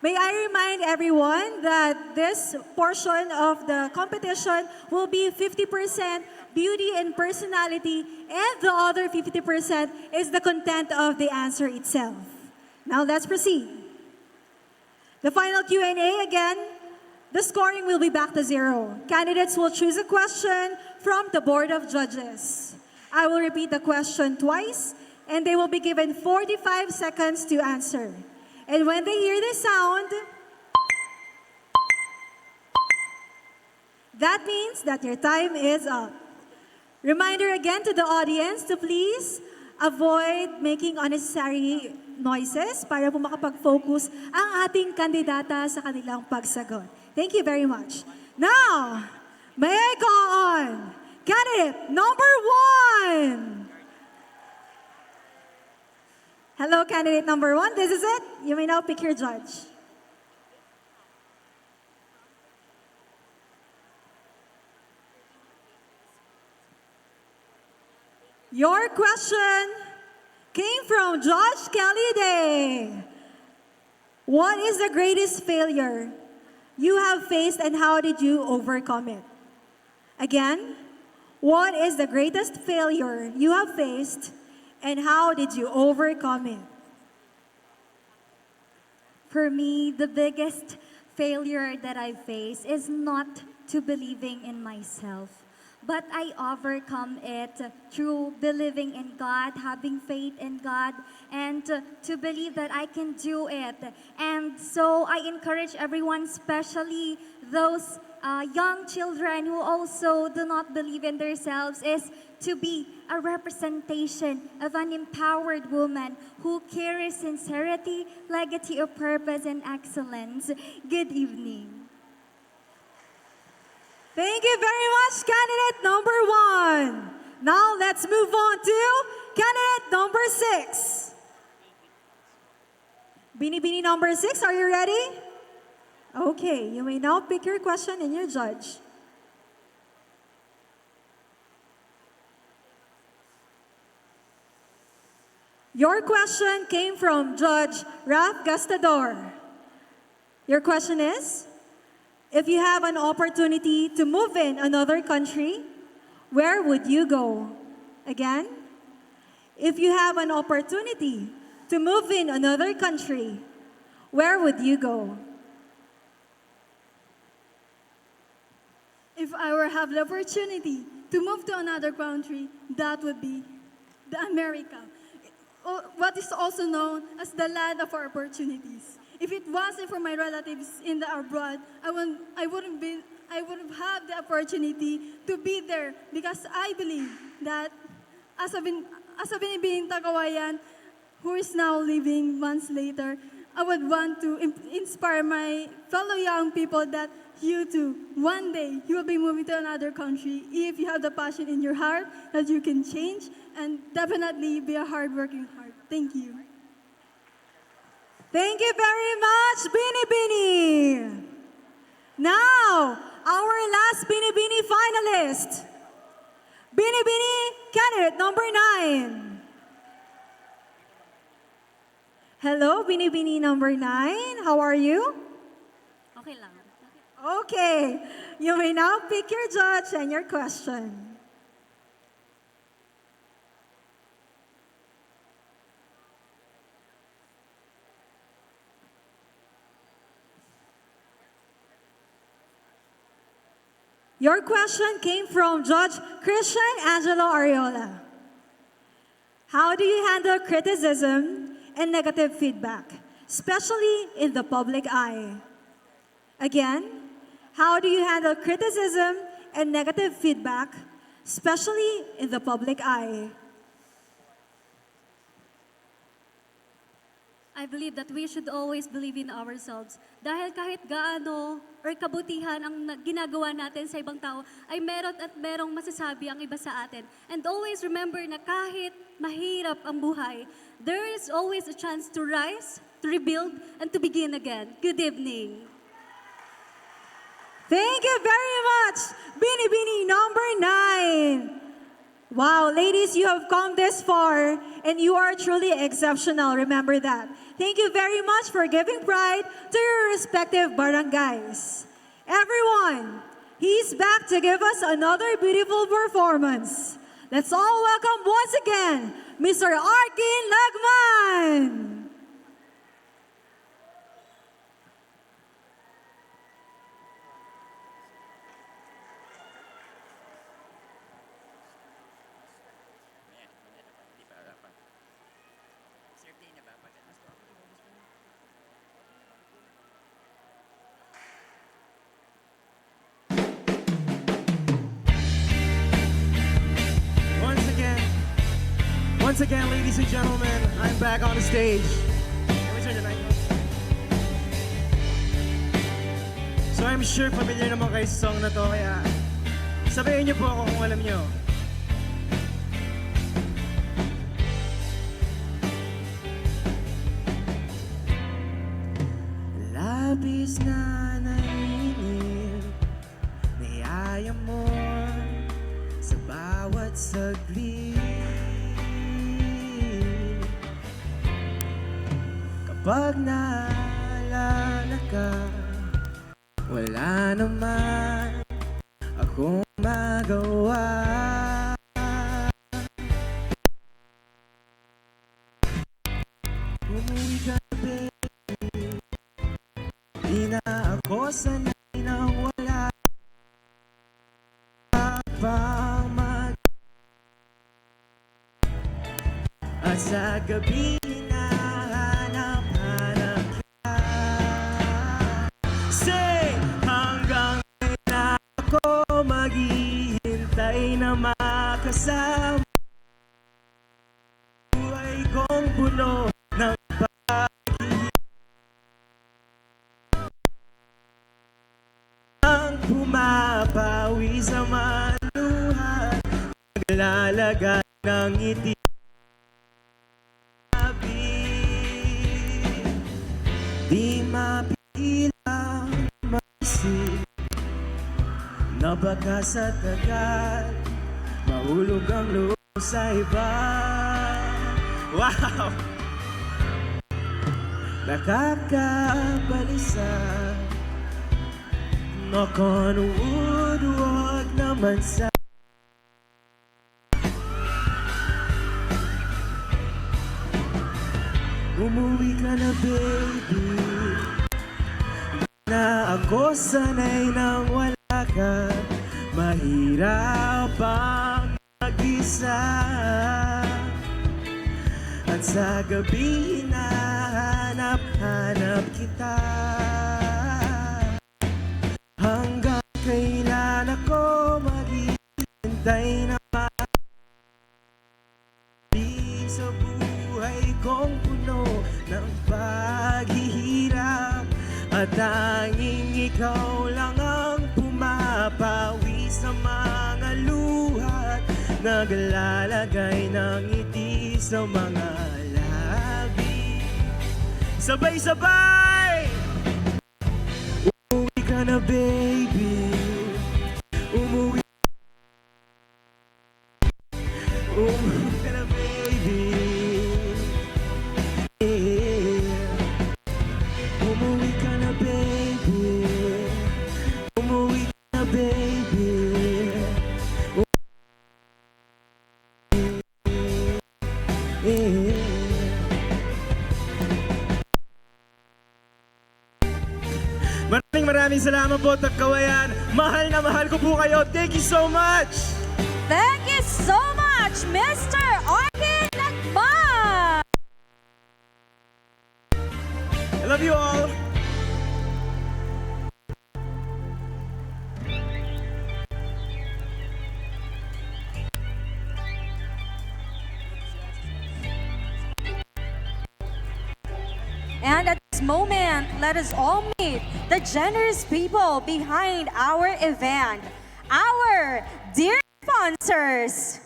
May I remind everyone that this portion of the competition will be 50% beauty and personality, and the other 50% is the content of the answer itself. Now let's proceed. The final Q&A again. The scoring will be back to 0. Candidates will choose a question from the Board of Judges. I will repeat the question twice, and they will be given 45 seconds to answer. And when they hear the sound, that means that your time is up. Reminder again to the audience to please avoid making unnecessary noises para po makapag-focus ang ating kandidata sa kanilang pagsagot. Thank you very much. Now, may I call on candidate number 1. Hello, candidate number 1. This is it. You may now pick your judge. Your question came from Judge Kelly Day. What is the greatest failure you have faced and how did you overcome it? Again, what is the greatest failure you have faced and how did you overcome it? For me, the biggest failure that I face is not to believing in myself, but I overcome it through believing in God, having faith in God, and to believe that I can do it. And so I encourage everyone, especially those young children who also do not believe in themselves, is to be a representation of an empowered woman who carries sincerity, legacy of purpose, and excellence. Good evening. Thank you very much, candidate number 1. Now let's move on to candidate number 6. Binibining number 6, are you ready? Okay, you may now pick your question and your judge. Your question came from Judge Ralph Gastador. Your question is, if you have an opportunity to move in another country, where would you go? Again, if you have an opportunity to move in another country, where would you go? If I were have the opportunity to move to another country, that would be the America. What is also known as the land of opportunities. If it wasn't for my relatives in the abroad, I wouldn't have the opportunity to be there because I believe that as a Binibining Tagkawayan who is now living months later, I would want to inspire my fellow young people that you too, one day, you will be moving to another country if you have the passion in your heart that you can change and definitely be a hardworking heart. Thank you. Thank you very much, Binibini. Now, our last Binibini finalist, Binibini candidate number 9. Hello, Binibini number 9. How are you? Okay lang. Okay, you may now pick your judge and your question. Your question came from Judge Christian Angelo Ariola. How do you handle criticism and negative feedback, especially in the public eye? Again, how do you handle criticism and negative feedback, especially in the public eye? I believe that we should always believe in ourselves. Dahil kahit gaano or kabutihan ang ginagawa natin sa ibang tao, ay meron at merong masasabi ang iba sa atin. And always remember na kahit mahirap ang buhay, there is always a chance to rise, to rebuild, and to begin again. Good evening. Thank you very much, Binibining number 9. Wow, ladies, you have come this far and you are truly exceptional. Remember that. Thank you very much for giving pride to your respective barangays. Everyone, he's back to give us another beautiful performance. Let's all welcome once again, Mr. Arkin Lagman. Once again, ladies and gentlemen, I'm back on the stage. So I'm sure familiar naman kayo sa song na to, kaya sabayin niyo po ako kung alam niyo. Labis na nainip, niyaya mo sa bawat saglit. Kapag naalala ka, wala naman akong magawa. Umuwi ka, baby, di na ako sanay na wala pang mag. At sa gabi maghihintay na makasama. Buhay kong puno ng pag-ibig ang pumapawi sa maluhat, naglalagay ng ngiti. Di mapigilang mag-isip na baka sa tagal mahulog ang loob sa iba. Wow! Nakakabalisa. Knock on wood, huwag naman sa umuwi ka na, baby. Na ako sanay nang wala ka, mahirap ang mag-isa. At sa gabi hinahanap-hanap kita. Hanggang kailan ako maghihintay na mali sa buhay kong puno ng paghihirap. At tanging ikaw lang ang pumapawi sa mga luhat, naglalagay ng ngiti sa mga labi. Sabay-sabay! Umuwi ka na, baby. Umuwi ka na, baby. Umuwi ka na, baby. baby. Maraming salamat po, Tagkawayan. Mahal na mahal ko po kayo. Thank you so much! Thank you so much, Mr. Arkin Nagma! I love you all! And at this moment, let us all meet the generous people behind our event, our dear sponsors.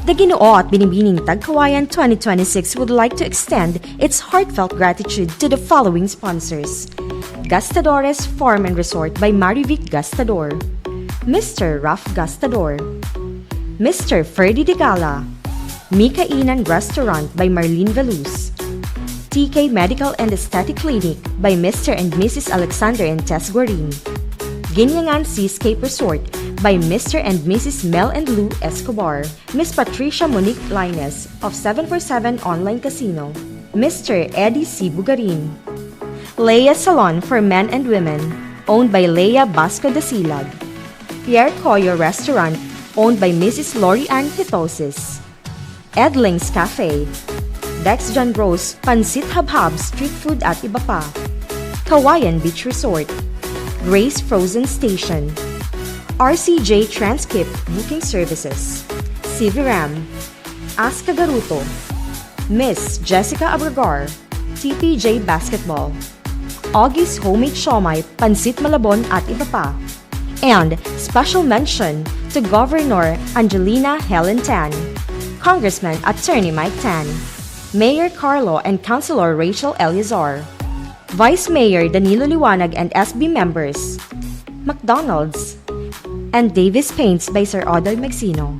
The Ginoo at Binibining Tagkawayan 2026 would like to extend its heartfelt gratitude to the following sponsors: Gastadores Farm and Resort by Marivic Gastador, Mr. Raf Gastador, Mr. Ferdy de Gala, Mikainan Restaurant by Marlene Veluz, TK Medical and Aesthetic Clinic by Mr. and Mrs. Alexander and Tess Guarin, Ginyangan Seascape Resort by Mr. and Mrs. Mel and Lou Escobar, Miss Patricia Monique Lines of 747 Online Casino, Mr. Eddie C. Bugarin, Leia Salon for Men and Women, owned by Leia Basco de Silag, Pierre Coyo Restaurant, owned by Mrs. Lori Ann Hitosis, Edling's Cafe, Dex John Rose Pansit Habhab Street Food at iba pa, Kawayan Beach Resort, Grace Frozen Station, RCJ Transcript Booking Services, CVRAM, Aska Garuto, Miss Jessica Abragar, TPJ Basketball, Augie's Homemade Siomai Pansit Malabon at iba pa, and special mention to Governor Angelina Helen Tan, Congressman Attorney Mike Tan, Mayor Carlo and Councilor Rachel Eleazar, Vice Mayor Danilo Liwanag and SB members, McDonald's, and Davis Paints by Sir Odor Magsino.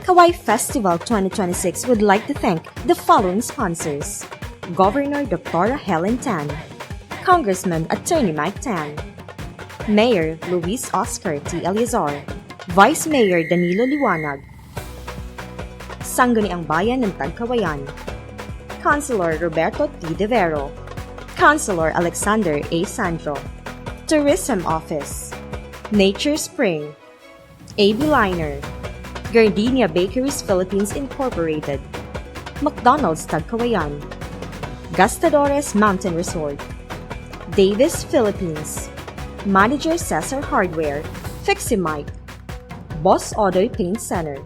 Kaway Festival 2026 would like to thank the following sponsors: Governor Dr. Helen Tan, Congressman Attorney Mike Tan, Mayor Luis Oscar T. Eleazar, Vice Mayor Danilo Liwanag, Sangguniang Bayan ng Tagkawayan, Councilor Roberto T. De Vero, Councilor Alexander A. Sandro, Tourism Office, Nature Spring, AB Liner, Gardenia Bakeries Philippines Incorporated, McDonald's Tagkawayan, Gastadores Mountain Resort, Davis Philippines, Manager Cesar Hardware, Fixie-Mike, Boss Odoy Paint Center,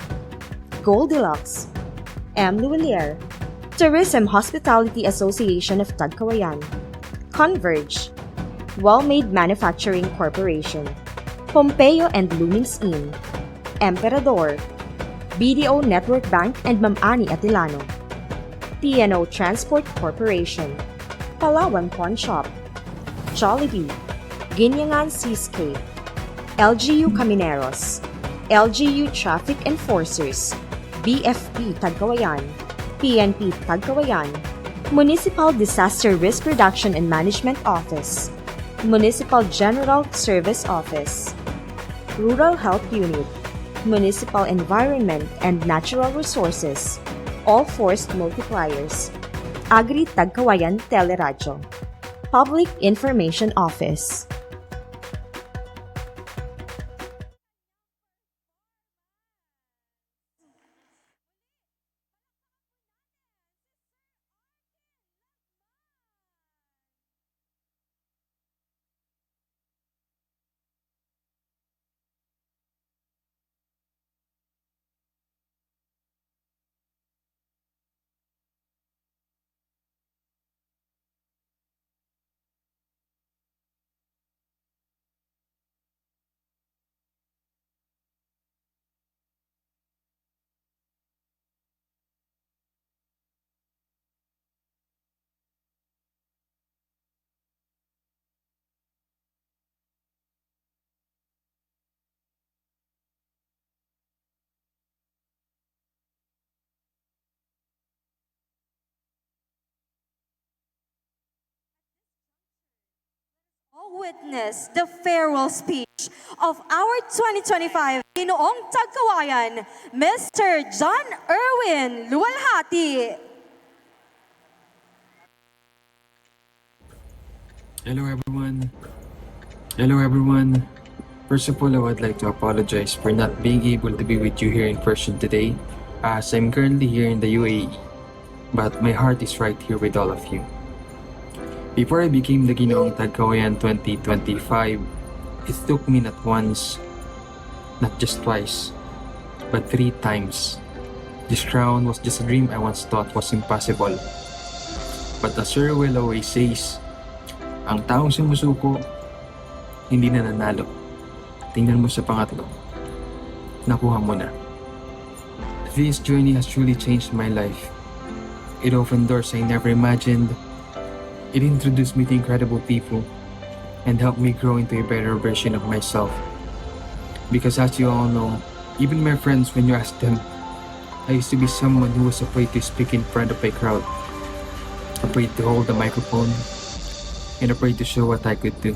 Goldilocks, M. Luwalier, Tourism Hospitality Association of Tagkawayan, Converge, Well-Made Manufacturing Corporation, Pompeo and Lumins Inn, Emperador, BDO Network Bank and Ma'am Ani Atilano, TNO Transport Corporation, Palawan Pawn Shop, Jollibee, Ginyangan Seascape, LGU Camineros, LGU Traffic Enforcers, BFP Tagkawayan, PNP Tagkawayan, Municipal Disaster Risk Reduction and Management Office, Municipal General Service Office, Rural Health Unit, Municipal Environment and Natural Resources, All Forced Multipliers, Agri Tagkawayan Teleradyo, Public Information Office. witness the farewell speech of our 2025 Ginoong Tagkawayan, Mr. John Erwin Luwalhati. Hello everyone. Hello everyone. First of all, I would like to apologize for not being able to be with you here in person today, as I'm currently here in the UAE, but my heart is right here with all of you. Before I became the Ginoong Tagkawayan 2025, it took me not once, not just twice, but 3 times. This crown was just a dream I once thought was impossible. But as Sir Will always says, ang taong sumusuko, hindi na nanalo. Tingnan mo sa pangatlo. Nakuha mo na. This journey has truly changed my life. It opened doors I never imagined. It introduced me to incredible people and helped me grow into a better version of myself. Because as you all know, even my friends, when you ask them, I used to be someone who was afraid to speak in front of a crowd, afraid to hold the microphone, and afraid to show what I could do.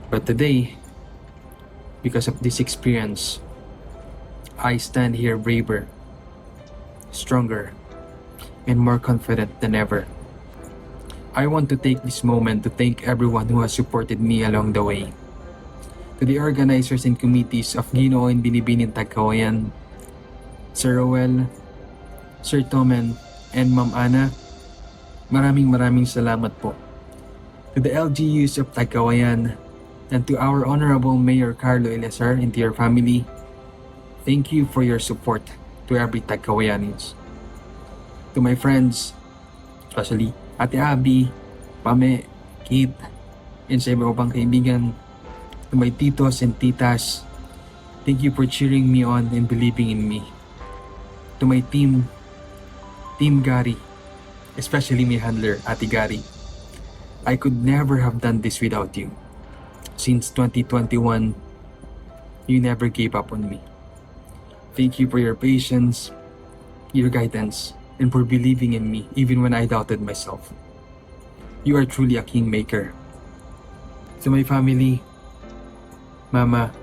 But today, because of this experience, I stand here braver, stronger, and more confident than ever. I want to take this moment to thank everyone who has supported me along the way. To the organizers and committees of Ginoo and Binibining Tagkawayan, Sir Rowell, Sir Tomen, and Ma'am Ana, maraming salamat po. To the LGUs of Tagkawayan, and to our Honorable Mayor Carlo Elazar and to your family, thank you for your support to every Tagkawayanins. To my friends, especially Ate Abby, Pame, Kate, and sa iba pang kaibigan, to my titos and titas, thank you for cheering me on and believing in me. To my team, Team Gary, especially my handler, Ate Gary, I could never have done this without you. Since 2021, you never gave up on me. Thank you for your patience, your guidance, and for believing in me even when I doubted myself. You are truly a kingmaker. To my family, Mama,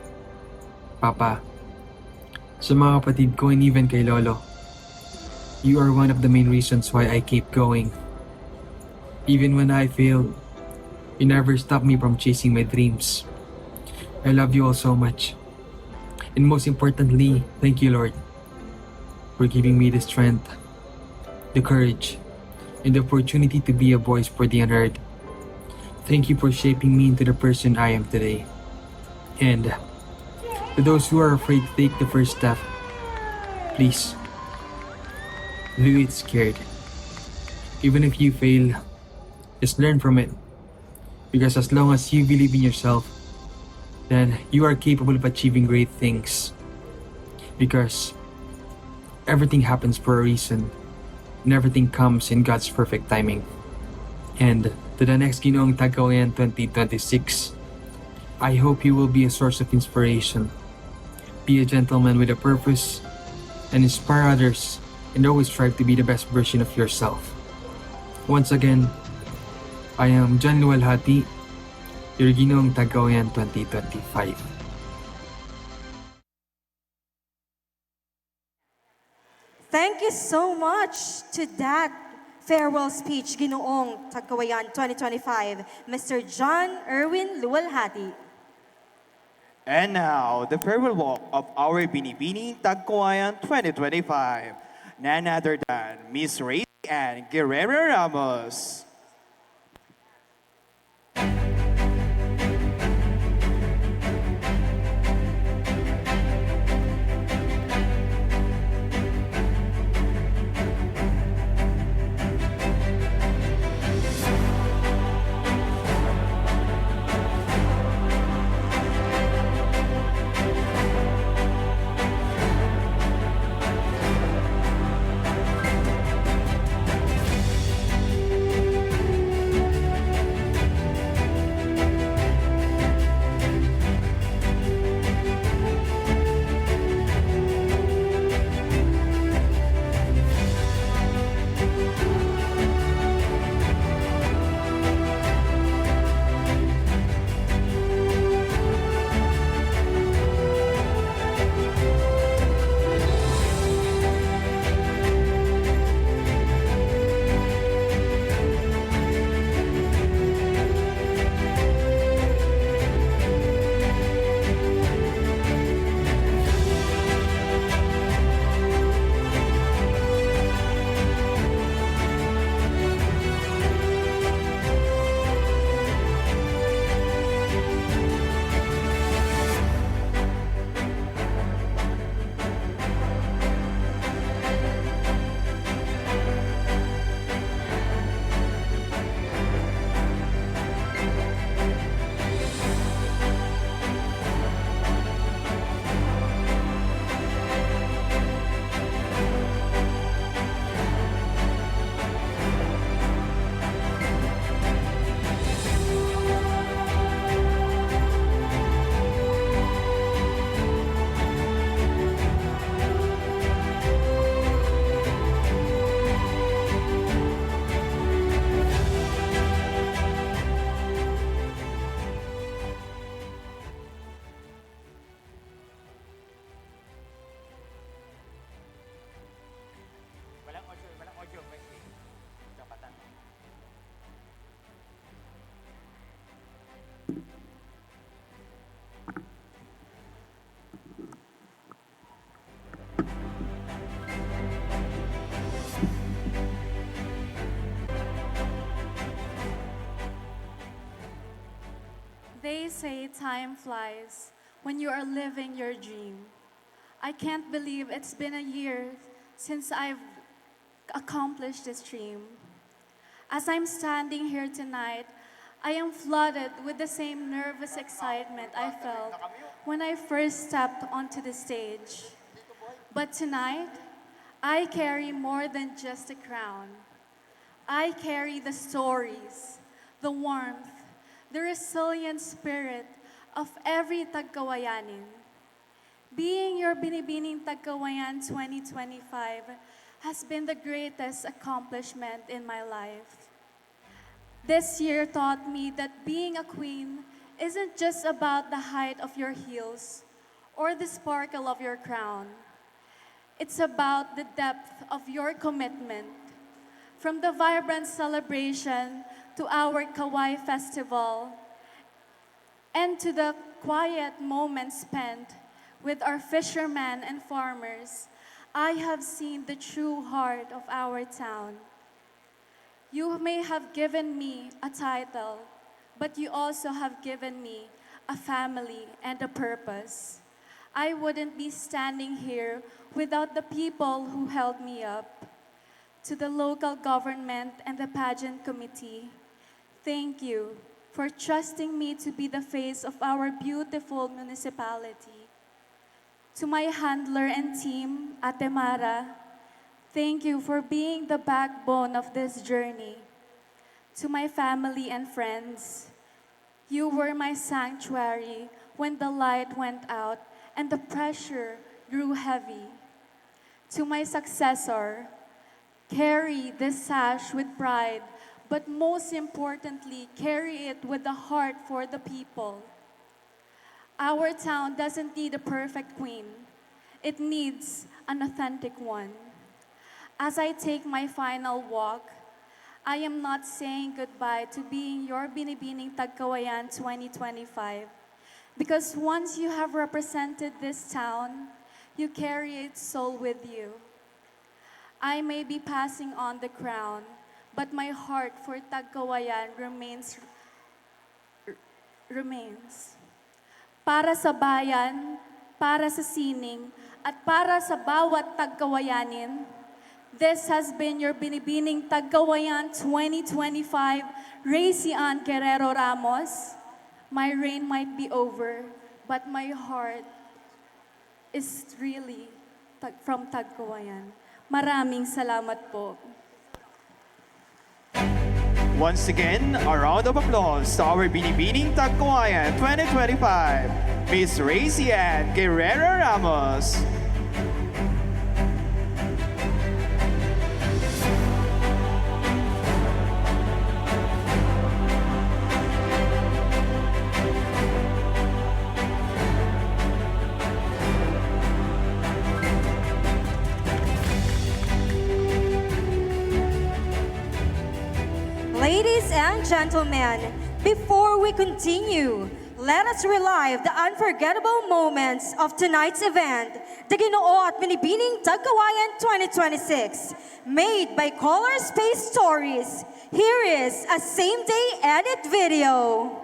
Papa, sa mga kapatid ko and even kay Lolo, you are one of the main reasons why I keep going. Even when I failed, you never stopped me from chasing my dreams. I love you all so much. And most importantly, thank you, Lord, for giving me the strength, the courage, and the opportunity to be a voice for the unheard. Thank you for shaping me into the person I am today. And to those who are afraid to take the first step, please, do it scared. Even if you fail, just learn from it. Because as long as you believe in yourself, then you are capable of achieving great things. Because everything happens for a reason, and everything comes in God's perfect timing. And to the next Ginoong Tagkawayan 2026, I hope you will be a source of inspiration, be a gentleman with a purpose, and inspire others, and always strive to be the best version of yourself. Once again, I am John Luwalhati, your Ginoong Tagkawayan 2025. Thank you so much to that farewell speech, Ginoong Tagkawayan 2025, Mr. John Erwin Luwalhati. And now, the farewell walk of our Binibining Tagkawayan 2025. None other than Miss Ray and Guerrero Ramos. They say time flies when you are living your dream. I can't believe it's been a year since I've accomplished this dream. As I'm standing here tonight, I am flooded with the same nervous excitement I felt when I first stepped onto the stage. But tonight, I carry more than just a crown. I carry the stories, the warmth, the resilient spirit of every Tagkawayanin. Being your Binibining Tagkawayan 2025 has been the greatest accomplishment in my life. This year taught me that being a queen isn't just about the height of your heels or the sparkle of your crown. It's about the depth of your commitment. From the vibrant celebration to our Kaway festival and to the quiet moments spent with our fishermen and farmers, I have seen the true heart of our town. You may have given me a title, but you also have given me a family and a purpose. I wouldn't be standing here without the people who held me up. To the local government and the pageant committee, thank you for trusting me to be the face of our beautiful municipality. To my handler and team, Ate Mara, thank you for being the backbone of this journey. To my family and friends, you were my sanctuary when the light went out and the pressure grew heavy. To my successor, carry this sash with pride, but most importantly, carry it with a heart for the people. Our town doesn't need a perfect queen. It needs an authentic one. As I take my final walk, I am not saying goodbye to being your Binibining Tagkawayan 2025. Because once you have represented this town, you carry its soul with you. I may be passing on the crown, but my heart for Tagkawayan remains. Para sa bayan, para sa sining, at para sa bawat Tagkawayanin, this has been your Binibining Tagkawayan 2025, Racy Ann Guerrero Ramos. My reign might be over, but my heart is really from Tagkawayan. Maraming salamat po. Once again, a round of applause to our Binibining Tagkawayan 2025, Miss Racy Ann Guerrero Ramos. Ladies and gentlemen, before we continue, let us relive the unforgettable moments of tonight's event, the Ginoo at Binibining Tagkawayan 2026, made by Color Space Stories. Here is a same-day edit video.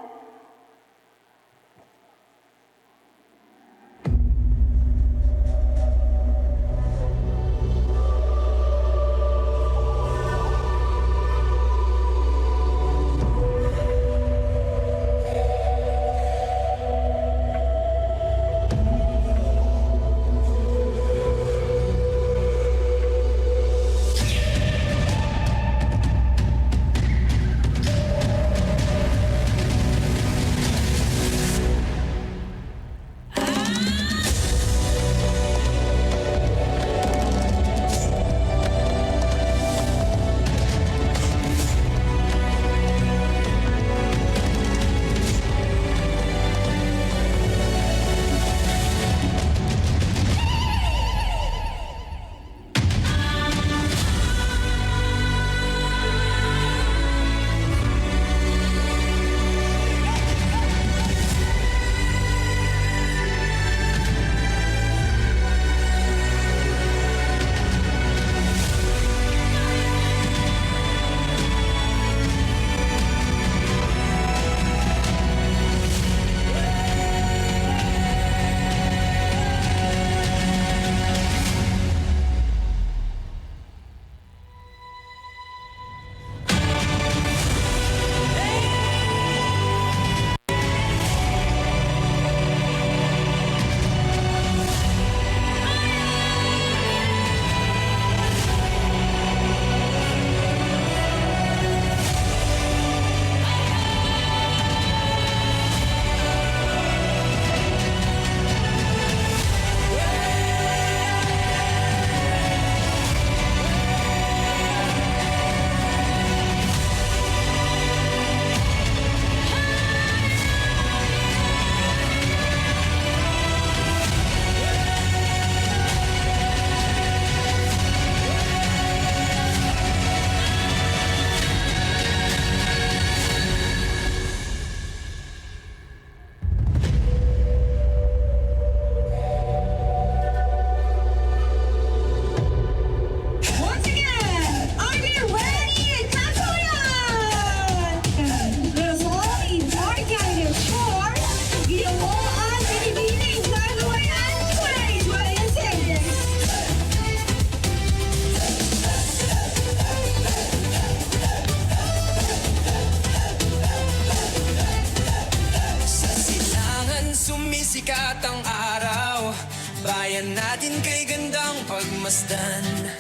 sikat ang araw, bayan natin kay gandang pagmasdan.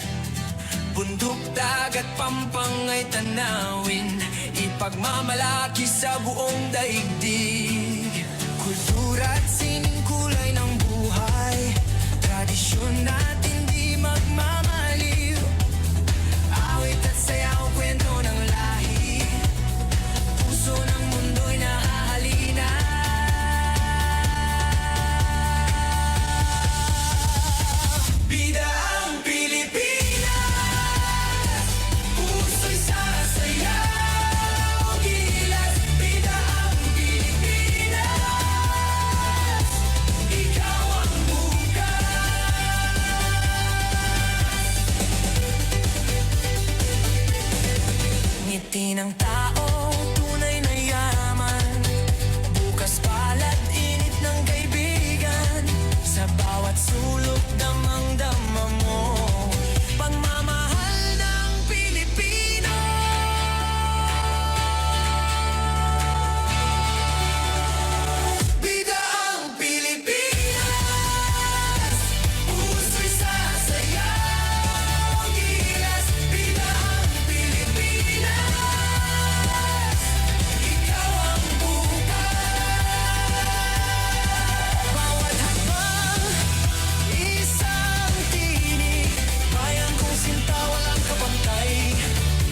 Bundok, dagat, pampang ay tanawin, ipagmamalaki sa buong daigdig. Kultura at sining kulay ng buhay, tradisyon natin di magmamaliw. Awit at sayaw, kwento ng lahi, puso ng mundo'y nahahalina. Bida ang Pilipinas, puso'y sasayaw, gilas. Bida ang Pilipinas, ikaw ang bukas. Ngiti ng tao, tunay na yaman, bukas palad, init ng kaibigan. Sa bawat sulok, damang-dama mo pagmamahal ng Pilipino. Bida ang Pilipinas, puso'y sasayaw, gilas. Bida ang Pilipinas, ikaw ang bukas. Bawat hakbang, isang tinig, bayan kong sinta, walang kapantay.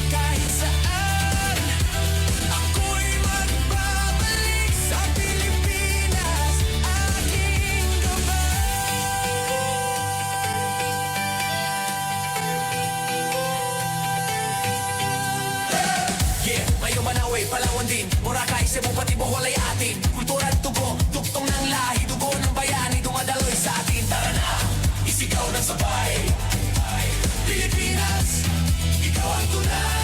Kahit saan, ako'y magbabalik sa Pilipinas, aking gabay. Yeah, Mayo, Manaway, Palawan din, Boracay, Cebu, pati Bohol ay atin. Kultura at tugo, tuktong ng lahi, dugo ng bayani, dumadaloy sa atin. Tara na, isigaw ng sabay. Pilipinas, ikaw ang tunay.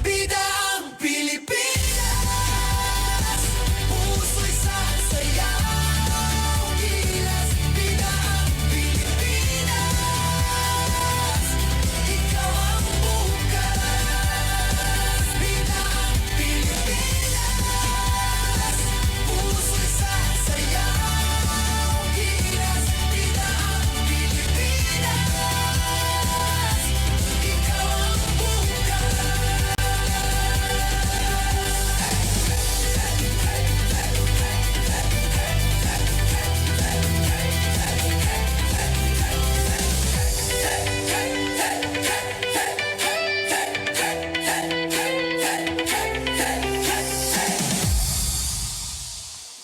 Bida ang Pilipinas, puso'y sasayaw, gilas. Bida ang Pilipinas, ikaw ang bukas. Bida ang Pilipinas, puso'y sasayaw, gilas. Bida ang Pilipinas, ikaw ang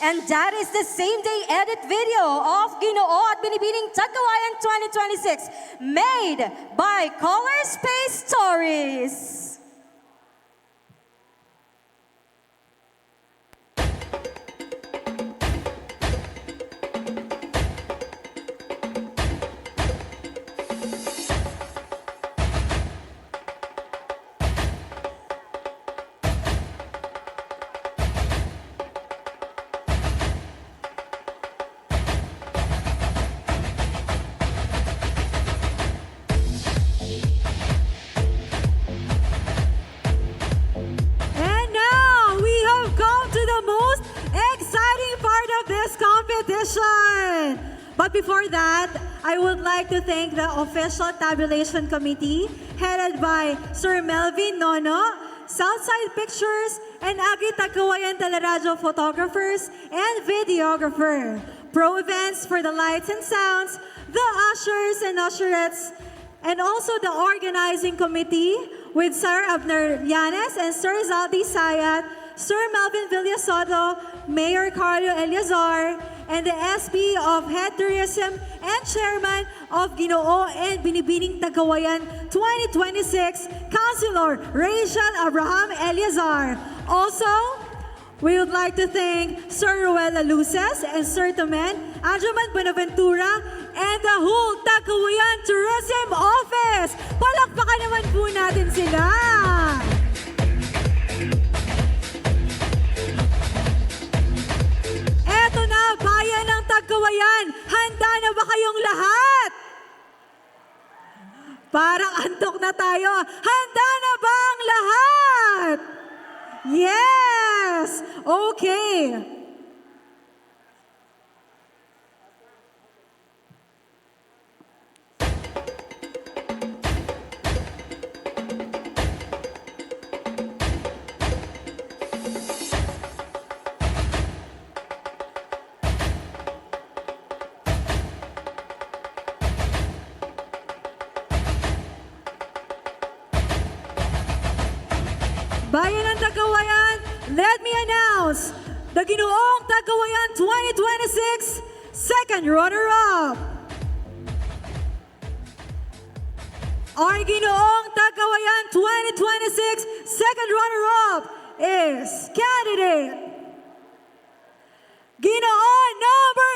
And that is the same day edit video of Ginoo at Binibining Tagkawayan 2026, made by Color Space Stories. And now we have come to the most exciting part of this competition. But before that, I would like to thank the official tabulation committee headed by Sir Melvin Nono, Southside Pictures, and Agi Tagkawayan Teleradio photographers and videographer. Pro Events for the lights and sounds, the ushers and usherettes, and also the organizing committee with Sir Abner Llanes and Sir Zaldi Sayat, Sir Melvin Villasoto, Mayor Carlo Eliazar, and the SB of Head Tourism and Chairman of Ginoo and Binibining Tagkawayan 2026, Councilor Rachel Abraham Eliazar. Also, we would like to thank Sir Ruela Luces and Sir Tomen Adjuman Buenaventura and the whole Tagkawayan Tourism Office. Palakpakan naman po natin sila. Eto na, bayan ng Tagkawayan. Handa na ba kayong lahat? Parang antok na tayo. Handa na ba ang lahat? Yes! Okay. Bayan ng Tagkawayan, let me announce the Ginoong Tagkawayan 2026 second runner-up. Our Ginoong Tagkawayan 2026 second runner-up is candidate Ginoo number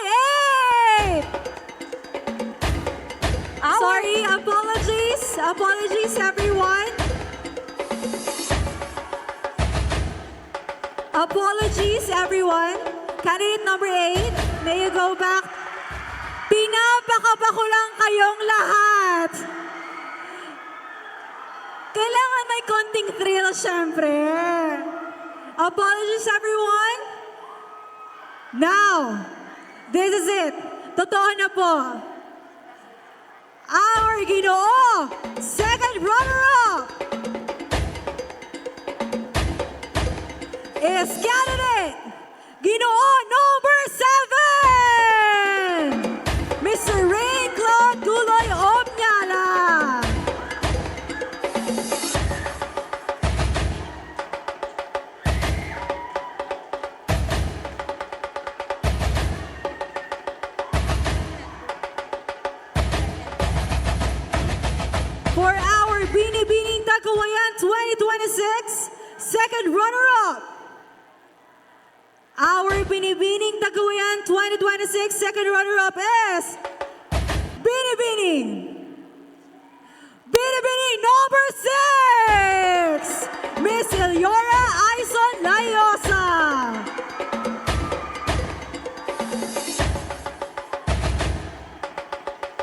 8. Sorry, apologies everyone. Apologies, everyone. Candidate number 8, may you go back? Pinapakaba ko lang kayong lahat. Kailangan may konting thrill, syempre. Apologies, everyone. Now, this is it. Totoo na po. Our Ginoo, second runner-up, is candidate Ginoo number 7, Mr. Rain Claude Duloy Omniala. For our Binibining Tagkawayan 2026 second runner-up, our Binibining Tagkawayan 2026 second runner-up is Binibining. Binibining number 6, Miss Eliora Aison Layosa.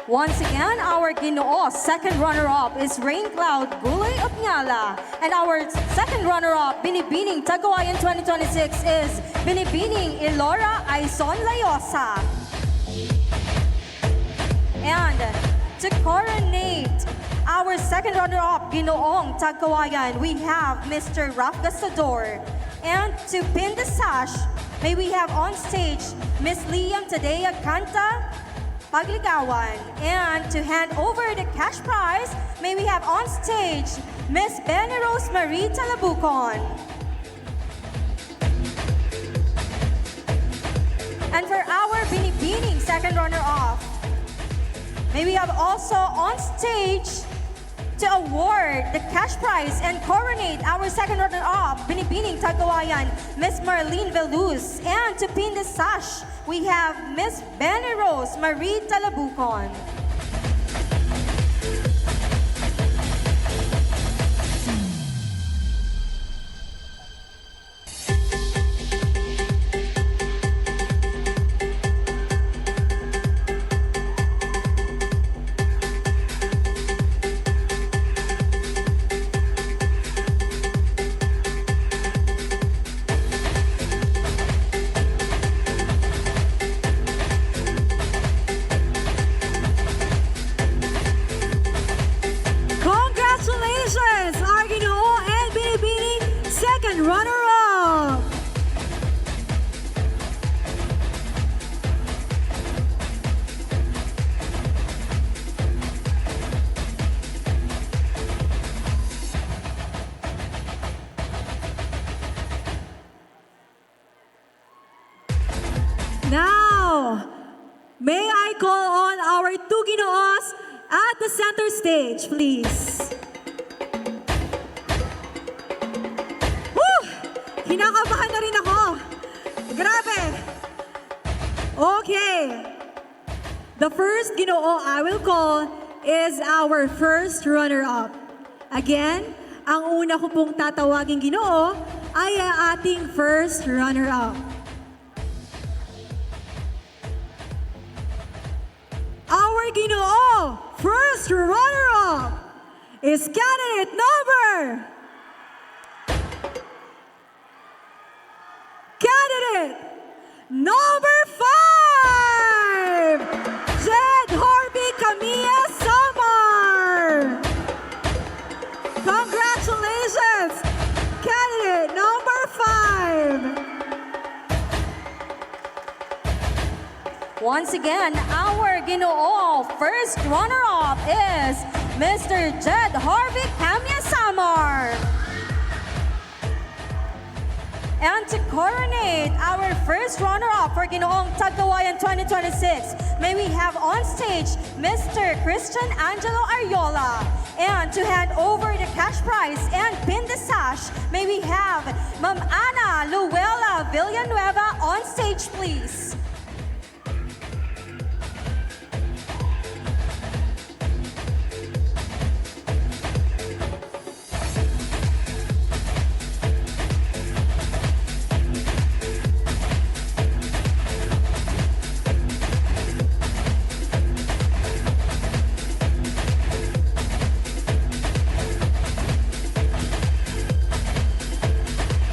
Once again, our Ginoo second runner-up is Rain Cloud Gulay Opnyala. And our second runner-up, Binibining Tagkawayan 2026 is Binibining Elora Aison Layosa. And to coronate our second runner-up, Ginoong Tagkawayan, we have Mr. Raf Gastador. And to pin the sash, may we have on stage Miss Liam Tadea Canta Pagligawan. And to hand over the cash prize, may we have on stage Miss Benny Rose Marie Talabucon. And for our Binibining second runner-up, may we have also on stage to award the cash prize and coronate our second runner-up, Binibining Tagkawayan, Miss Marlene Veluz. And to pin the sash, we have Miss Benny Rose Marie Talabucon. Congratulations, our Ginoo and Binibining second runner-up. Now, may I call on our two Ginoos at the center stage, please. Woo! Kinakabahan na rin ako. Grabe. Okay. The first Ginoo I will call is our first runner-up. Again, ang una ko pong tatawaging Ginoo ay ang ating first runner-up. Our Ginoo first runner-up is candidate number Number 5, Jed Harvey Camilla Samar. Congratulations, candidate number 5. Once again, our Ginoo first runner-up is Mr. Jed Harvey Camilla Samar. And to coronate our first runner-up for Ginoong Tagkawayan 2026, may we have on stage Mr. Christian Angelo Ariola. And to hand over the cash prize and pin the sash, may we have Ma'am Ana Luella Villanueva on stage, please.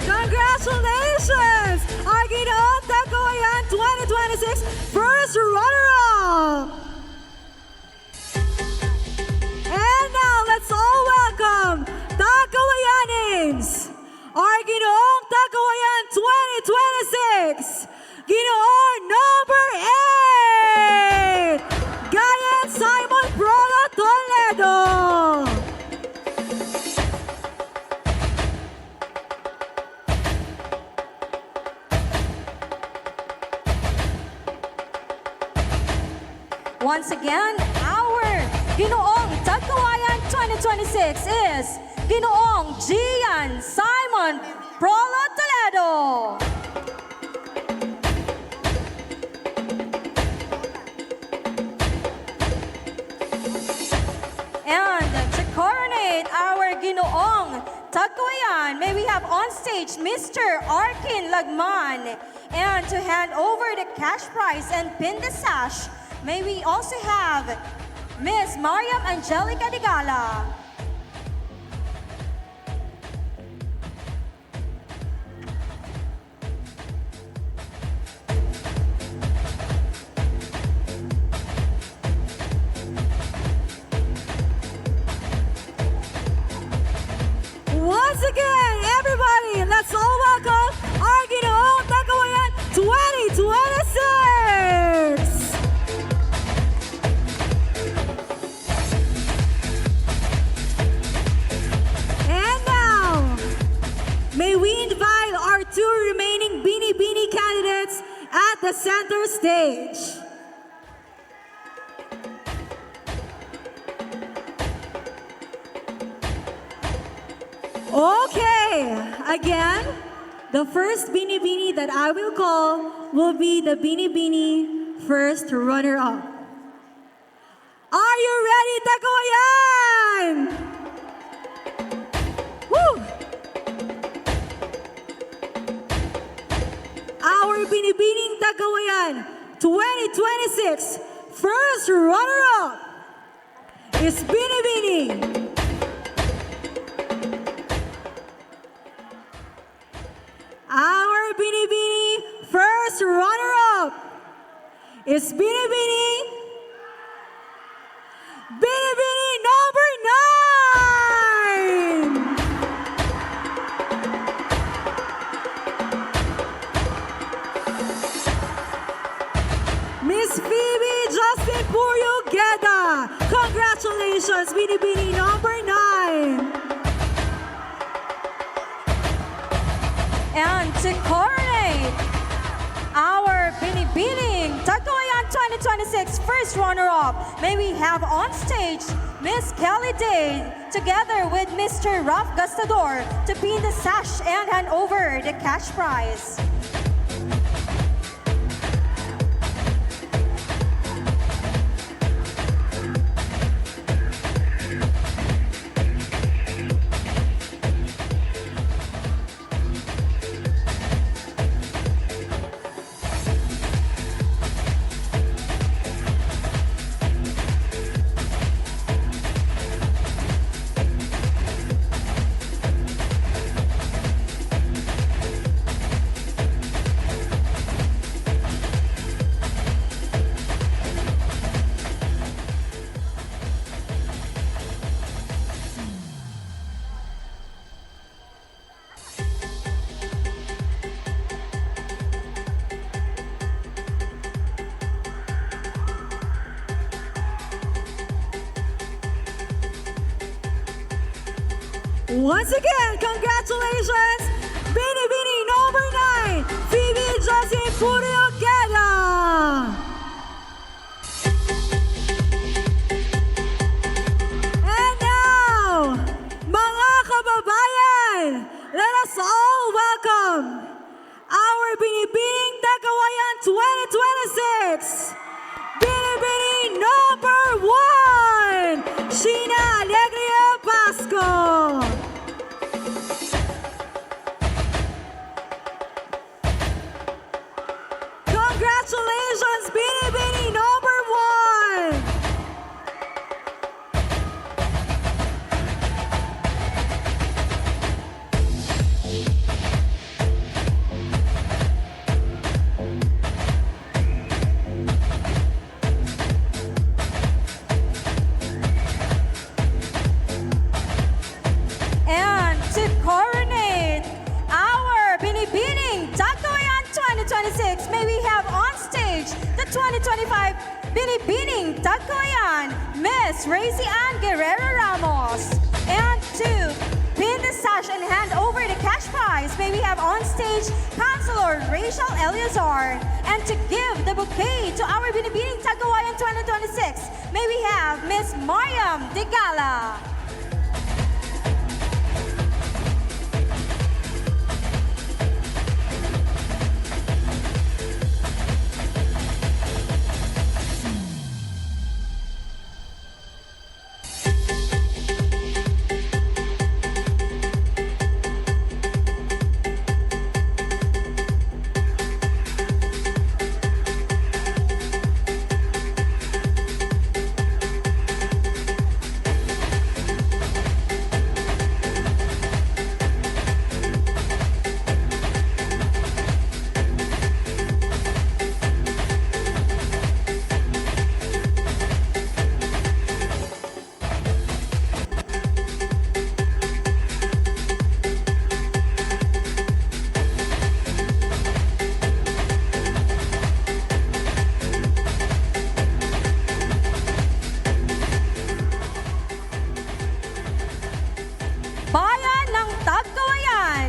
Congratulations, our Ginoong Tagkawayan 2026 first runner-up. And now, let's all welcome Tagkawayanins, our Ginoong Tagkawayan 2026, Ginoo number 8, Gayan Simon Prolo Toledo. Once again, our Ginoong Tagkawayan 2026 is Ginoong Gian Simon Prolo Toledo. And to coronate our Ginoong Tagkawayan, may we have on stage Mr. Arkin Lagman. And to hand over the cash prize and pin the sash, may we also have Miss Mariam Angelica Digala. Once again, everybody, let's all welcome our Ginoong Tagkawayan 2026! And now, may we invite our two remaining Binibining candidates at the center stage. Okay, again, the first Binibini that I will call will be the Binibini first runner-up. Are you ready, Tagkawayan? Woo! Our Binibining Tagkawayan 2026 first runner-up is Binibining. Our Binibini first runner-up is Binibining number 9! Miss Phoebe Justin Puryugeda. Congratulations, Binibini number 9! And to coronate our Binibining Tagkawayan 2026 first runner-up, may we have on stage Miss Kelly Day together with Mr. Ralph Gastador to pin the sash and hand over the cash prize. Once again, congratulations, Binibining number 9, Phoebe Jocelyn Purioquera. And now, mga kababayan, let us all welcome our Binibining Tagkawayan 2026, Binibining number 1, Sheena Alegria Pasco. Congratulations, Binibining number 1. And to coronate our Binibining Tagkawayan 2026, may we have on stage the 2025 Binibining Tagkawayan, Miss Racy Ann Guerrero Ramos. And to pin the sash and hand over the cash prize, may we have on stage Councilor Rachel Eleazar. And to give the bouquet to our Binibining Tagkawayan 2026, may we have Miss Mariam Digala. Bayan ng Tagkawayan,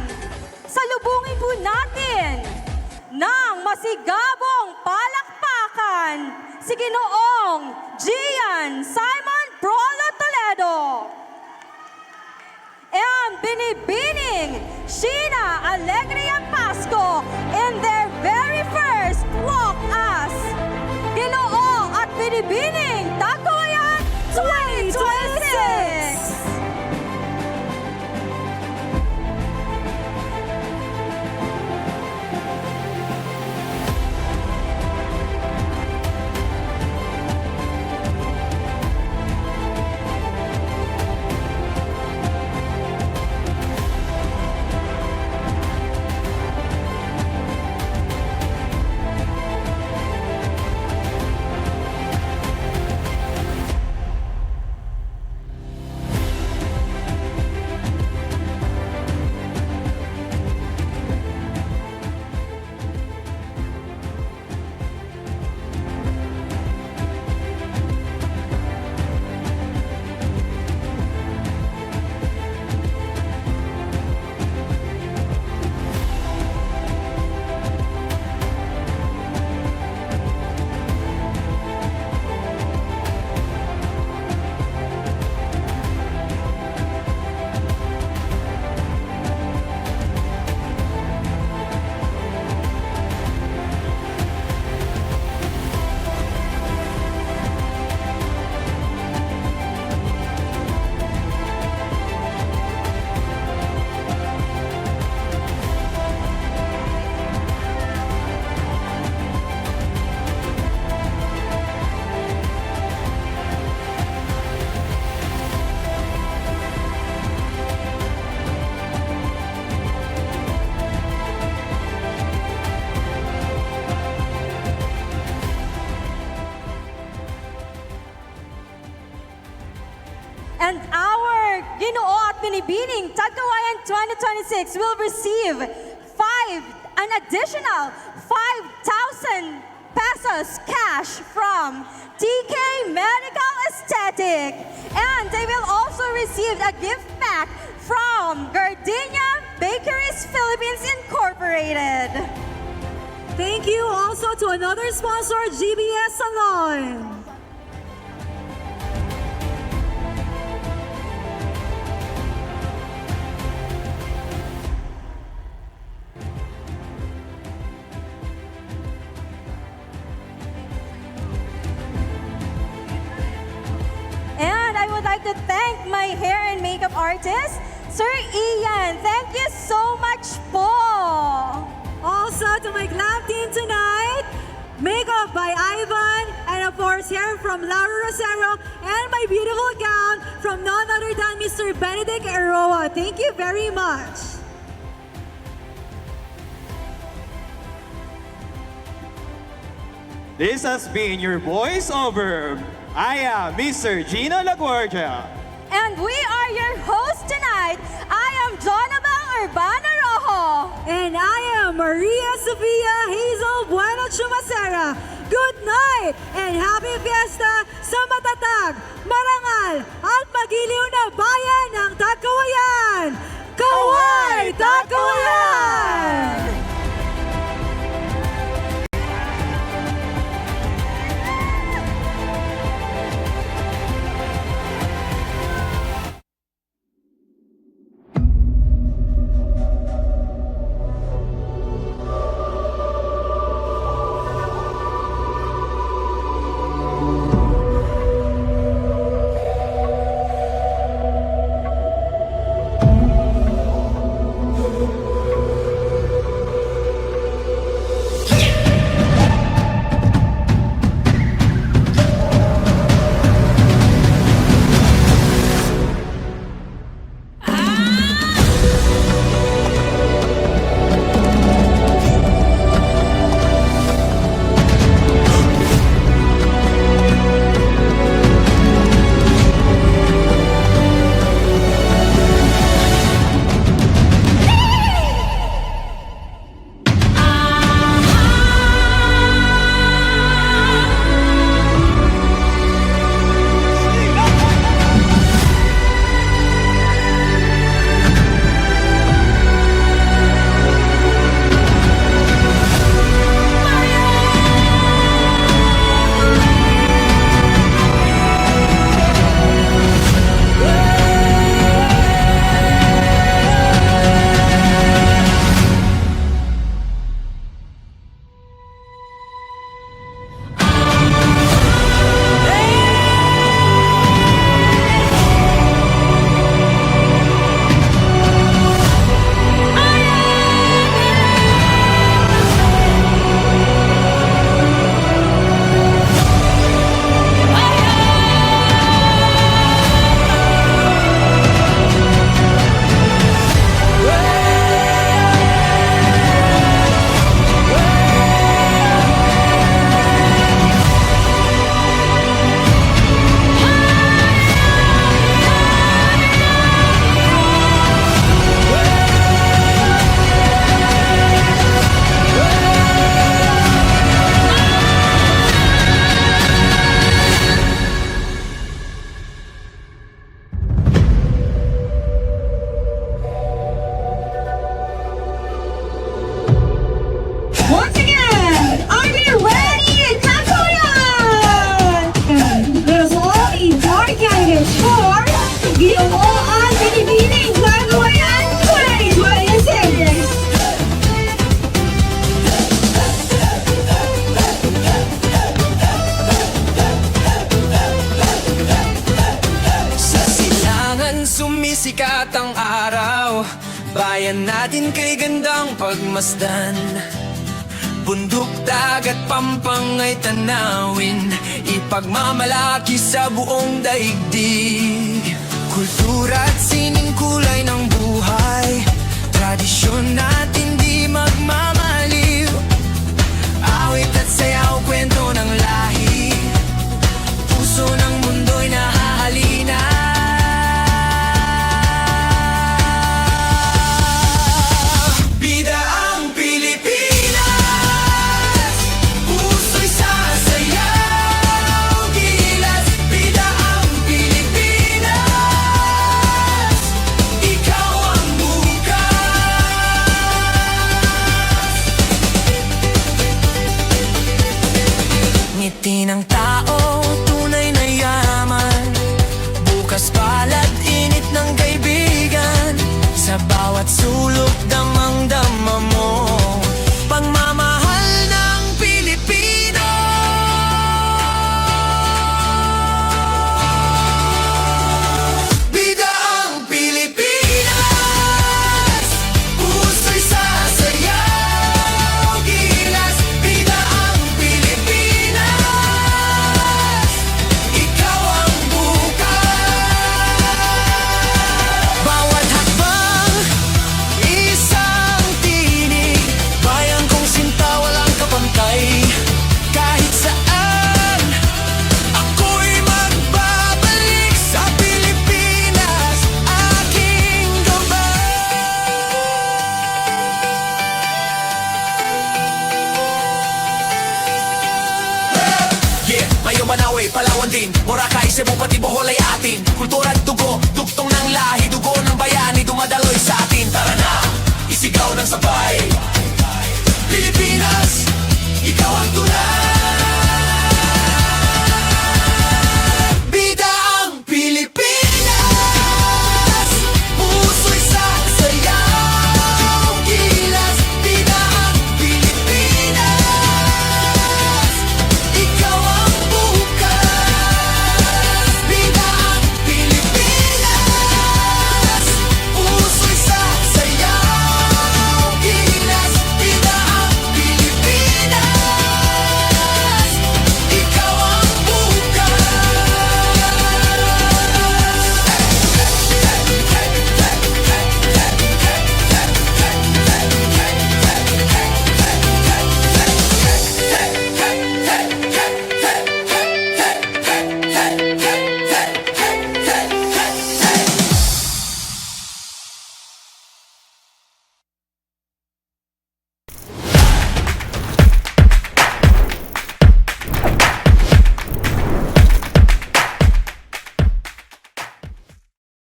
salubungin po natin ng masigabong palakpakan si Ginoong Gian Simon Prolo Toledo and Binibining Sheena Alegria Pasco in their very first walk as Ginoo at Binibining Tagkawayan 2026. And our Ginoo at Binibining Tagkawayan 2026 will receive an additional 5,000 pesos cash from TK Medical Aesthetic. And they will also receive a gift pack from Gardenia Bakeries Philippines Incorporated. Thank you also to another sponsor, GBS Salon. And I would like to thank my hair and makeup artist, Sir Ian. Thank you so much po. Also to my glam team tonight, makeup by Ivan, and of course hair from Laura Rosero, and my beautiful gown from none other than Mr. Benedict Eroa. Thank you very much. This has been your voiceover. I am Mr. Gino LaGuardia. And we are your hosts tonight. I am Jonabel Urbano Rojo. And I am Maria Sofia Hazel Bueno Chumacera. Good night and happy fiesta sa matatag, marangal at magiliw na bayan ng Tagkawayan! Kaway! Tagkawayan! Binibining Tagkawayan 2026! Sa silangan sumisikat ang araw, bayan natin kay gandang pagmasdan. Bundok, dagat, pampang ay tanawin, ipagmamalaki sa buong daigdig. Kultura at sining kulay ng buhay, tradisyon natin di magmamaliw. Awit at sayaw, kwento ng lahi, puso ng mundo'y nahahalina. Bida ang Pilipinas, puso'y Cebu pati Bohol ay atin. Kultura at dugo, duktong ng lahi, dugo ng bayani, dumadaloy sa atin. Tara na, isigaw ng sabay, Pilipinas, ikaw ang tunay